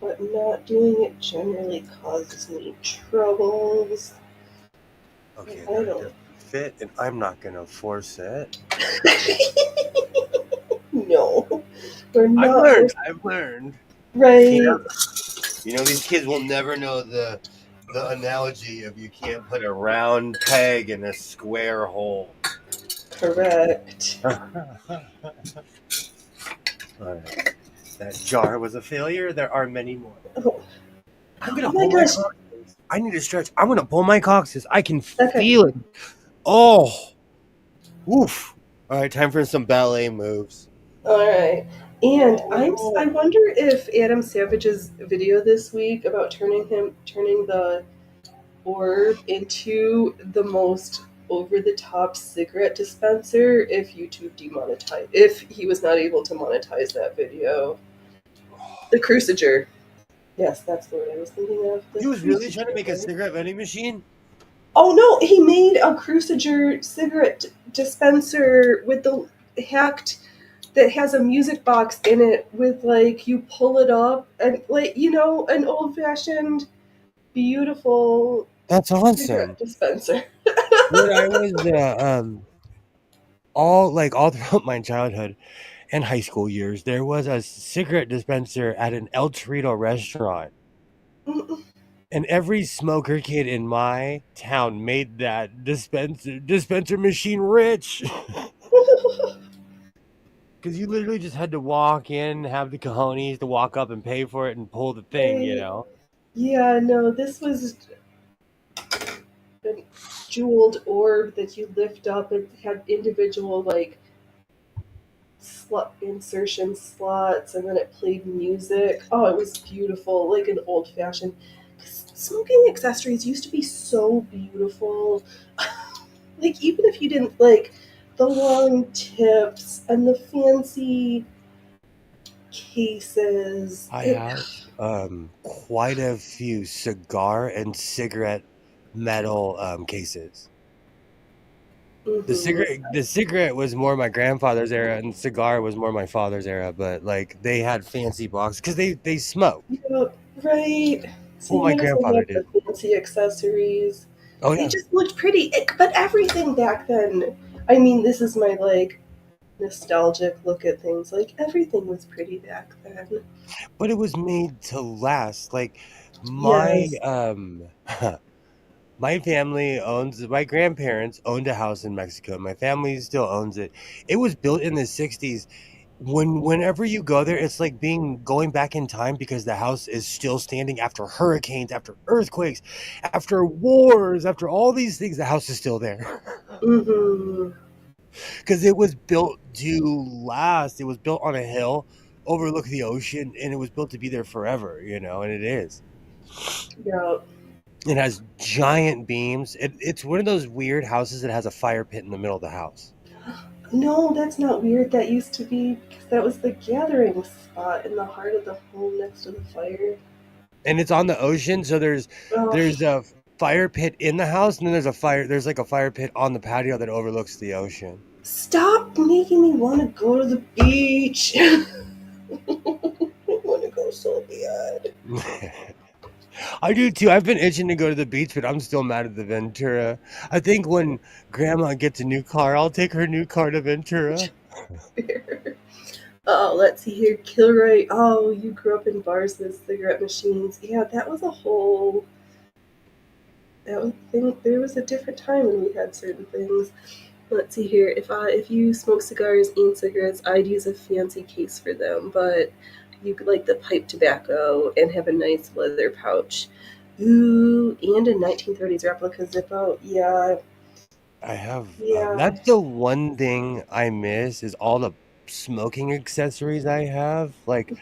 But not doing it generally causes me troubles. Okay, that doesn't fit, and I'm not going to force it. No, we're not. I've learned. Right. You know, these kids will never know the analogy of you can't put a round peg in a square hole. Correct. All right. That jar was a failure. There are many more. Oh my gosh. I need to stretch. I'm going to pull my coccyx. I can feel it. Oh. Oof. All right, time for some ballet moves. All right. And I wonder if Adam Savage's video this week about turning the orb into the most over-the-top cigarette dispenser, if he was not able to monetize that video. The Cruciger. Yes, that's the word I was thinking of. He was really trying to make a cigarette vending machine? Oh no, he made a Cruciger cigarette dispenser with the hacked that has a music box in it with you pull it up and an old-fashioned beautiful cigarette dispenser. When I was all throughout my childhood and high school years, there was a cigarette dispenser at an El Torito restaurant. And every smoker kid in my town made that dispenser machine rich. Because you literally just had to walk in, have the cojones to walk up and pay for it and pull the thing, you Right. know? Yeah, no, this was a jeweled orb that you lift up. It had individual like slot insertion slots, and then it played music. Oh, it was beautiful, like an old fashioned. Smoking accessories used to be so beautiful. Like even if you didn't like the long tips and the fancy cases, I it. have quite a few cigar and cigarette metal cases. Mhm. The cigarette was more my grandfather's era, and the cigar was more my father's era. But like they had fancy boxes because they smoked. Yep, right. Well, Same my as they grandfather had the did. fancy accessories. Oh They yeah, just looked pretty. But everything back then, I mean, this is my like nostalgic look at things. Like everything was pretty back then. but it was made to last. Like my Yes. my grandparents owned a house in Mexico. My family still owns it. It was built in the 60s. Whenever you go there, it's like going back in time because the house is still standing after hurricanes, after earthquakes, after wars, after all these things. The house is still there Mhm. because it was built to last. It was built on a hill, overlook the ocean, and it was built to be there forever. And it is. Yeah. It has giant beams. It's one of those weird houses that has a fire pit in the middle of the house. No, that's not weird. That used to be because that was the gathering spot in the heart of the home next to the fire. And it's on the ocean, so Oh, there's a fire pit in the house, and then there's like a fire pit on the patio that overlooks the ocean. stop making me want to go to the beach. I want to go so bad. I do too. I've been itching to go to the beach, but I'm still mad at the Ventura. I think when grandma gets a new car, I'll take her new car to Ventura. Oh, let's see here. Kilroy. Oh, you grew up in bars with cigarette machines. Yeah, that was a whole. That was thing. There was a different time when we had certain things. Let's see here. If you smoke cigars and cigarettes, I'd use a fancy case for them. But you could like the pipe tobacco and have a nice leather pouch. Ooh, and a 1930s replica Zippo. Yeah, I have yeah. that's the one thing I miss is all the smoking accessories I have. Like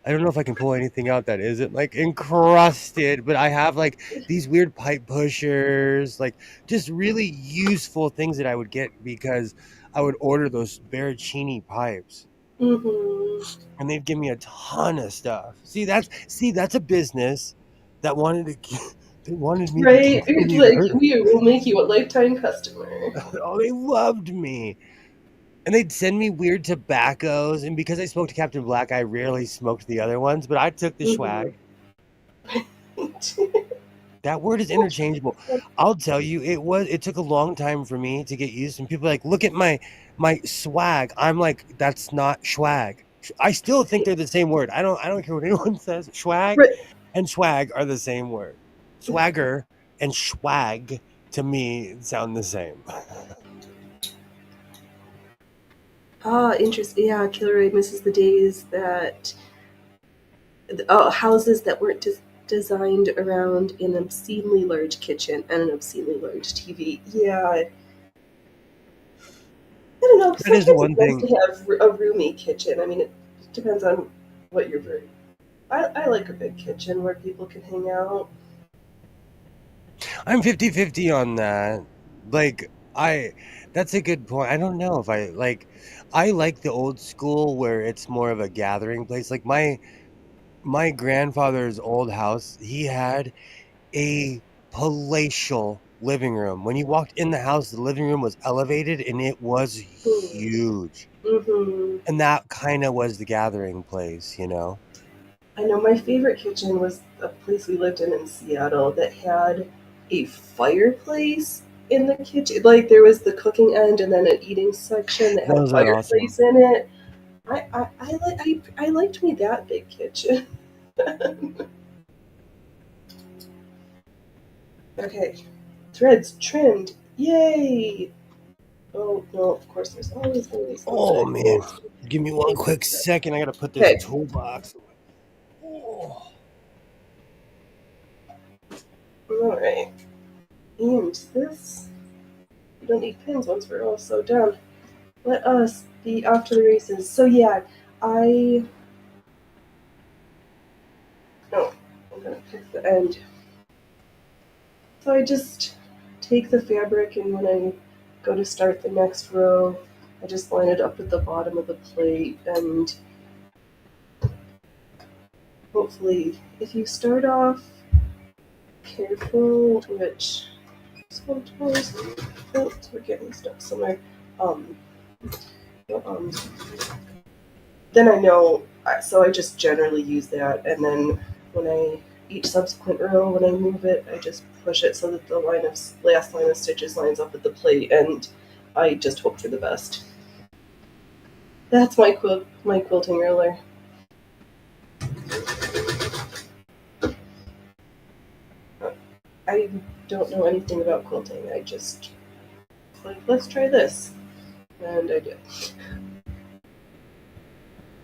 I don't know if I can pull anything out that isn't like encrusted, but I have like these weird pipe pushers, like just really useful things that I would get because I would order those Baracchini pipes Mm-hmm. and they'd give me a ton of stuff. See that's a business that wanted to they wanted me to Right? It's continue like to we will make you a lifetime customer. oh they loved me. And they'd send me weird tobaccos, and because I smoked Captain Black, I rarely smoked the other ones, but I took the Mm-hmm. swag. That word is interchangeable. I'll tell you, it took a long time for me to get used, and people are like, "Look at my swag." I'm like, "That's not swag." I still think they're the same word. I don't care what anyone says. Swag Right. and swag are the same word. Swagger and swag to me sound the same. Ah, interesting. Yeah, Kilroy misses the days that houses that weren't designed around an obscenely large kitchen and an obscenely large TV. Yeah, I don't know. That is the Sometimes it's one nice thing. to have a roomy kitchen. I mean, it depends on what you're. I like a big kitchen where people can hang out. I'm 50-50 on that. Like I that's a good point. I don't know if I like the old school where it's more of a gathering place. Like my grandfather's old house, he had a palatial living room. When you walked in the house, the living room was elevated and it was huge. Mm-hmm. And that kind of was the gathering place. I know my favorite kitchen was a place we lived in Seattle that had a fireplace in the kitchen. Like there was the cooking end and then an eating section that had a Those are awesome. fireplace in it. I liked me that big kitchen. Okay, threads trimmed. Yay! Oh, no, of course, there's always going to be something. Oh, man. Give me one quick second. I got to put this Okay. toolbox away. Oh. Alright. And this, we don't need pins once we're all so done. Let us be off to the races. So yeah, I'm gonna pick the end. So I just take the fabric, and when I go to start the next row, I just line it up at the bottom of the plate, and hopefully if you start off careful, which sometimes, oh, we're getting stuck somewhere, then I know, so I just generally use that, and then when each subsequent row, when I move it, I just push it so that the last line of stitches lines up with the plate, and I just hope for the best. That's my quilting roller. I don't know anything about quilting. I just let's try this, and I did.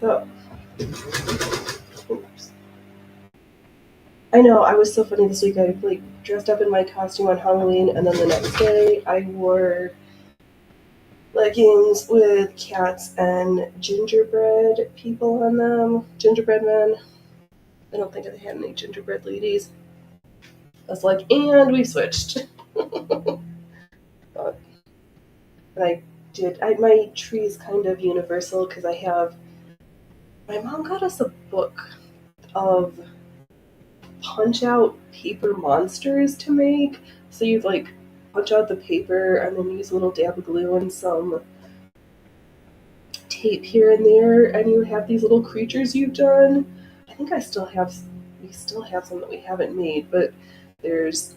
So, oops. I know, I was so funny this week. I dressed up in my costume on Halloween, and then the next day I wore leggings with cats and gingerbread people on them. Gingerbread men. I don't think I had any gingerbread ladies. I was like, and we switched. But, and my tree is kind of universal because my mom got us a book of punch out paper monsters to make. So you punch out the paper and then use a little dab of glue and some tape here and there, and you have these little creatures you've done. I think we still have some that we haven't made, but there's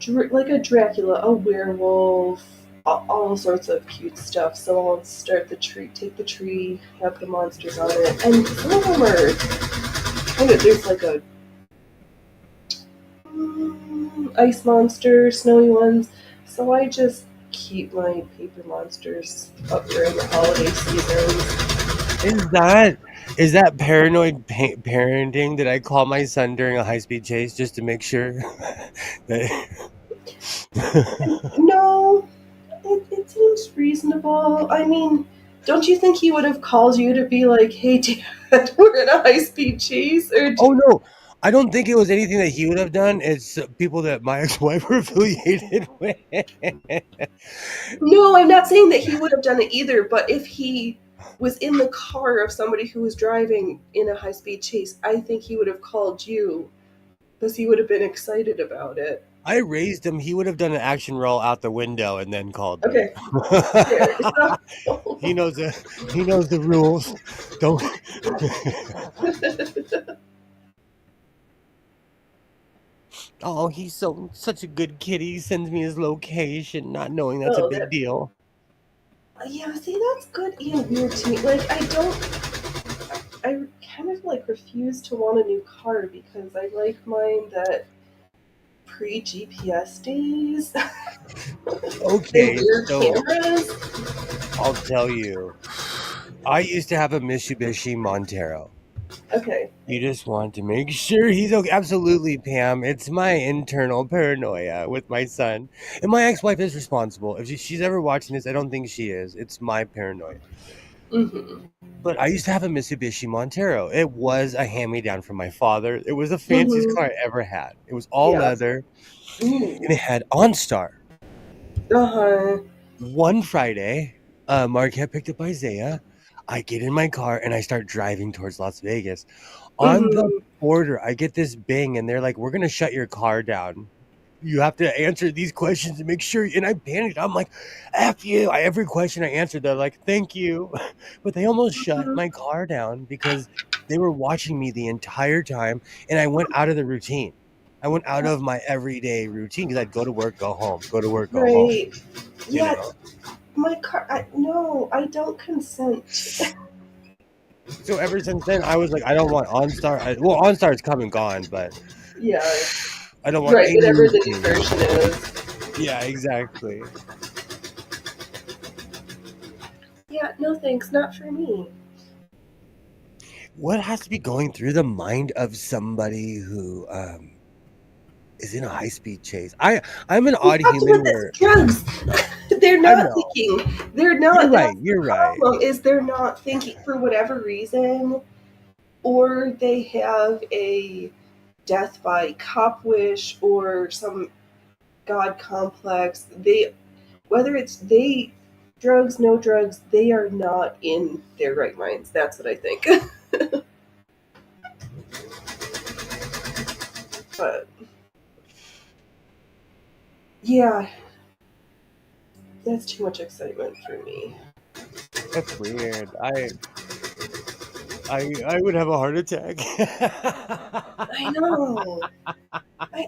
like a Dracula, a werewolf, all sorts of cute stuff. So I'll start the tree, take the tree, have the monsters on it, and some of them are kind of, there's like a ice monster, snowy ones. So I just keep my paper monsters up during the holiday seasons. Is that paranoid parenting that I call my son during a high-speed chase just to make sure that... No, it seems reasonable. I mean, don't you think he would have called you to be like, hey, Dad, we're in a high-speed chase? Oh, no. I don't think it was anything that he would have done. It's people that my ex-wife were affiliated with. No, I'm not saying that he would have done it either, but if he was in the car of somebody who was driving in a high-speed chase, I think he would have called you because he would have been excited about it. I raised him. He would have done an action roll out the window and then called me. Okay. He knows the rules. Don't. Oh, he's such a good kid. He sends me his location, not knowing that's a big deal. Yeah, see, that's good and weird to me. I kind of refuse to want a new car because I like mine that pre-GPS days. Okay, so cameras. I'll tell you. I used to have a Mitsubishi Montero. Okay. You just want to make sure he's okay. Absolutely, Pam. It's my internal paranoia with my son. And my ex-wife is responsible. If she's ever watching this, I don't think she is. It's my paranoia. Mm-hmm. But I used to have a Mitsubishi Montero. It was a hand-me-down from my father. It was the fanciest car I ever had. It was all leather. And it had OnStar. Uh-huh. One Friday, Marquette picked up Isaiah. I get in my car and I start driving towards Las Vegas. On the border, I get this bing and they're like, we're going to shut your car down. You have to answer these questions and make sure. And I panicked. I'm like, F you. Every question I answered, they're like, thank you. But they almost shut my car down because they were watching me the entire time. And I went out of the routine. I went out of my everyday routine because I'd go to work, go home, go to work, go home. Yeah. My car, no, I don't consent. So ever since then, I was like, I don't want OnStar. OnStar is come and gone, but yeah, I don't want whatever the new version is. Yeah, exactly. yeah, no thanks, not for me. What has to be going through the mind of somebody who is in a high-speed chase? I'm an odd It's not human with this where drugs. They're I not know. thinking. They're not. You're right. That's You're the right. problem. Is they're not thinking for whatever reason, or they have a death by cop wish or some god complex. They, whether it's they, drugs, no drugs, they are not in their right minds. That's what I think. But yeah, that's too much excitement for me. That's weird. I would have a heart attack. I know. I,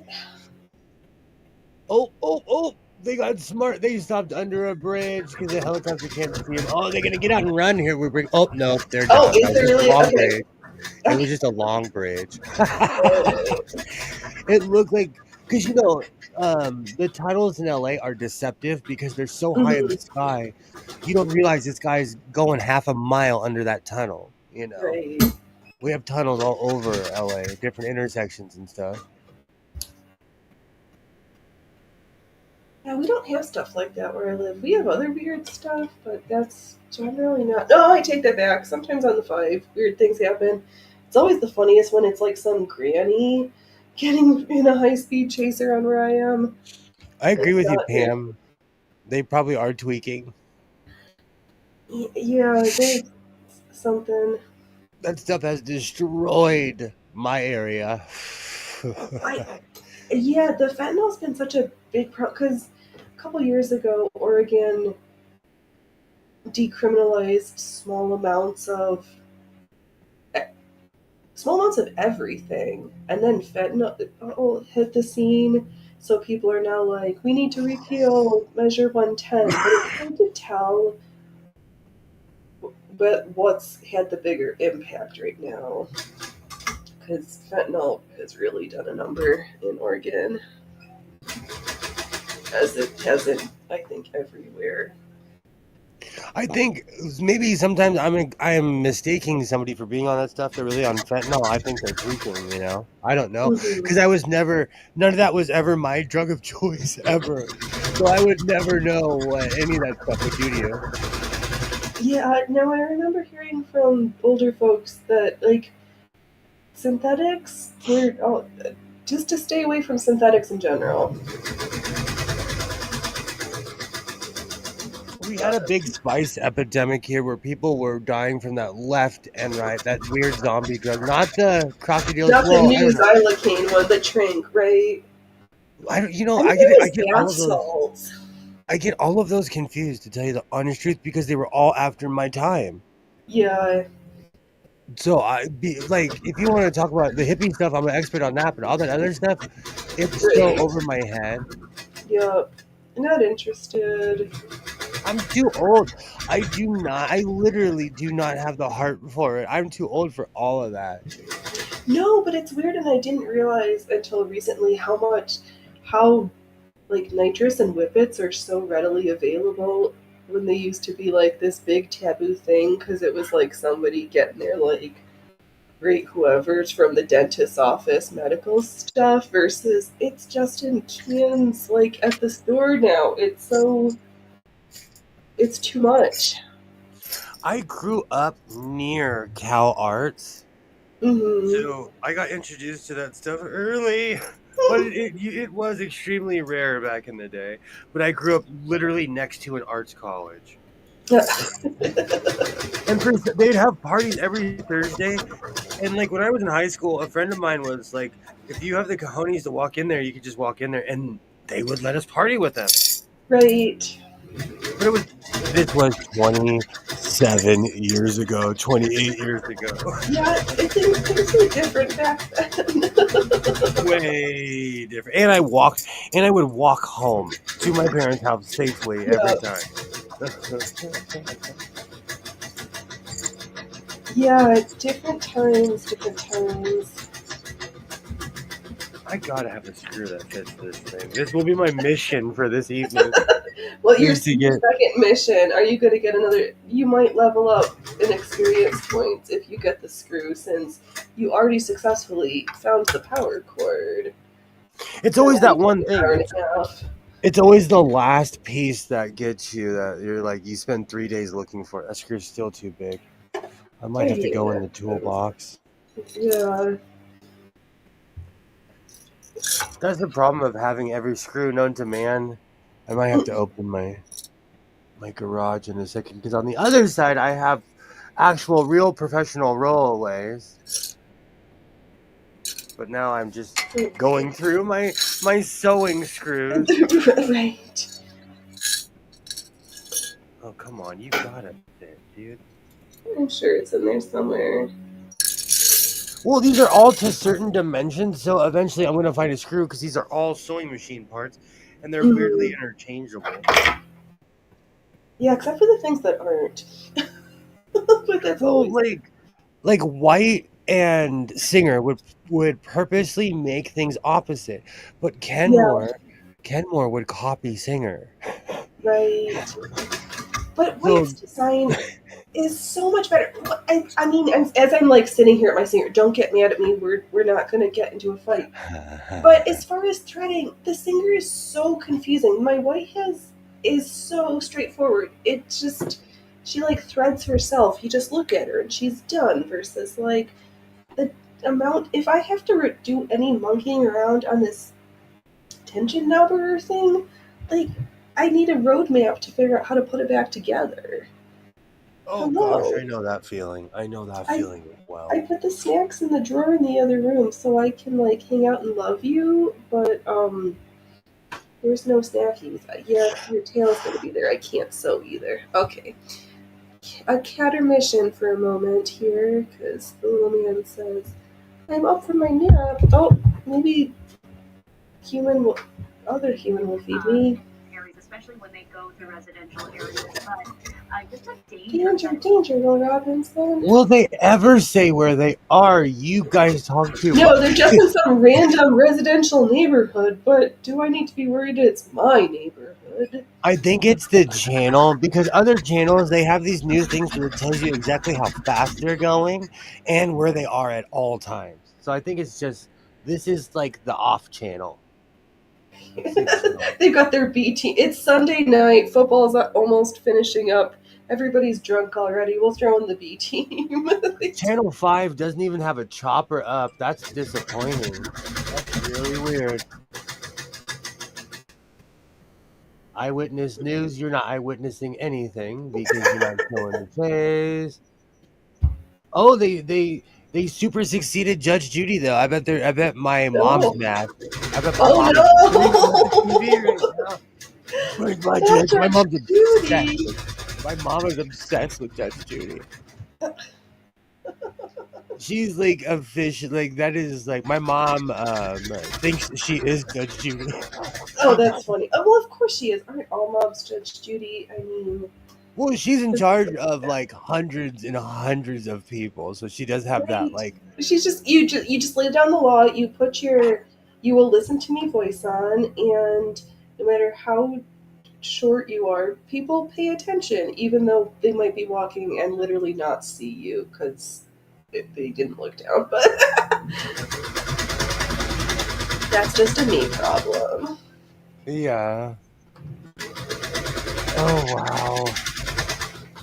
Oh! They got smart. They stopped under a bridge because the helicopter can't see them. Oh, they're gonna get out and run here. We bring. Oh no, they're oh, done. is That was there just a really? long Okay. bridge. It was just a long bridge. Oh, It looked like because the tunnels in LA are deceptive because they're so high in the mhm, sky. You don't realize this guy's going half a mile under that tunnel. right. We have tunnels all over LA, different intersections and stuff. Yeah, we don't have stuff like that where I live. We have other weird stuff, but that's generally not. No, I take that back. Sometimes on the 5, weird things happen. It's always the funniest when it's like some granny getting in a high speed chaser on where I am. I agree It's with you, not. Pam. They probably are tweaking. Yeah, there's something. That stuff has destroyed my area. I Yeah, the fentanyl's been such a big problem because a couple years ago, Oregon decriminalized small amounts of everything, and then fentanyl hit the scene. So people are now like, we need to repeal Measure 110, but it's hard to tell. But what's had the bigger impact right now? Because fentanyl has really done a number in Oregon, as it hasn't, I think, everywhere. I think maybe sometimes I am mistaking somebody for being on that stuff. They're really on fentanyl. I think they're tweaking. I don't know because Mhm. I was never. None of that was ever my drug of choice ever. So I would never know what any of that stuff would do to you. Yeah, no, I remember hearing from older folks that like synthetics were just to stay away from synthetics in general. We had a big spice epidemic here where people were dying from that left and right, that weird zombie drug, not the crocodiles. Not the Well, I new don't know. xylocaine one, the trink, right? I don't. I think I it was get all bath of those. salts. I get all of those confused, to tell you the honest truth, because they were all after my time. Yeah, So if you want to talk about the hippie stuff, I'm an expert on that. But all that other stuff, it's so right. over my head. Yep. Not interested. I'm too old. I do not. I literally do not have the heart for it. I'm too old for all of that. No, but it's weird, and I didn't realize until recently how like nitrous and whippets are so readily available when they used to be like this big taboo thing because it was like somebody getting their like great whoever's from the dentist's office medical stuff versus it's just in cans like at the store now. It's too much. I grew up near Cal Arts, Mm-hmm. so I got introduced to that stuff early. But it was extremely rare back in the day. But I grew up literally next to an arts college. And they'd have parties every Thursday. And like when I was in high school, a friend of mine was like, if you have the cojones to walk in there, you could just walk in there and they would let us party with them. Right. But this was 27 years ago, 28 years ago. Yeah, things were different back then. Way different. And I would walk home to my parents' house safely every Yeah. time. Yeah, different times, different times. I gotta have a screw that fits this thing. This will be my mission for this evening. Well, your Is to get second mission, are you going to get another? You might level up in experience points if you get the screw, since you already successfully found the power cord. it's always that one An thing. hour and a half. It's always the last piece that gets you that you're like you spend 3 days looking for it. That screw's still too big. I might have to go in the toolbox. Yeah. That's the problem of having every screw known to man. I might have to open my garage in a second, because on the other side I have actual real professional rollaways. But now I'm just going through my sewing screws. Right. Oh, come on, you gotta fit, dude. I'm sure it's in there somewhere. Well, these are all to certain dimensions, so eventually I'm going to find a screw, because these are all sewing machine parts, and they're weirdly interchangeable. Yeah, except for the things that aren't. But that's well, like White and Singer would purposely make things opposite, but Kenmore would copy Singer. Right. But White's design is so much better. I mean, as I'm like sitting here at my Singer, don't get mad at me. We're not going to get into a fight. But as far as threading, the Singer is so confusing. My White is so straightforward. It just, she like threads herself. You just look at her and she's done. Versus like the amount. If I have to do any monkeying around on this tension knobber thing, like I need a roadmap to figure out how to put it back together. Oh gosh, I know that feeling. I know that feeling well. I put the snacks in the drawer in the other room so I can like hang out and love you, but there's no snackies. Yeah, your tail's gonna be there. I can't sew either. Okay. A catermission for a moment here, because the little man says, I'm up for my nap. Oh, maybe other human will feed me. Especially when they go through residential areas. But just a danger. Danger, Will Robinson. Will they ever say where they are? You guys talk too much. No, they're just in some random residential neighborhood, but do I need to be worried it's my neighborhood? I think it's the channel, because other channels, they have these new things that tells you exactly how fast they're going and where they are at all times. So I think it's just, this is like the off channel. They've got their B team. It's Sunday night. Football's almost finishing up. Everybody's drunk already. We'll throw in the B team. Channel 5 doesn't even have a chopper up. That's disappointing. That's really weird. Eyewitness News, you're not eyewitnessing anything because you're not showing the face. Oh, they super succeeded Judge Judy though. I bet my mom's mad. I bet my mom is my mom's obsessed. My mom is obsessed with Judge Judy. She's like official, like that is like my mom thinks she is Judge Judy. Oh, that's funny. Oh, well, of course she is. Aren't all moms Judge Judy? I mean, well, she's in charge of like hundreds and hundreds of people, so she does have that like. She's just you just lay down the law. You put your you will listen to me voice on, and no matter how short you are, people pay attention, even though they might be walking and literally not see you because they didn't look down. But that's just a me problem. Yeah. Oh wow.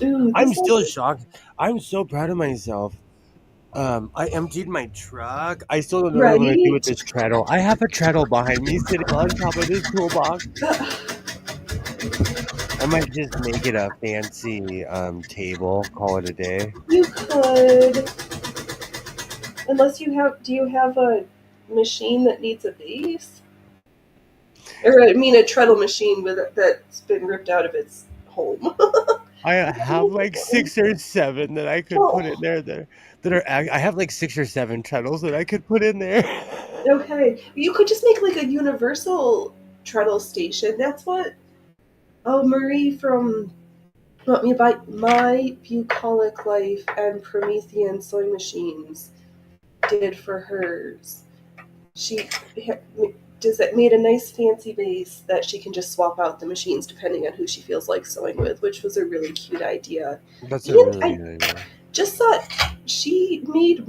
Ooh, I'm still shocked. I'm so proud of myself. I emptied my truck. I still don't know what I'm going to do with this treadle. I have a treadle behind me sitting on top of this toolbox. I might just make it a fancy table. Call it a day. You could. Unless you have... Do you have a machine that needs a base? Or, I mean, a treadle machine that's been ripped out of its home. I have like 6 or 7 that I could put in there that are. I have like 6 or 7 treadles that I could put in there. Okay, you could just make like a universal treadle station. That's what Marie from My Bucolic Life and Promethean Sewing Machines did for hers. she made a nice fancy base that she can just swap out the machines depending on who she feels like sewing with, which was a really cute idea. That's a And really I good idea. just thought she made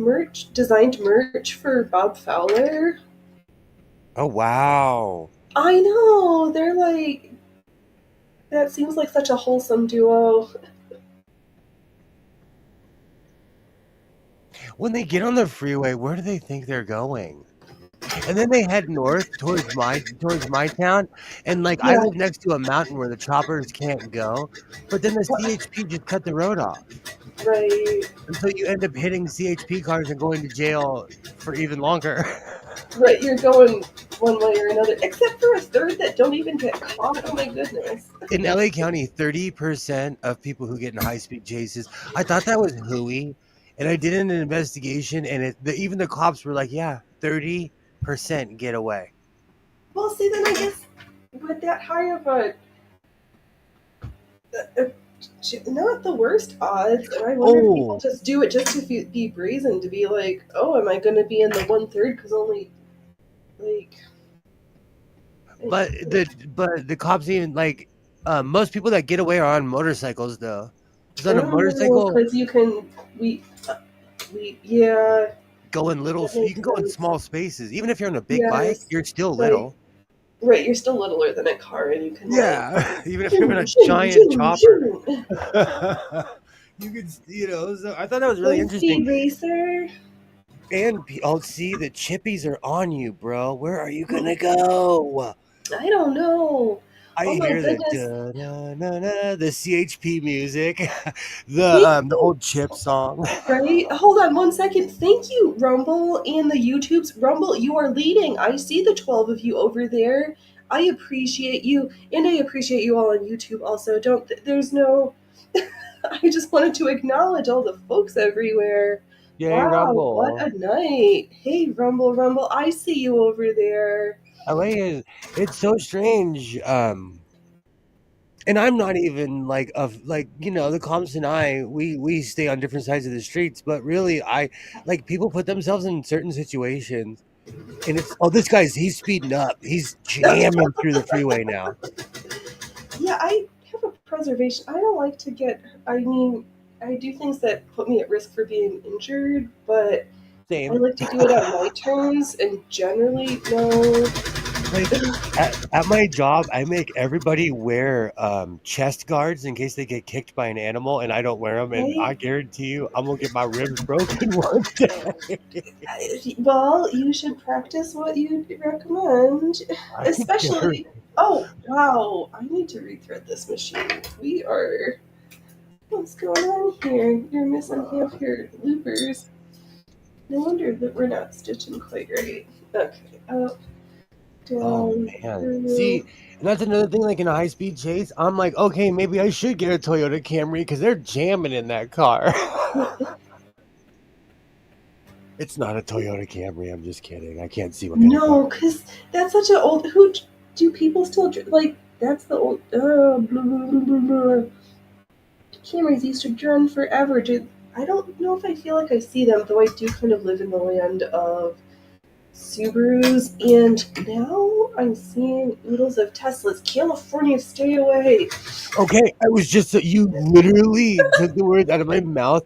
designed merch for Bob Fowler. Oh wow. I know, they're like, that seems like such a wholesome duo. When they get on the freeway, where do they think they're going? And then they head north towards my town, and like I Yeah, live next to a mountain where the choppers can't go, but then the CHP just cut the road off. right, And so you end up hitting CHP cars and going to jail for even longer. right. You're going one way or another, except for a third that don't even get caught. Oh my goodness. In LA County, 30% of people who get in high-speed chases, I thought that was hooey, and I did an investigation, and even the cops were like, yeah, 30% get away. Well, see, then I guess with that high of not the worst odds, and I wonder if people Oh, just do it just to be brazen, to be like, oh, am I going to be in the 1/3 because only like. but the cops even like most people that get away are on motorcycles though. Because on a Oh, motorcycle, because you can yeah, go in that you makes can go in sense. small spaces. Even if you're on a big bike, Yes, you're still right, little. right. You're still littler than a car, and you can like Yeah, even if you're in zoom, a zoom, giant zoom, chopper. zoom. You could, so I thought that was really Go interesting. speed racer. And I'll see the chippies are on you, bro. Where are you gonna go? I don't know. I Oh my hear the goodness. da-na-na-na, the CHP music, Thank the you. old Chip song. Right? Hold on 1 second. Thank you, Rumble and the YouTubes. Rumble, you are leading. I see the 12 of you over there. I appreciate you, and I appreciate you all on YouTube also. There's no, I just wanted to acknowledge all the folks everywhere. Yay, Wow, what Rumble. a night. Hey, Rumble, Rumble, I see you over there. LA is it's so strange. And I'm not even like the comps and we stay on different sides of the streets, but really I like people put themselves in certain situations and it's he's speeding up. He's jamming through the freeway now. Yeah, I have a preservation. I don't like to get, I mean, I do things that put me at risk for being injured, but I Same. like to do it on my terms, and generally, no. Like at my job, I make everybody wear chest guards in case they get kicked by an animal, and I don't wear them. And I Right? guarantee you, I'm gonna get my ribs broken one day. Well, you should practice what you recommend, I guarantee. especially. Oh, wow. I need to rethread this machine. We are. What's going on here? You're missing half your loopers. No wonder that we're not stitching quite right. Okay, up, Oh down, man, see, through. and that's another thing. Like in a high speed chase, I'm like, okay, maybe I should get a Toyota Camry because they're jamming in that car. It's not a Toyota Camry. I'm just kidding. I can't see what kind of car. No, because that's such an old. Who do people still like? That's the old. Blah, blah, blah, blah, blah. Camrys used to run forever. I don't know if I feel like I see them, though I do kind of live in the land of Subarus, and now I'm seeing oodles of Teslas. California, stay away. Okay, I was just you literally took the words out of my mouth.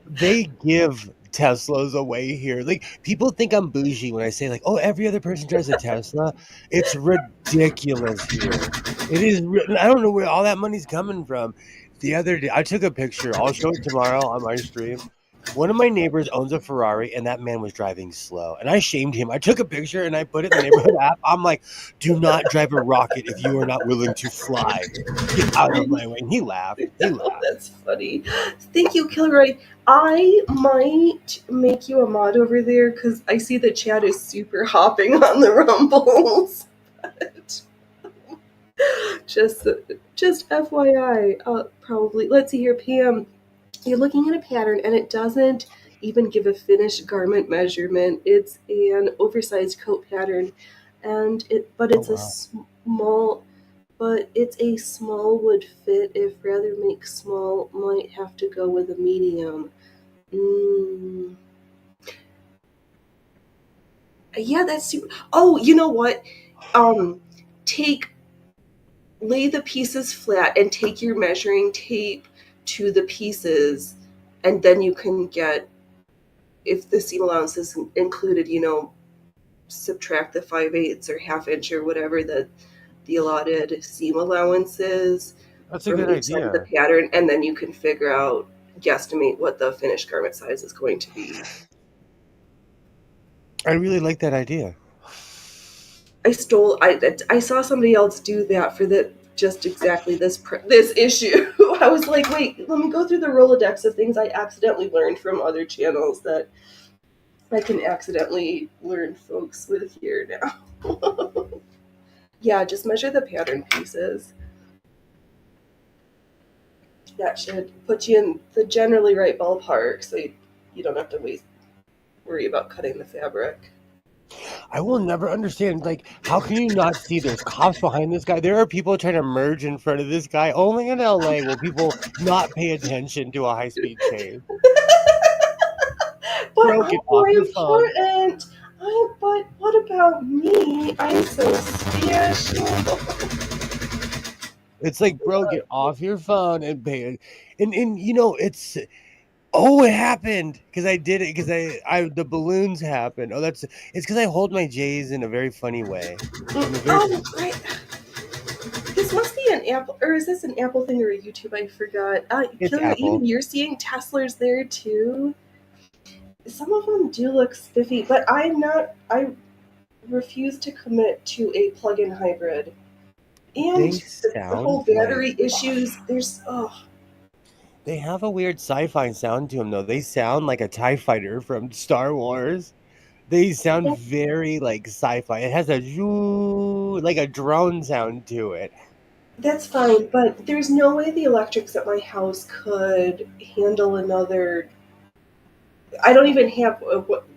They give Teslas away here. Like people think I'm bougie when I say like, oh, every other person drives a Tesla. It's ridiculous here. It is. I don't know where all that money's coming from. The other day, I took a picture. I'll show it tomorrow on my stream. One of my neighbors owns a Ferrari, and that man was driving slow. And I shamed him. I took a picture and I put it in the neighborhood app. I'm like, do not drive a rocket if you are not willing to fly. Get out of my way. And he laughed. He Oh, laughed. that's funny. Thank you, Kilroy. I might make you a mod over there because I see the chat is super hopping on the rumbles. just, just FYI. Probably. Let's see here, Pam. You're looking at a pattern, and it doesn't even give a finished garment measurement. It's an oversized coat pattern, but Oh it's a wow. small but it's a small would fit if rather make small might have to go with a medium. Mm, Yeah, that's super. Oh, you know what? Take lay the pieces flat and take your measuring tape to the pieces, and then you can get, if the seam allowance is included, subtract the 5/8 or half inch or whatever the allotted seam allowance is That's a from good each side of the idea. pattern, and then you can figure out, guesstimate what the finished garment size is going to be. I really like that idea. I saw somebody else do that for just exactly this issue. I was like, wait, let me go through the Rolodex of things I accidentally learned from other channels that I can accidentally learn folks with here now. Yeah, just measure the pattern pieces. That should put you in the generally right ballpark, so you don't have to worry about cutting the fabric. I will never understand, like, how can you not see there's cops behind this guy? There are people trying to merge in front of this guy. Only in LA will people not pay attention to a high-speed chase. But Bro, I'm get off more your phone. important. But what about me? I'm so special. It's like, bro, get off your phone and pay it. And it's oh, it happened because I did it because I the balloons happened. Oh, it's because I hold my J's in a very funny way. In a very Oh, right. This must be an Apple, or is this an Apple thing or a YouTube? I forgot. It's Killer, even Apple. you're seeing Teslas there too. Some of them do look spiffy, but I'm not. I refuse to commit to a plug-in hybrid. And They the whole sound like battery issues. they have a weird sci-fi sound to them, though. They sound like a TIE fighter from Star Wars. They sound very like sci-fi. It has a like a drone sound to it. That's fine, but there's no way the electrics at my house could handle another. I don't even have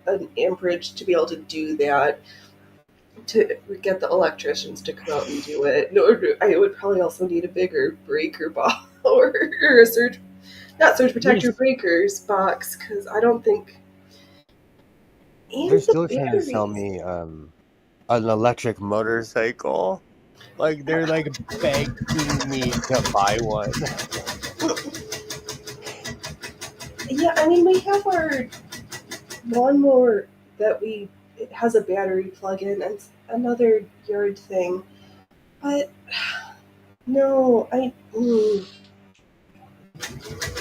an amperage to be able to do that, to get the electricians to come out and do it. Nor I would probably also need a bigger breaker box or a not surge protector, There's breakers box, because I don't think. they're And the still trying to sell batteries. me an electric motorcycle. Like they're like begging me to buy one. Yeah, I mean, we have our lawnmower that it has a battery plug-in and another yard thing, but no,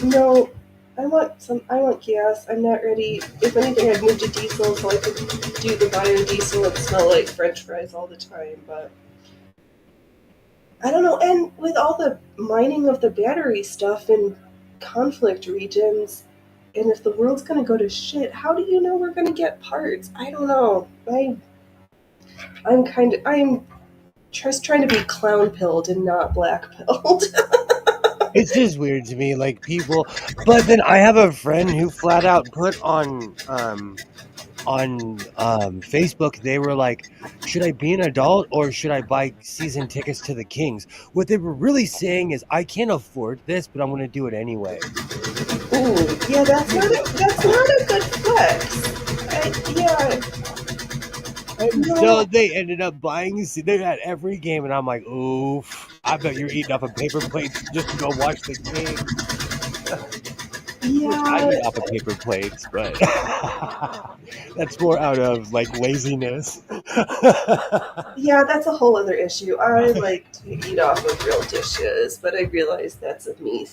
no, I want gas. I'm not ready. If anything, I'd move to diesel so I could do the biodiesel and smell like French fries all the time. But I don't know. And with all the mining of the battery stuff in conflict regions, and if the world's gonna go to shit, how do you know we're gonna get parts? I don't know. I'm just trying to be clown pilled and not black pilled. It's just weird to me, like people. But then I have a friend who flat out put on Facebook. They were like, "Should I be an adult or should I buy season tickets to the Kings?" What they were really saying is, "I can't afford this, but I'm going to do it anyway." Ooh, yeah, that's not a good flex. Yeah, And so no, they ended up buying. They had every game, and I'm like, "Oof! I bet you're eating off of paper plates just to go watch the Kings." Which I yeah, eat off of paper plates, but that's more out of like laziness. yeah, that's a whole other issue. I like to eat off of real dishes, but I realize that's a me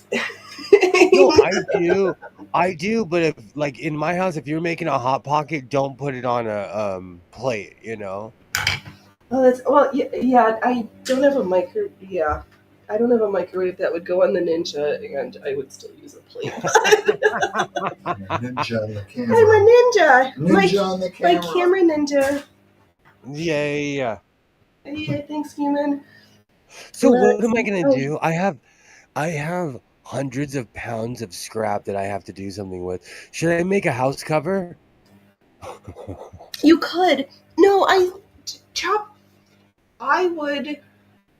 No, thing. I do. But if like in my house, if you're making a hot pocket, don't put it on a plate. Oh, yeah. I don't have a micro. Yeah, I don't have a microwave that would go on the Ninja, and I would still use a plate. Ninja on the I'm camera. a ninja. Ninja on the My camera. camera ninja. Yeah. Hey, thanks, human. So what Let's am I see. gonna Oh, do? I have hundreds of pounds of scrap that I have to do something with. Should I make a house cover? you could. No, chop. I would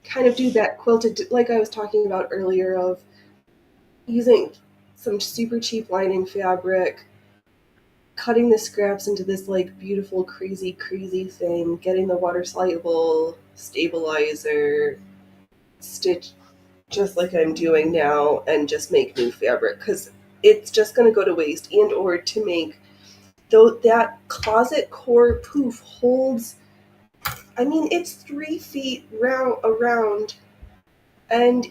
kind of do that quilted, like I was talking about earlier, of using some super cheap lining fabric, cutting the scraps into this like beautiful, crazy thing, getting the water soluble stabilizer, stitch just like I'm doing now, and just make new fabric, because it's just going to go to waste. And or to make, though, that closet core poof holds, I mean, it's 3 feet around and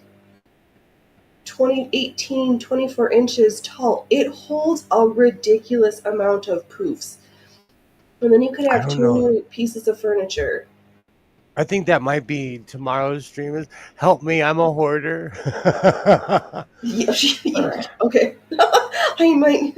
24 inches tall. It holds a ridiculous amount of poofs. And then you could I have don't 2 know. new pieces of furniture. I think that might be tomorrow's stream. Is help me, I'm a hoarder. Yeah, okay. I might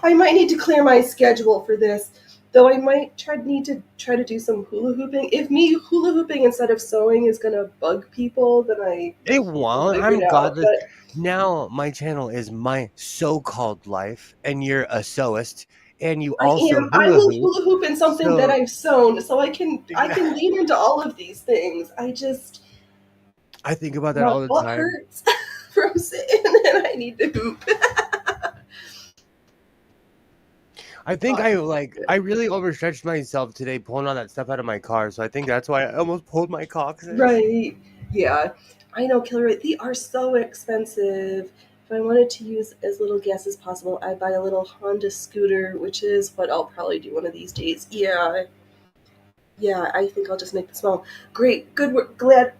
I might need to clear my schedule for this. Though I might need to do some hula hooping. If me hula hooping instead of sewing is gonna bug people, then I It will won't. figure I'm it out. godless. But Now my channel is my so-called life, and you're a sewist, and you I also am. I hula will hoop. hula hoop in something that So I've sewn, so I can lean into all of these things. I think about that My all the butt time. hurts from sitting, and I need to hoop. I think I really overstretched myself today pulling all that stuff out of my car, so I think that's why I almost pulled my coccyx. Right. Yeah. I know, Killer. Right. They are so expensive. If I wanted to use as little gas as possible, I'd buy a little Honda scooter, which is what I'll probably do one of these days. Yeah. Yeah, I think I'll just make the small. Great. Good work. Glad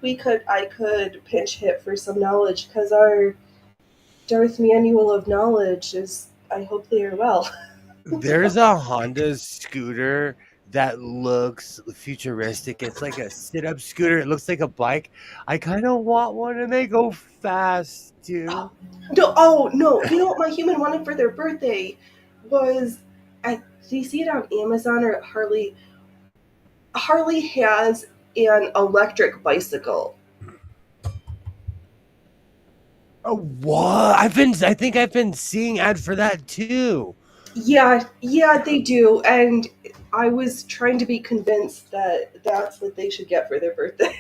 I could pinch hit for some knowledge, because our Darth Manual of Knowledge is, I hope they are well. There's a Honda scooter that looks futuristic. It's like a sit-up scooter. It looks like a bike. I kind of want one, and they go fast too. No, oh no! You know what my human wanted for their birthday was, do you see it on Amazon or Harley? Harley has an electric bicycle. Oh, what? I think I've been seeing ad for that too. Yeah, they do, and I was trying to be convinced that that's what they should get for their birthday.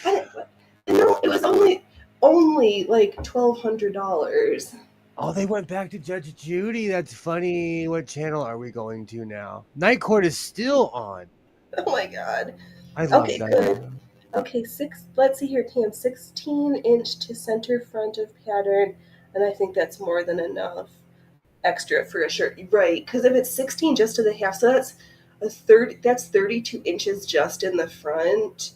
And it was only like $1,200. Oh, they went back to Judge Judy. That's funny. What channel are we going to now? Night Court is still on. Oh my god. I love Okay, that. good. Okay, let's see here, Cam. 16-inch to center front of pattern, and I think that's more than enough extra for a shirt. Right, because if it's 16 just to the half, so that's 32 inches just in the front,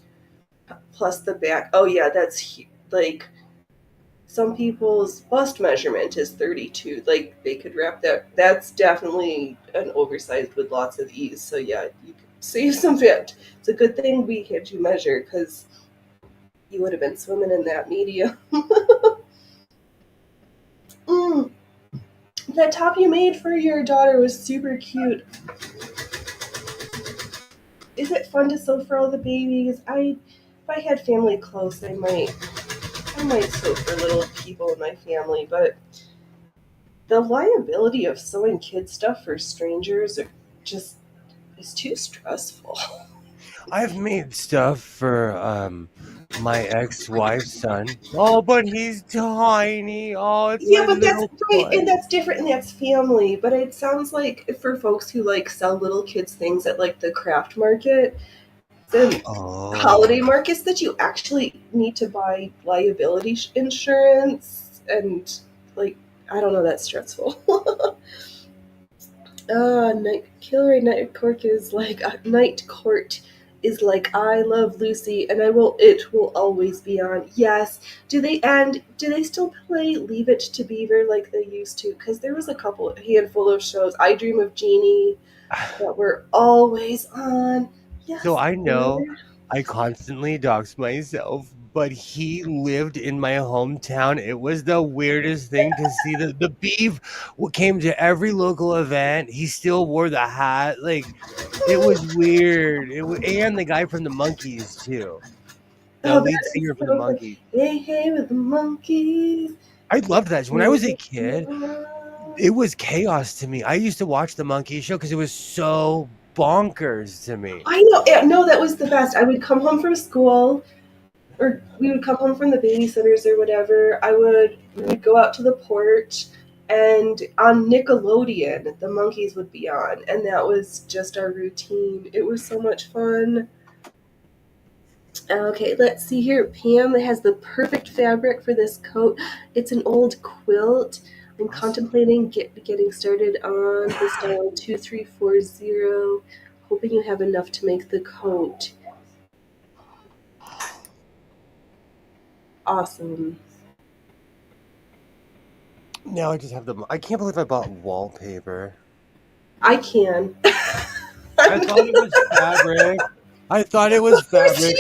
plus the back. Oh yeah, that's like, some people's bust measurement is 32. Like, they could wrap that. That's definitely an oversized with lots of ease. So yeah, you could save some fat. It's a good thing we had you measure, because you would have been swimming in that medium. That top you made for your daughter was super cute. Is it fun to sew for all the babies? If I had family close, I might sew for little people in my family, but the liability of sewing kid stuff for strangers just is too stressful. I've made stuff for my ex-wife's son. Oh, but he's tiny. Oh, it's Yeah, my but that's little right, butt. and that's different, and that's family. But it sounds like for folks who like sell little kids things at like the craft market, the holiday Oh. markets, that you actually need to buy liability insurance, and like, I don't know, that's stressful. Night Court is like I Love Lucy, and it will always be on. Yes. Do they still play Leave It to Beaver like they used to? Because there was a handful of shows, I Dream of Jeannie, that were always on. Yes. So I know I constantly dox myself, but he lived in my hometown. It was the weirdest thing to see. The beef came to every local event. He still wore the hat. Like, it was weird. And the guy from the Monkees too. The Oh, lead that is singer for the so funny. Monkees. Hey, with the monkeys. I loved that. When I was a kid, it was chaos to me. I used to watch the Monkey Show because it was so bonkers to me. I know. Yeah, no, that was the best. I would come home from school, or we would come home from the babysitters or whatever. We would go out to the porch, And on Nickelodeon, the monkeys would be on, and that was just our routine. It was so much fun. Okay, let's see here. Pam has the perfect fabric for this coat. It's an old quilt. I'm contemplating getting started on the style 2340. Hoping you have enough to make the coat. Awesome. Now I just have I can't believe I bought wallpaper. I can. I thought it was fabric. I thought it was fabric.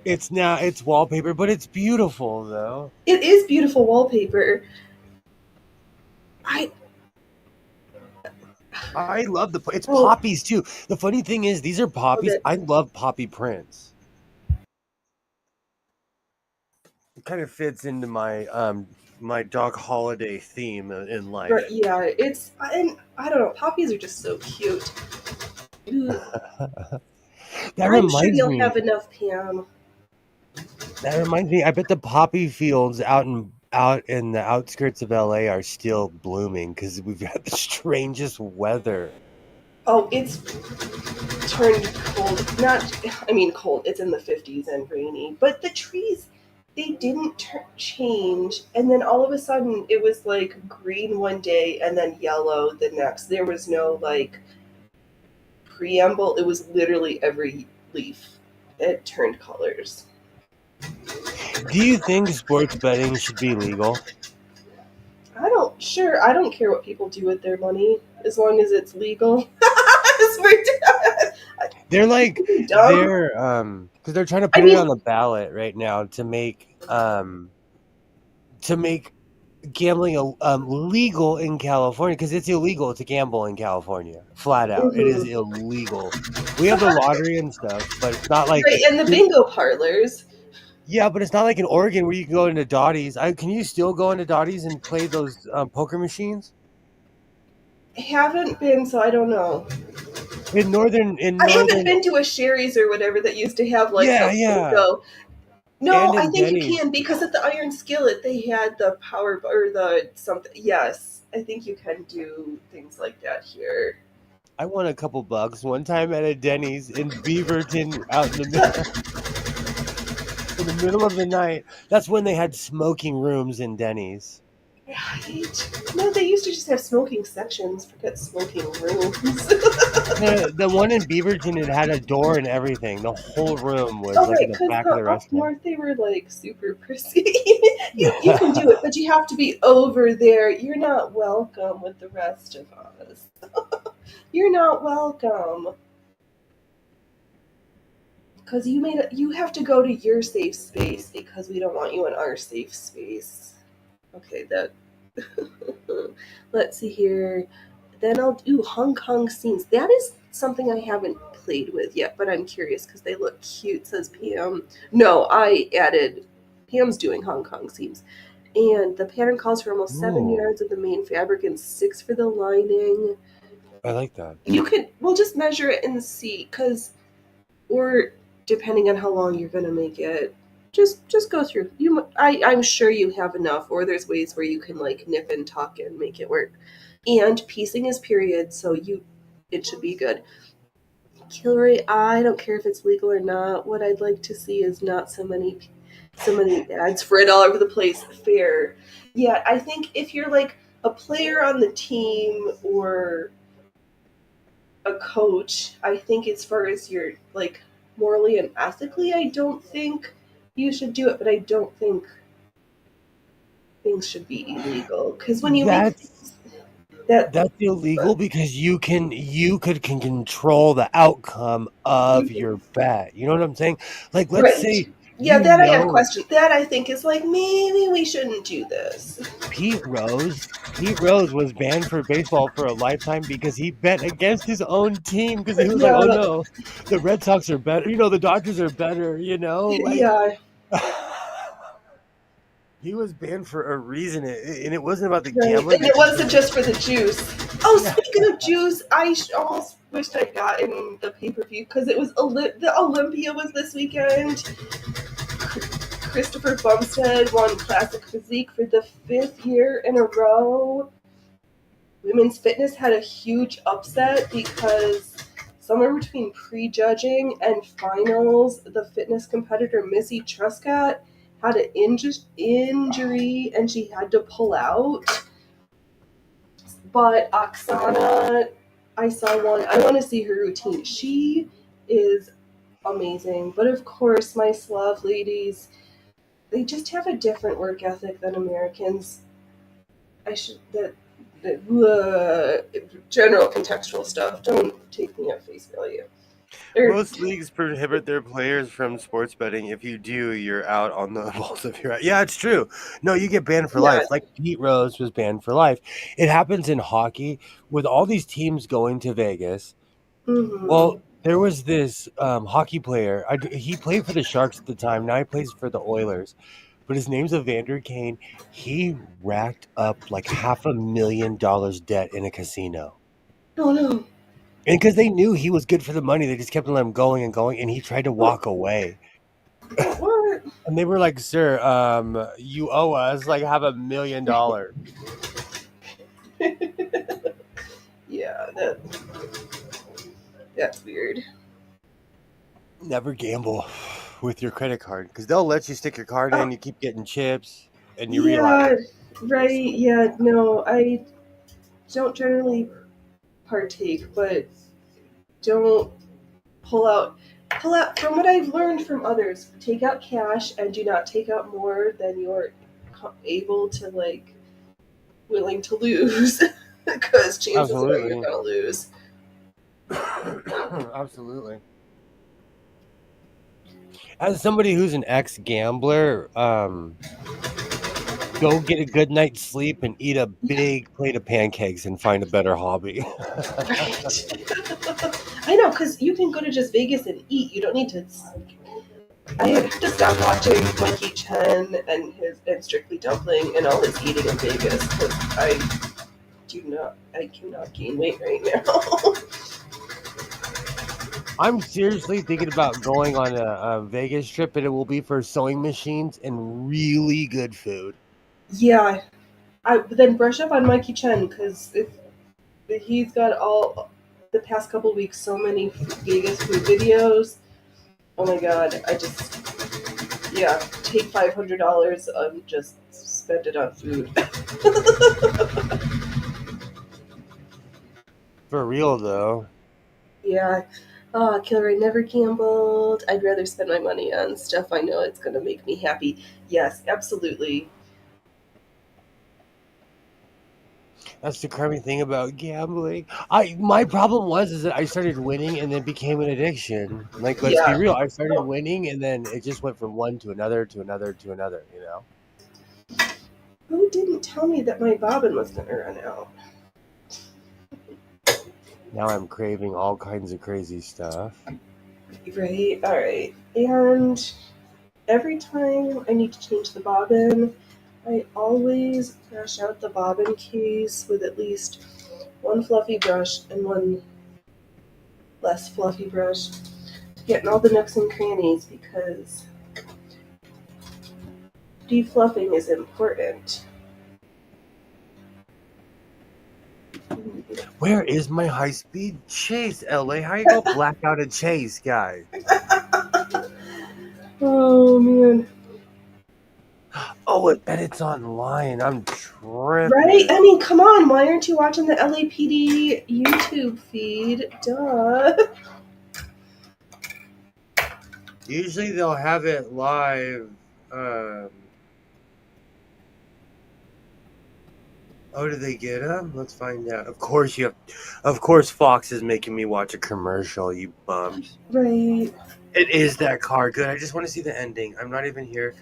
It's wallpaper, but it's beautiful though. It is beautiful wallpaper. I love it's poppies too. The funny thing is, these are poppies. I love poppy prints. It kind of fits into my my dog holiday theme in life. But yeah, and I don't know. Poppies are just so cute. I'm sure you'll have enough, Pam. That reminds me. I bet the poppy fields out in the outskirts of LA are still blooming because we've had the strangest weather. Oh, it's turned cold. Cold. It's in the 50s and rainy. But the trees, they didn't change. And then all of a sudden, it was like green one day and then yellow the next. There was no like preamble. It was literally every leaf. It turned colors. Do you think sports betting should be legal? I don't care what people do with their money as long as it's legal. They're like because they're trying to put it on the ballot right now to make gambling legal in California, because it's illegal to gamble in California. Flat out, It is illegal. We have the lottery and stuff, but it's not like and the bingo parlors. Yeah, but it's not like in Oregon where you can go into Dottie's. Can you still go into Dottie's and play those poker machines? I haven't been, so I don't know. I haven't been to a Sherry's or whatever that used to have bingo. No, I think Denny's. You can, because at the Iron Skillet they had the power or the something. Yes, I think you can do things like that here. I won a couple bucks one time at a Denny's in Beaverton out in the middle of the night. That's when they had smoking rooms in Denny's. Right. No, they used to just have smoking sections. Forget smoking rooms. The one in Beaverton, it had a door and everything. The whole room was in the back of the restaurant. Up north, they were like super prissy. you can do it, but you have to be over there. You're not welcome with the rest of us. You're not welcome. Because you have to go to your safe space because we don't want you in our safe space. Okay, let's see here. Then I'll do Hong Kong scenes. That is something I haven't played with yet, but I'm curious because they look cute, says Pam. No, I added, Pam's doing Hong Kong scenes. And the pattern calls for almost 7 yards of the main fabric and 6 for the lining. I like that. We'll just measure it and see, or depending on how long you're going to make it, just go through. I'm sure you have enough, or there's ways where you can like nip and tuck and make it work. And piecing is period, so it should be good. Kilroy, I don't care if it's legal or not. What I'd like to see is not so many ads for it all over the place. Fair. Yeah, I think if you're like a player on the team or a coach, I think as far as you're like morally and ethically, I don't think you should do it, but I don't think things should be illegal. Because when you that's illegal because you can control the outcome of your bet. You know what I'm saying? Like, let's say. Yeah, I have questions. That I think is like, maybe we shouldn't do this. Pete Rose was banned for baseball for a lifetime because he bet against his own team because he was like, oh no, the Red Sox are better. The Dodgers are better, He was banned for a reason, and it wasn't about the gambling. And it wasn't just for the juice. Oh, speaking of juice, I almost wished I got in the pay-per-view because it was the Olympia was this weekend. Christopher Bumstead won Classic Physique for the 5th year in a row. Women's fitness had a huge upset because somewhere between prejudging and finals, the fitness competitor Missy Truscott had an injury and she had to pull out. But Oksana, I saw one. I want to see her routine. She is amazing. But of course, my Slav ladies, they just have a different work ethic than Americans. General contextual stuff. Don't take me at face value. Most leagues prohibit their players from sports betting. If you do, you're out on the balls of your. Yeah, it's true. No, you get banned for life. Like Pete Rose was banned for life. It happens in hockey with all these teams going to Vegas. Mm-hmm. Well, there was this hockey player. He played for the Sharks at the time. Now he plays for the Oilers. But his name's Evander Kane. He racked up like $500,000 debt in a casino. Oh no. And because they knew he was good for the money, they just kept letting him going and going, and he tried to walk away. What? And they were like, "Sir, you owe us like $500,000." Yeah, that's weird. Never gamble with your credit card because they'll let you stick your card in. You keep getting chips, and you realize. Right. Yeah. No, I don't generally partake, but don't pull out. From what I've learned from others, take out cash and do not take out more than you're able to willing to lose, because chances are you're gonna lose. Absolutely. As somebody who's an ex-gambler, go get a good night's sleep and eat a big plate of pancakes and find a better hobby. Right. I know, because you can go to just Vegas and eat. You don't need to. I have to stop watching Mikey Chen and Strictly Dumpling and all his eating in Vegas because I cannot gain weight right now. I'm seriously thinking about going on a Vegas trip, and it will be for sewing machines and really good food. Yeah, then brush up on Mikey Chen because he's got all the past couple weeks so many Vegas food videos. Oh my god! Take $500 and just spend it on food. For real though. Yeah. Killer, I never gambled. I'd rather spend my money on stuff I know it's going to make me happy. Yes, absolutely. That's the crummy thing about gambling. My problem is that I started winning and then became an addiction. Like, let's be real. I started winning and then it just went from one to another to another to another, you know? Who didn't tell me that my bobbin was going to run out? Now I'm craving all kinds of crazy stuff. Right, alright. And every time I need to change the bobbin, I always brush out the bobbin case with at least one fluffy brush and one less fluffy brush, getting all the nooks and crannies, because defluffing is important. Where is my high-speed chase, LA? How you go black out a chase, guy? Oh, man. Oh, and it's online. I'm tripping. Right? I mean, come on. Why aren't you watching the LAPD YouTube feed? Duh. Usually they'll have it live. Oh, did they get them? Let's find out. Of course Fox is making me watch a commercial, you bums. Right. It is that car. Good. I just want to see the ending. I'm not even here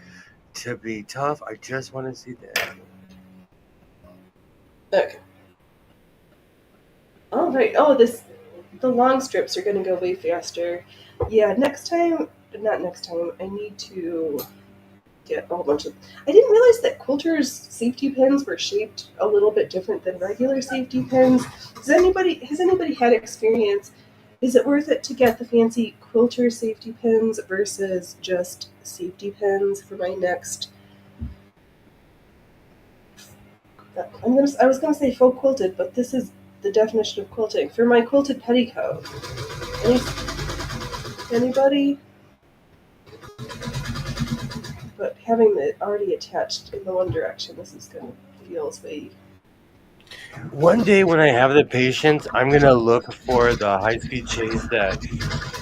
to be tough. I just want to see the ending. Okay. All right. Oh, the long strips are going to go way faster. Yeah, not next time, I need to get a whole bunch of... I didn't realize that Quilter's safety pins were shaped a little bit different than regular safety pins. Has anybody had experience? Is it worth it to get the fancy quilter safety pins versus just safety pins for my next? I was gonna say faux quilted, but this is the definition of quilting. For my quilted petticoat. Anybody? But having it already attached in the one direction, this is gonna feel way. One day when I have the patience, I'm gonna look for the high-speed chase that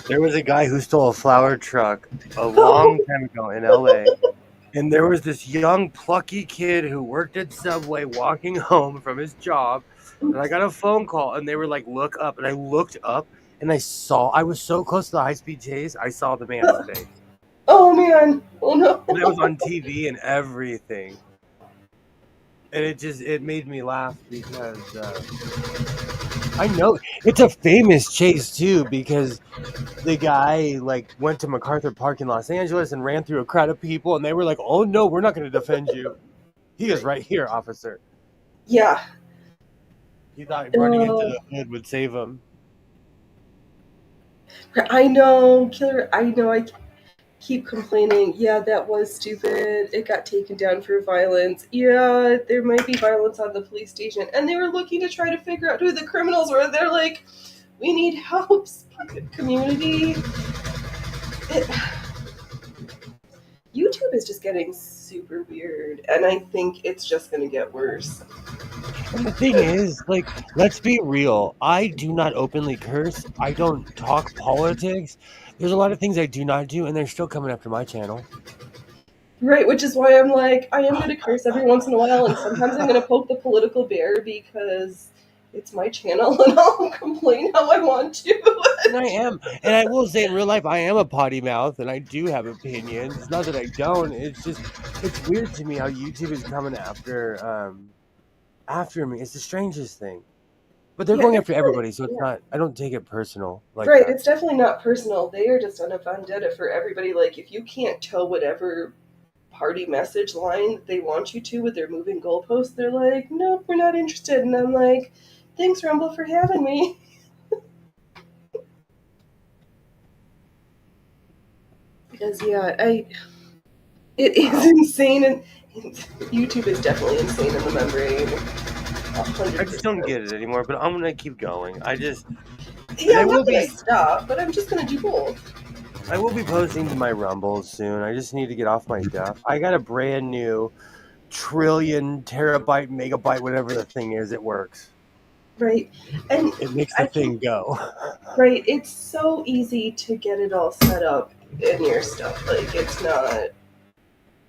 there was a guy who stole a flower truck a long time ago in LA. And there was this young, plucky kid who worked at Subway walking home from his job. And I got a phone call, and they were like, look up. And I looked up, and I was so close to the high-speed chase, I saw the man's face. Oh, man. Oh, no. And it was on TV and everything. And it made me laugh because I know it's a famous chase, too, because the guy like went to MacArthur Park in Los Angeles and ran through a crowd of people, and they were like, "Oh no, we're not going to defend you. He is right here, officer." Yeah. He thought running into the hood would save him. I know, killer. I know. I keep complaining. Yeah, that was stupid. It got taken down for violence. Yeah, there might be violence on the police station, and they were looking to try to figure out who the criminals were. They're like, "We need help, community." YouTube is just getting super weird, and I think it's just going to get worse. And the thing is, like, let's be real. I do not openly curse. I don't talk politics. There's a lot of things I do not do, and they're still coming after my channel. Right, which is why I'm like, I am going to curse every once in a while, and sometimes I'm going to poke the political bear because it's my channel, and I'll complain how I want to. And I am. And I will say in real life, I am a potty mouth, and I do have opinions. It's not that I don't. It's just, it's weird to me how YouTube is coming after me. It's the strangest thing. But they're going after everybody, so it's not, I don't take it personal. Like right, that. It's definitely not personal. They are just on a vendetta for everybody. Like, if you can't toe whatever party message line they want you to with their moving goalposts, they're like, nope, we're not interested. And I'm like, thanks, Rumble, for having me. Because, yeah, it is insane, and YouTube is definitely insane in the membrane. 100%. I just don't get it anymore, but I'm going to keep going. I'm not going to stop, but I'm just going to do both. I will be posting to my Rumble soon. I just need to get off my duff. I got a brand new trillion terabyte, megabyte, whatever the thing is, it works. Right. And it makes the thing go. Right. It's so easy to get it all set up in your stuff. Like, it's not.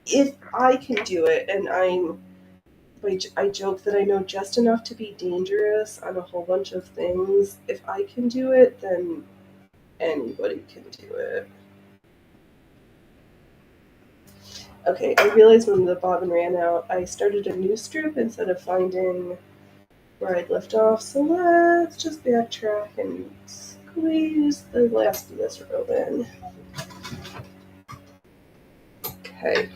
If I can do it, and I joke that I know just enough to be dangerous on a whole bunch of things. If I can do it, then anybody can do it. Okay, I realized when the bobbin ran out, I started a new strip instead of finding where I'd left off, so let's just backtrack and squeeze the last of this rope in. Okay.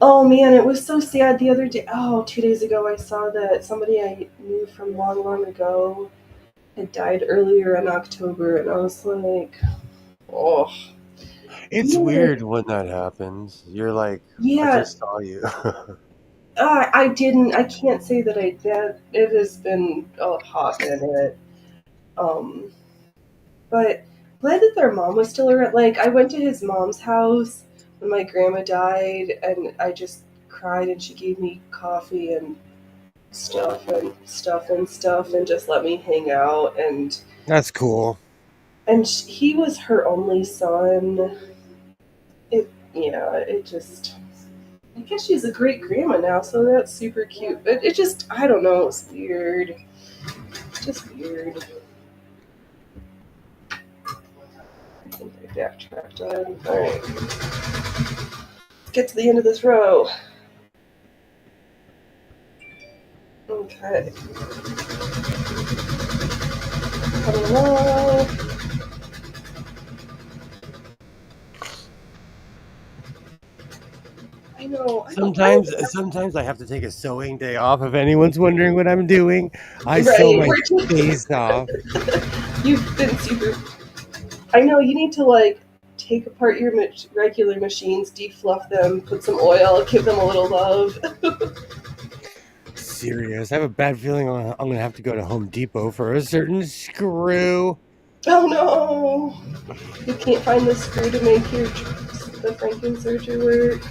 Oh man, it was so sad the other day. 2 days ago I saw that somebody I knew from long, long ago had died earlier in October, and I was like, oh. It's weird when that happens. You're like, I just saw you. I can't say that I did. It has been a hot minute. But glad that their mom was still around. Like, I went to his mom's house when my grandma died, and I just cried, and she gave me coffee and stuff and just let me hang out. And that's cool. And he was her only son. I guess she's a great grandma now, so that's super cute. But it just, I don't know, it's weird. Just weird. I think I backtracked on. Alright. Let's get to the end of this row. Okay. Coming along. I know. Sometimes I have to take a sewing day off. If anyone's wondering what I'm doing, I sew Right. my We're just, face off. you've been super. I know you need to like take apart your regular machines, defluff them, put some oil, give them a little love. Serious. I have a bad feeling I'm gonna have to go to Home Depot for a certain screw. Oh no! You can't find the screw to make the Franken serger work.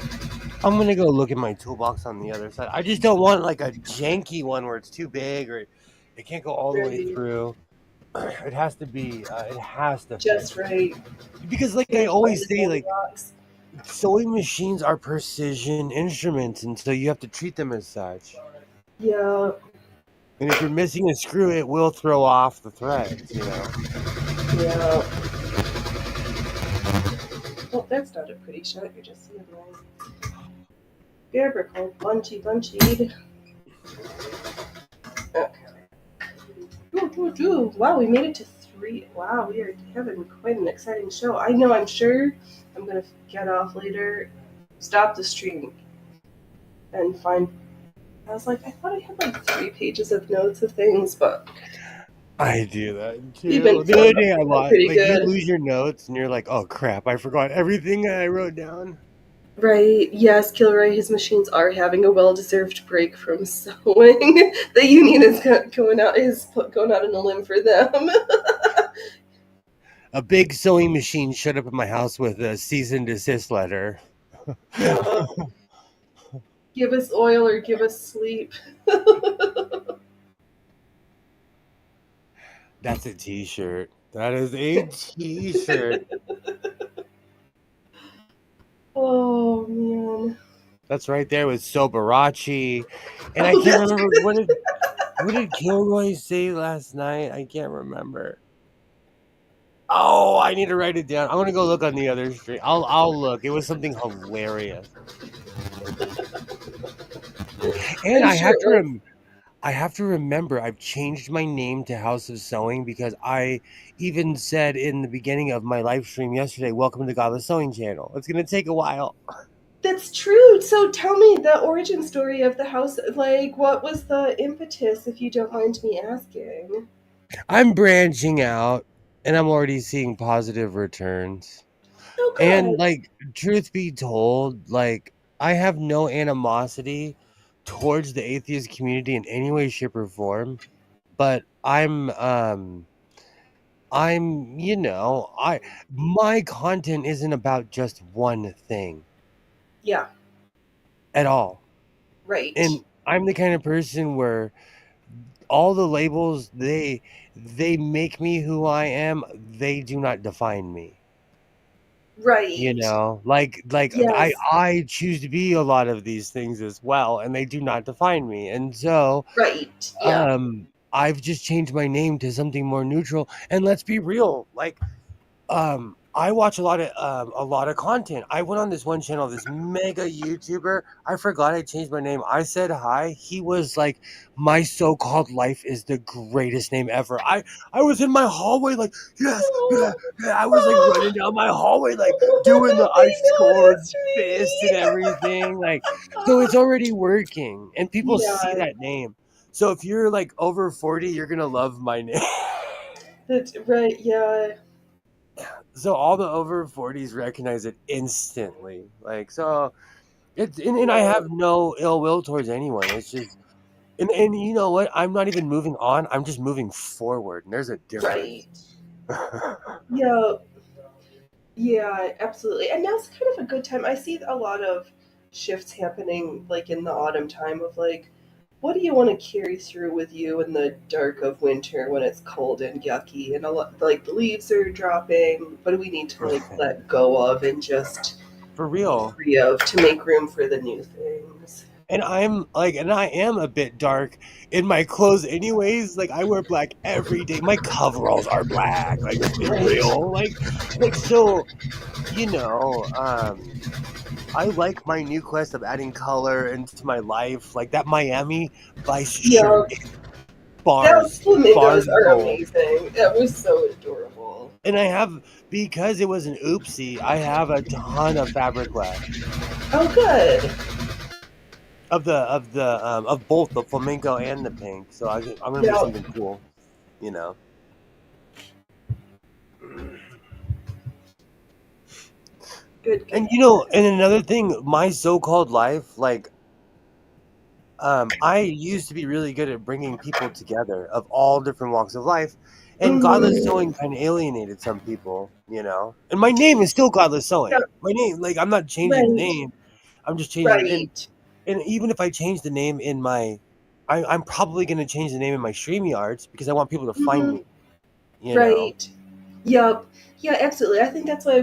I'm gonna go look at my toolbox on the other side. I just don't want like a janky one where it's too big or it can't go all the way Right. through. It has to be. It has to Just fit. right. Because, like I always say, like sewing machines are precision instruments, and so you have to treat them as such. Yeah. And if you're missing a screw, it will throw off the threads. You know. Yeah. Well, that's not a pretty shot. You're just seeing right. Gabriel, bunchy. Okay. Ooh. Wow, we made it to 3. Wow, we are having quite an exciting show. I know, I'm sure I'm going to get off later, stop the stream, and find. I was like, I thought I had like 3 pages of notes of things, but. I do that too. You've been The other day I watched, pretty like, you good. lose your notes and you're like, oh crap, I forgot everything I wrote down. Right, yes, Kilroy, his machines are having a well-deserved break from sewing. The union is going out on a limb for them. A big sewing machine showed up at my house with a cease and desist letter. Give us oil or give us sleep. That's a t-shirt. That is a t-shirt. Oh, man. That's right there with Soberace. And I can't remember, what did Kilroy say last night? I can't remember. Oh, I need to write it down. I'm gonna go look on the other stream. I'll look. It was something hilarious. And I have to remember I've changed my name to House of Sewing because I even said in the beginning of my live stream yesterday, welcome to Godless Sewing Channel. It's gonna take a while. That's true. So tell me the origin story of the house. Like, what was the impetus, if you don't mind me asking? I'm branching out and I'm already seeing positive returns. Oh, good. And, like, truth be told, like, I have no animosity towards the atheist community in any way, shape, or form. But my content isn't about just one thing. Yeah. At all. Right. And I'm the kind of person where all the labels, they make me who I am. They do not define me. Right. You know, like yes. I choose to be a lot of these things as well, and they do not define me. And so, right. Yeah. I've just changed my name to something more neutral. And let's be real, like, I watch a lot of content. I went on this one channel, this mega YouTuber. I forgot I changed my name. I said hi. He was like, my so-called life is the greatest name ever. I was in my hallway like, yes, yeah. I was like running down my hallway like doing the I scored fist and everything. Like, so it's already working, and people see that name. So if you're like over 40, you're gonna love my name. That's right. Yeah. So all the over 40s recognize it instantly. Like, so it's, and I have no ill will towards anyone. It's just, and you know what? I'm not even moving on. I'm just moving forward. And there's a difference. Right. Yeah, absolutely. And now's kind of a good time. I see a lot of shifts happening like in the autumn time of like, what do you want to carry through with you in the dark of winter when it's cold and yucky and a lot like the leaves are dropping? What do we need to like let go of and just for real free of to make room for the new things? And I am a bit dark in my clothes anyways. Like, I wear black every day. My coveralls are black. Like, let's be real. Like, so, you know, I like my new quest of adding color into my life. Like, that Miami Vice shirt. Those flamingos are amazing. That was so adorable. And I have, because it was an oopsie, I have a ton of fabric left. Oh, good. of both the flamenco and the pink. So I'm gonna make something cool, you know. Good. And you know, and another thing, my so-called life, like, I used to be really good at bringing people together of all different walks of life, and godless sewing kind of alienated some people, you know. And my name is still godless Yeah. sewing. My name, like, I'm not changing the name. I'm just changing, and even if I change the name in my, I'm probably going to change the name in my StreamYards because I want people to find me, you know. Yep. Yeah, absolutely. I think that's why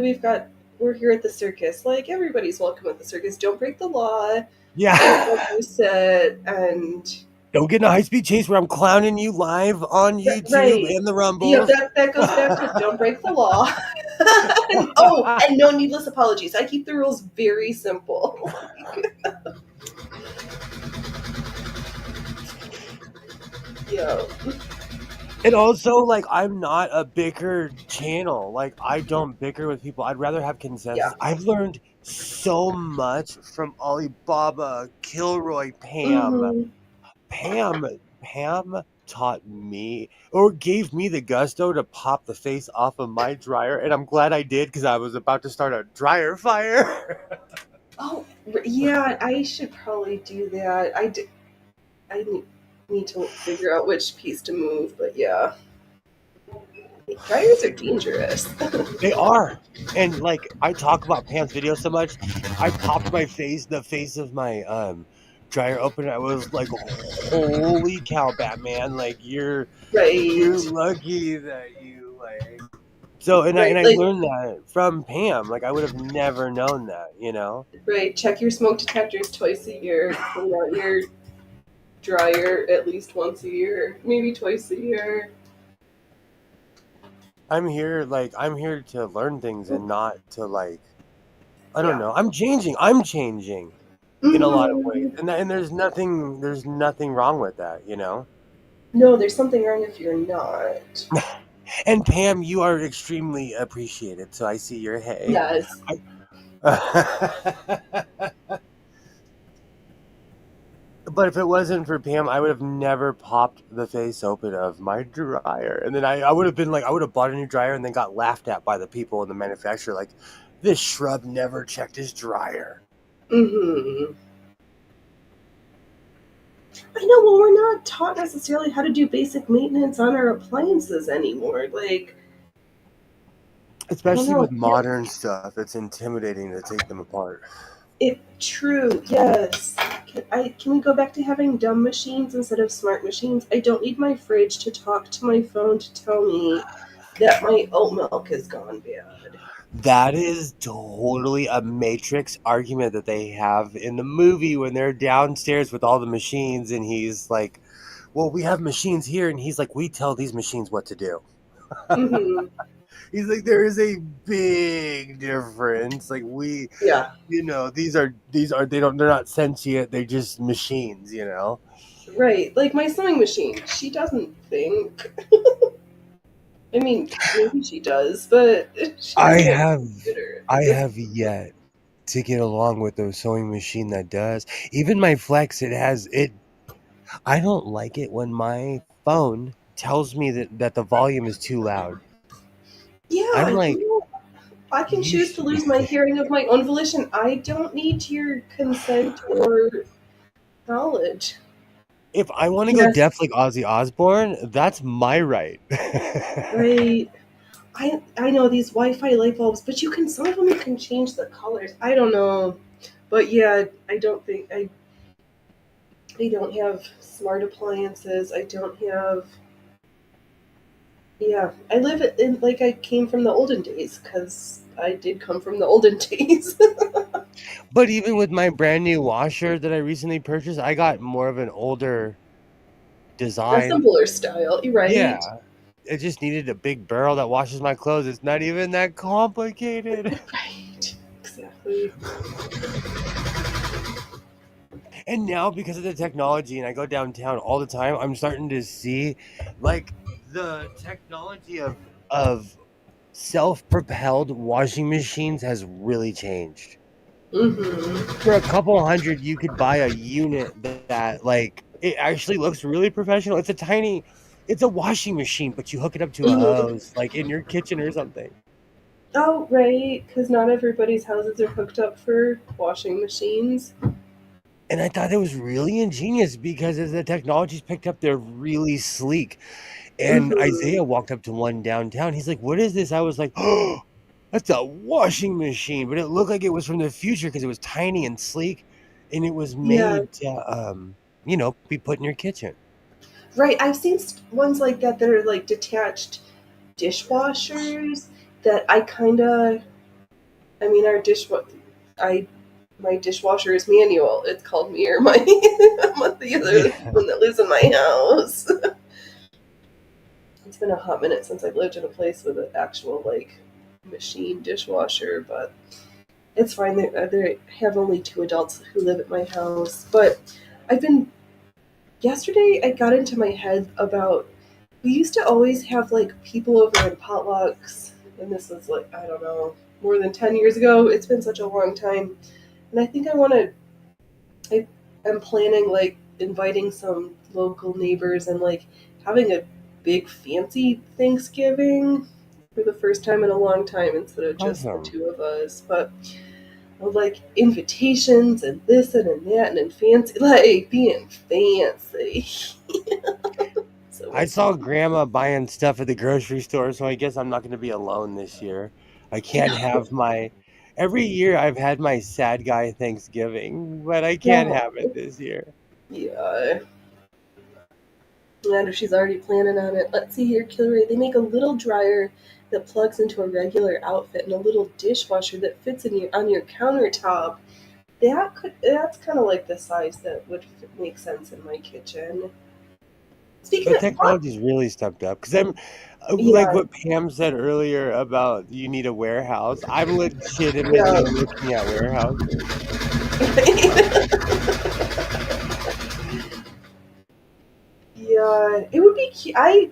we're here at the circus. Like, everybody's welcome at the circus. Don't break the law. Yeah. Don't abuse it, and don't get in a high-speed chase where I'm clowning you live on YouTube and the Rumbles. Yeah, that goes back to don't break the law. and no needless apologies. I keep the rules very simple. Yeah. And also, like, I'm not a bicker channel. Like, I don't bicker with people. I'd rather have consensus. Yeah. I've learned so much from Alibaba, Kilroy, Pam. Pam taught me or gave me the gusto to pop the face off of my dryer, and I'm glad I did because I was about to start a dryer fire. Oh, yeah, I should probably do that. I need to figure out which piece to move, but yeah. Dryers are dangerous. They are. And like I talk about Pam's video so much, I popped the face of my dryer open. I was like, holy cow, Batman, like you're lucky that you like so and I learned that from Pam. Like I would have never known that, you know? Right. Check your smoke detectors twice a year. Clean out your dryer at least once a year, maybe twice a year. I'm here to learn things and not to like I don't know. I'm changing in a lot of ways. And there's nothing wrong with that, you know? No, there's something wrong if you're not. And Pam, you are extremely appreciated, so I see your hey. Yes. But if it wasn't for Pam, I would have never popped the face open of my dryer. And then I would have been like, I would have bought a new dryer and then got laughed at by the people in the manufacturer. Like, this shrub never checked his dryer. Mm-hmm. I know, well, we're not taught necessarily how to do basic maintenance on our appliances anymore. Like, especially with modern stuff, it's intimidating to take them apart. True, yes. Can we go back to having dumb machines instead of smart machines? I don't need my fridge to talk to my phone to tell me that my oat milk has gone bad. That is totally a Matrix argument that they have in the movie when they're downstairs with all the machines and he's like, well, we have machines here. And he's like, we tell these machines what to do. Mm-hmm. He's like, there is a big difference. Like you know, they're not sentient. They're just machines, you know? Right. Like my sewing machine, she doesn't think. I mean, maybe she does, but I have yet to get along with the sewing machine that does. Even my Flex, I don't like it when my phone tells me that the volume is too loud. Yeah, I'm like, I can choose to lose my hearing of my own volition. I don't need your consent or knowledge. If I want to go deaf like Ozzy Osbourne, that's my right. Right. I know these Wi-Fi light bulbs, but some of them you can change the colors. I don't know. But yeah, I don't have smart appliances. I don't have. Yeah, I live in like I came from the olden days because I did come from the olden days. But even with my brand new washer that I recently purchased, I got more of an older design. A simpler style, right? Yeah. It just needed a big barrel that washes my clothes. It's not even that complicated. Right. Exactly. And now because of the technology and I go downtown all the time, I'm starting to see like the technology of self-propelled washing machines has really changed. Mm-hmm. For a couple hundred, you could buy a unit that like it actually looks really professional. It's a washing machine, but you hook it up to a Mm-hmm. hose, like in your kitchen or something. Oh, right, because not everybody's houses are hooked up for washing machines. And I thought it was really ingenious because as the technology's picked up, they're really sleek. And Mm-hmm. Isaiah walked up to one downtown. He's like, "What is this?" I was like, "Oh, that's a washing machine." But it looked like it was from the future because it was tiny and sleek, and it was Yeah, made to, be put in your kitchen. right. I've seen ones like that are like detached dishwashers that I kind of. I mean, I my dishwasher is manual. It's called me or my the other Yeah. one that lives in my house. It's been a hot minute since I've lived in a place with an actual like machine dishwasher, but it's fine. They have only two adults who live at my house. But I've been yesterday. I got into my head about we used to always have like people over in potlucks, and this was like I don't know more than 10 years ago. It's been such a long time, and I think I want to. I'm planning like inviting some local neighbors and like having a big fancy Thanksgiving for the first time in a long time instead of just the Awesome. two of us. But like invitations and this and that and in fancy, like being fancy. So I we'll saw see. Grandma buying stuff at the grocery store, so I guess I'm not going to be alone this year. I can't have my. Every year I've had my sad guy Thanksgiving, but I can't No, have it this year. yeah. And if she's already planning on it, let's see here, Killery. They make a little dryer that plugs into a regular outfit and a little dishwasher that fits in on your countertop. That's kind of like the size that would make sense in my kitchen. Speaking But of what? technology's really stepped up because I'm like Yeah, what Pam said earlier about you need a warehouse. I'm legitimately yeah. looking at warehouses. Yeah, it would be cute. I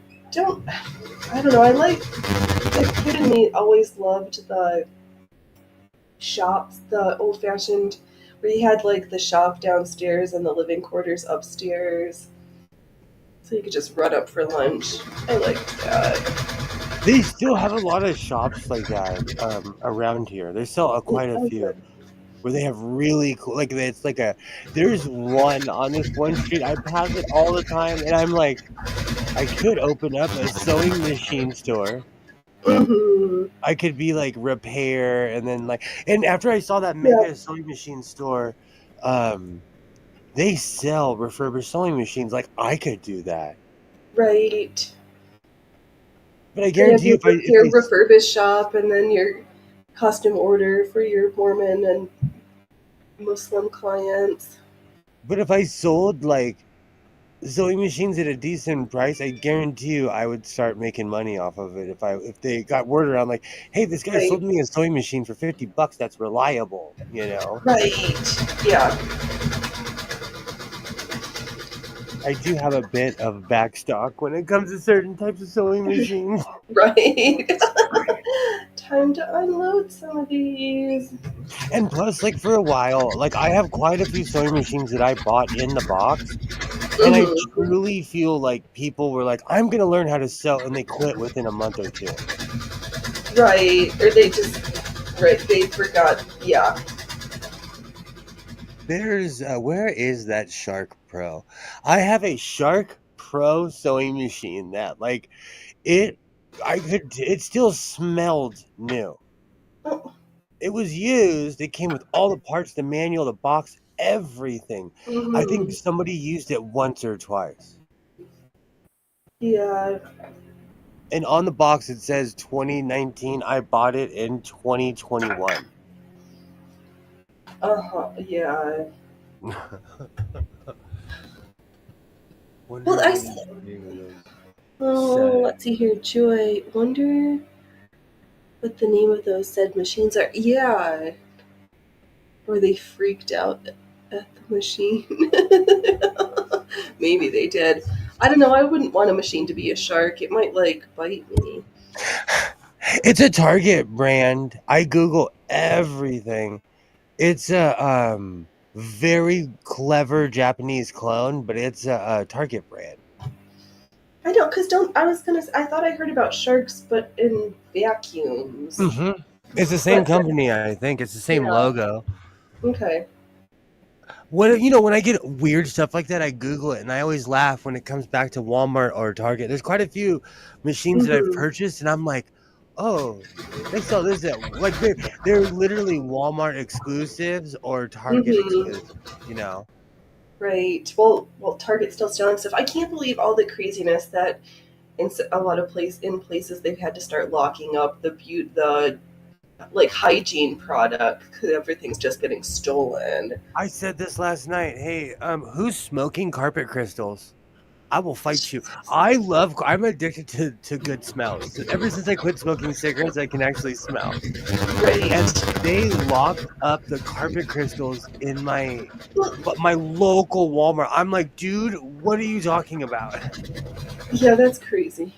don't know. I like the kid in me always loved the shops, the old fashioned, where you had like the shop downstairs and the living quarters upstairs, so you could just run up for lunch. I liked that. They still have a lot of shops like that around here. There's still quite a Oh, few good. where they have really cool. Like it's like a. There's one on this one street. I pass it all the time, and I'm like, I could open up a sewing machine store. Hmm. I could be like repair, and then like, and after I saw that Yeah, mega sewing machine store, um, they sell refurbished sewing machines. Like I could do that, right. but I They have guarantee you, if your refurbished shop and then your custom order for your Mormon and Muslim clients. but if I sold like sewing machines at a decent price, I guarantee you I would start making money off of it if they got word around like, hey, this guy Right, sold me a sewing machine for $50 that's reliable, you know. right. Yeah, I do have a bit of backstock when it comes to certain types of sewing machines. right. Time to unload some of these. And plus, like for a while, like I have quite a few sewing machines that I bought in the box. And I Hmm. truly feel like people were like, I'm gonna learn how to sew, and they quit within a month or two. Right, or they just right they forgot. Yeah. There's where is that Shark Pro? I have a Shark Pro sewing machine that like it it still smelled new. Oh, It was used, it came with all the parts, the manual, the box, everything. I think hmm. somebody used it once or twice. Yeah. And on the box it says 2019. I bought it in 2021. Uh huh. Yeah. Well, Wonder I what see. the name of those Oh, said. let's see here. Joy. Wonder what the name of those said machines are. Yeah. Or they freaked out at the machine. Maybe they did. I don't know. I wouldn't want a machine to be a shark. It might like bite me. It's a Target brand. I Google everything. It's a very clever Japanese clone, but it's a Target brand. I don't, because don't, I was gonna, I thought I heard about sharks, but in vacuums. Mm-hmm. It's the same But- company, I think. It's the same Yeah. logo. Okay. When I get weird stuff like that, I Google it, and I always laugh when it comes back to Walmart or Target. There's quite a few machines that I've Mhm. purchased, and I'm like, oh, they sell this at like they're literally Walmart exclusives or Target Mhm. exclusives. Right. Well, Target's still selling stuff. I can't believe all the craziness that in a lot of places they've had to start locking up the like hygiene product because everything's just getting stolen. I said this last night. Hey, who's smoking carpet crystals? I will fight you. I'm addicted to good smells. Ever since I quit smoking cigarettes, I can actually smell. Right. And they locked up the carpet crystals in my Well, local Walmart. I'm like, dude, what are you talking about? yeah, that's crazy.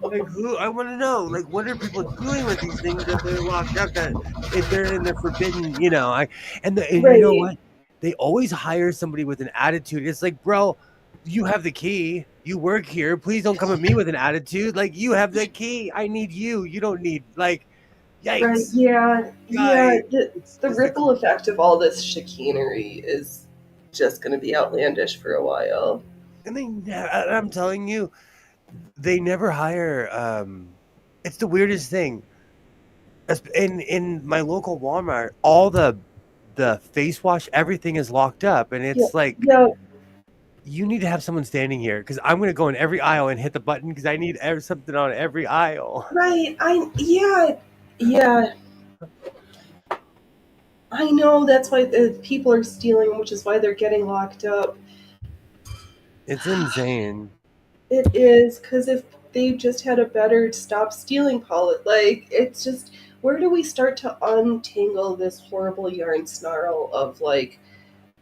Like, who? I want to know. Like, what are people doing with these things that they're locked up? That if they're in the forbidden, and you know Right. what? They always hire somebody with an attitude. It's like, bro, you have the key. You work here. Please don't come at me with an attitude. Like, you have the key. I need you. You don't need Right. yikes, Yeah. Yeah. guy. It's The just a ripple effect of all this chicanery is just going to be outlandish for a while. And I'm telling you, they never hire. It's the weirdest thing. In my local Walmart, all the face wash, everything is locked up, and Yeah. it's like Yeah. you need to have someone standing here because I'm gonna go in every aisle and hit the button because I need something on every aisle. Right. Yeah. I know that's why people are stealing, which is why they're getting locked up. It's insane. It is, because if they just had a better stop stealing policy, like, it's just, where do we start to untangle this horrible yarn snarl of, like,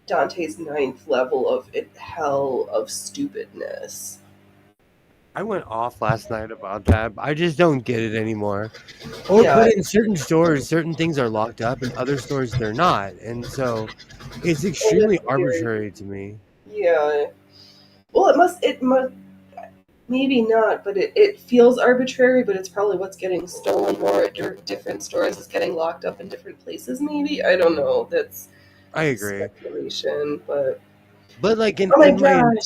Dante's ninth level of hell of stupidness? I went off last night about that. I just don't get it anymore. But Yeah, in certain stores, certain things are locked up, and other stores they're not, and so it's well, extremely that's weird. arbitrary to me. Yeah. Well, it must, maybe not, but it feels arbitrary, but it's probably what's getting stolen more at different stores is getting locked up in different places, maybe? I don't know. That's I agree. speculation, but But like oh my gosh.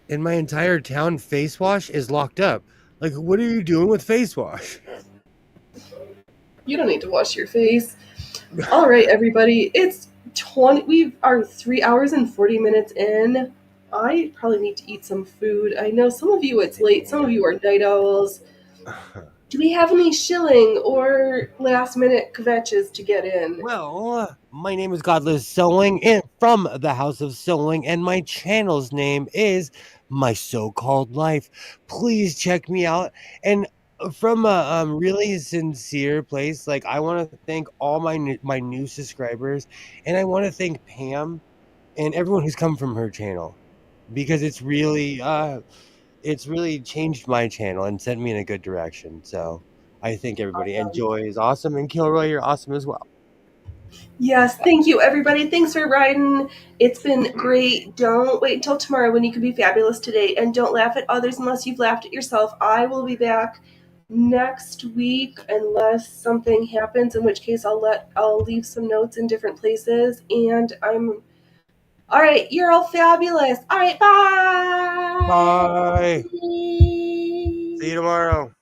in my entire town, face wash is locked up. Like, what are you doing with face wash? You don't need to wash your face. All right, everybody. It's 20. We are 3 hours and 40 minutes in. I probably need to eat some food. I know some of you it's late. Some of you are night owls. Do we have any shilling or last minute kvetches to get in? Well, my name is Godless Sewing and from the House of Sewing, and my channel's name is My So-Called Life. Please check me out. And from a really sincere place, like I want to thank all my new subscribers, and I want to thank Pam and everyone who's come from her channel because it's really changed my channel and sent me in a good direction. So I think everybody. And Joy is awesome, and Kilroy, you're awesome as well. Yes, thank you, everybody. Thanks for riding. It's been great. Don't wait until tomorrow when you can be fabulous today. And don't laugh at others unless you've laughed at yourself. I will be back next week unless something happens, in which case I'll leave some notes in different places. And I'm all right, you're all fabulous. All right, bye. Bye. See you tomorrow.